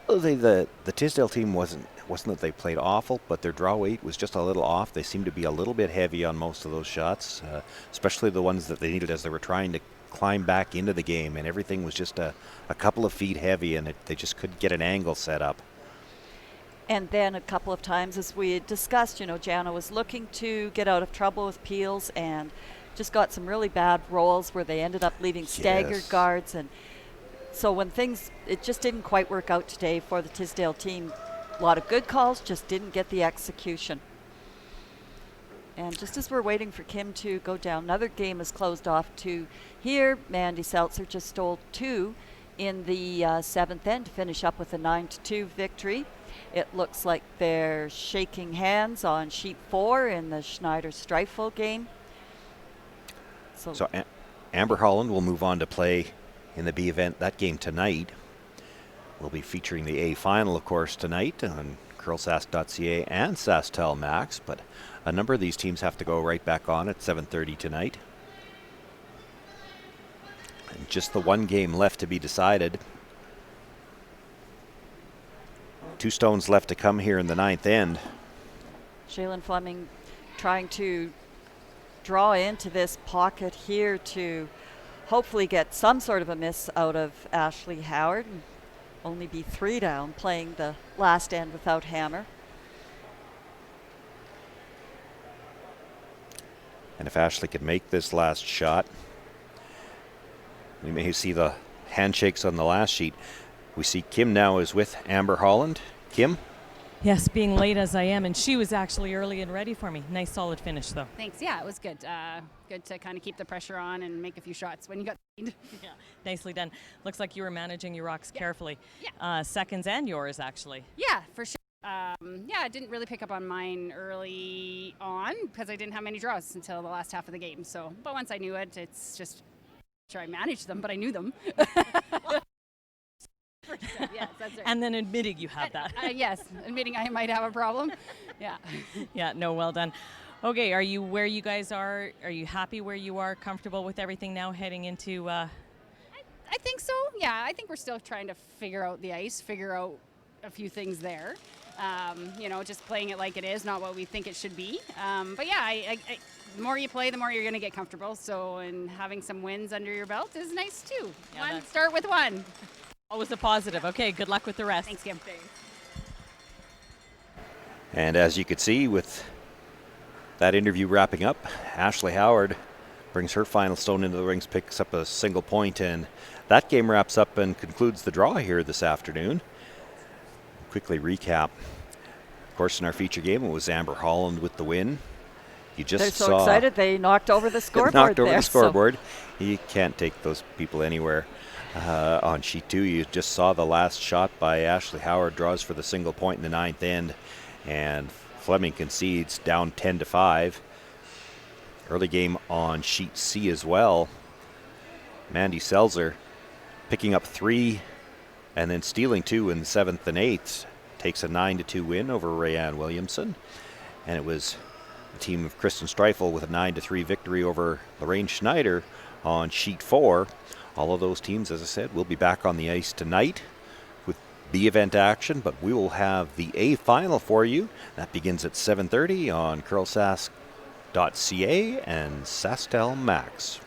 the Tisdale team wasn't that they played awful, but their draw weight was just a little off. They seemed to be a little bit heavy on most of those shots, especially the ones that they needed as they were trying to climb back into the game, and everything was just a couple of feet heavy, and they just couldn't get an angle set up. And then a couple of times, as we had discussed, Jana was looking to get out of trouble with peels and just got some really bad rolls where they ended up leaving staggered Yes. guards. And so when it just didn't quite work out today for the Tisdale team. A lot of good calls, just didn't get the execution. And just as we're waiting for Kim to go down, another game is closed off to here. Mandy Seltzer just stole 2 in the 7th end to finish up with a 9-2 victory. It looks like they're shaking hands on sheet 4 in the Schneider-Streifel game. So Amber Holland will move on to play in the B event. That game tonight will be featuring the A final, of course, tonight on CurlSask.ca and SaskTel Max. But a number of these teams have to go right back on at 7:30 tonight. And just the one game left to be decided. 2 stones left to come here in the 9th end. Shaylin Fleming trying to draw into this pocket here to hopefully get some sort of a miss out of Ashley Howard and only be 3 down playing the last end without hammer. And if Ashley could make this last shot, we may see the handshakes on the last sheet. We see Kim now is with Amber Holland. Kim? Yes, being late as I am, and she was actually early and ready for me. Nice solid finish, though. Thanks. Yeah, it was good. Good to kind of keep the pressure on and make a few shots when you got lead. Yeah, nicely done. Looks like you were managing your rocks carefully. Yeah. Seconds and yours, actually. Yeah, for sure. Yeah, I didn't really pick up on mine early on because I didn't have many draws until the last half of the game. So, but once I knew it, it's just sure I managed them, but I knew them. Yes, that's right. And then admitting you have that. Yes, admitting I might have a problem. Yeah. Yeah, no, well done. Okay, are you where you guys are? Are you happy where you are? Comfortable with everything now heading into? I think so. Yeah, I think we're still trying to figure out the ice, figure out a few things there. Just playing it like it is, not what we think it should be. But yeah, the more you play, the more you're going to get comfortable. So, and having some wins under your belt is nice too. Yeah, Start with one. Always a positive. Okay, good luck with the rest. Thanks, Kim. And as you could see with that interview wrapping up, Ashley Howard brings her final stone into the rings, picks up a single point, and that game wraps up and concludes the draw here this afternoon. Quickly recap. Of course, in our feature game, it was Amber Holland with the win. You just They're so saw excited they knocked over the scoreboard. knocked over there, the scoreboard. You can't take those people anywhere. On sheet 2, you just saw the last shot by Ashley Howard, draws for the single point in the ninth end, and Fleming concedes down 10-5. Early game on sheet C as well. Mandy Selzer picking up 3 and then stealing 2 in the 7th and 8th. Takes a 9-2 win over Rayanne Williamson. And it was the team of Kristen Streifel with a 9-3 victory over Lorraine Schneider on sheet 4. All of those teams, as I said, will be back on the ice tonight with B event action, but we will have the A final for you. That begins at 7:30 on CurlSask.ca and SaskTel Max.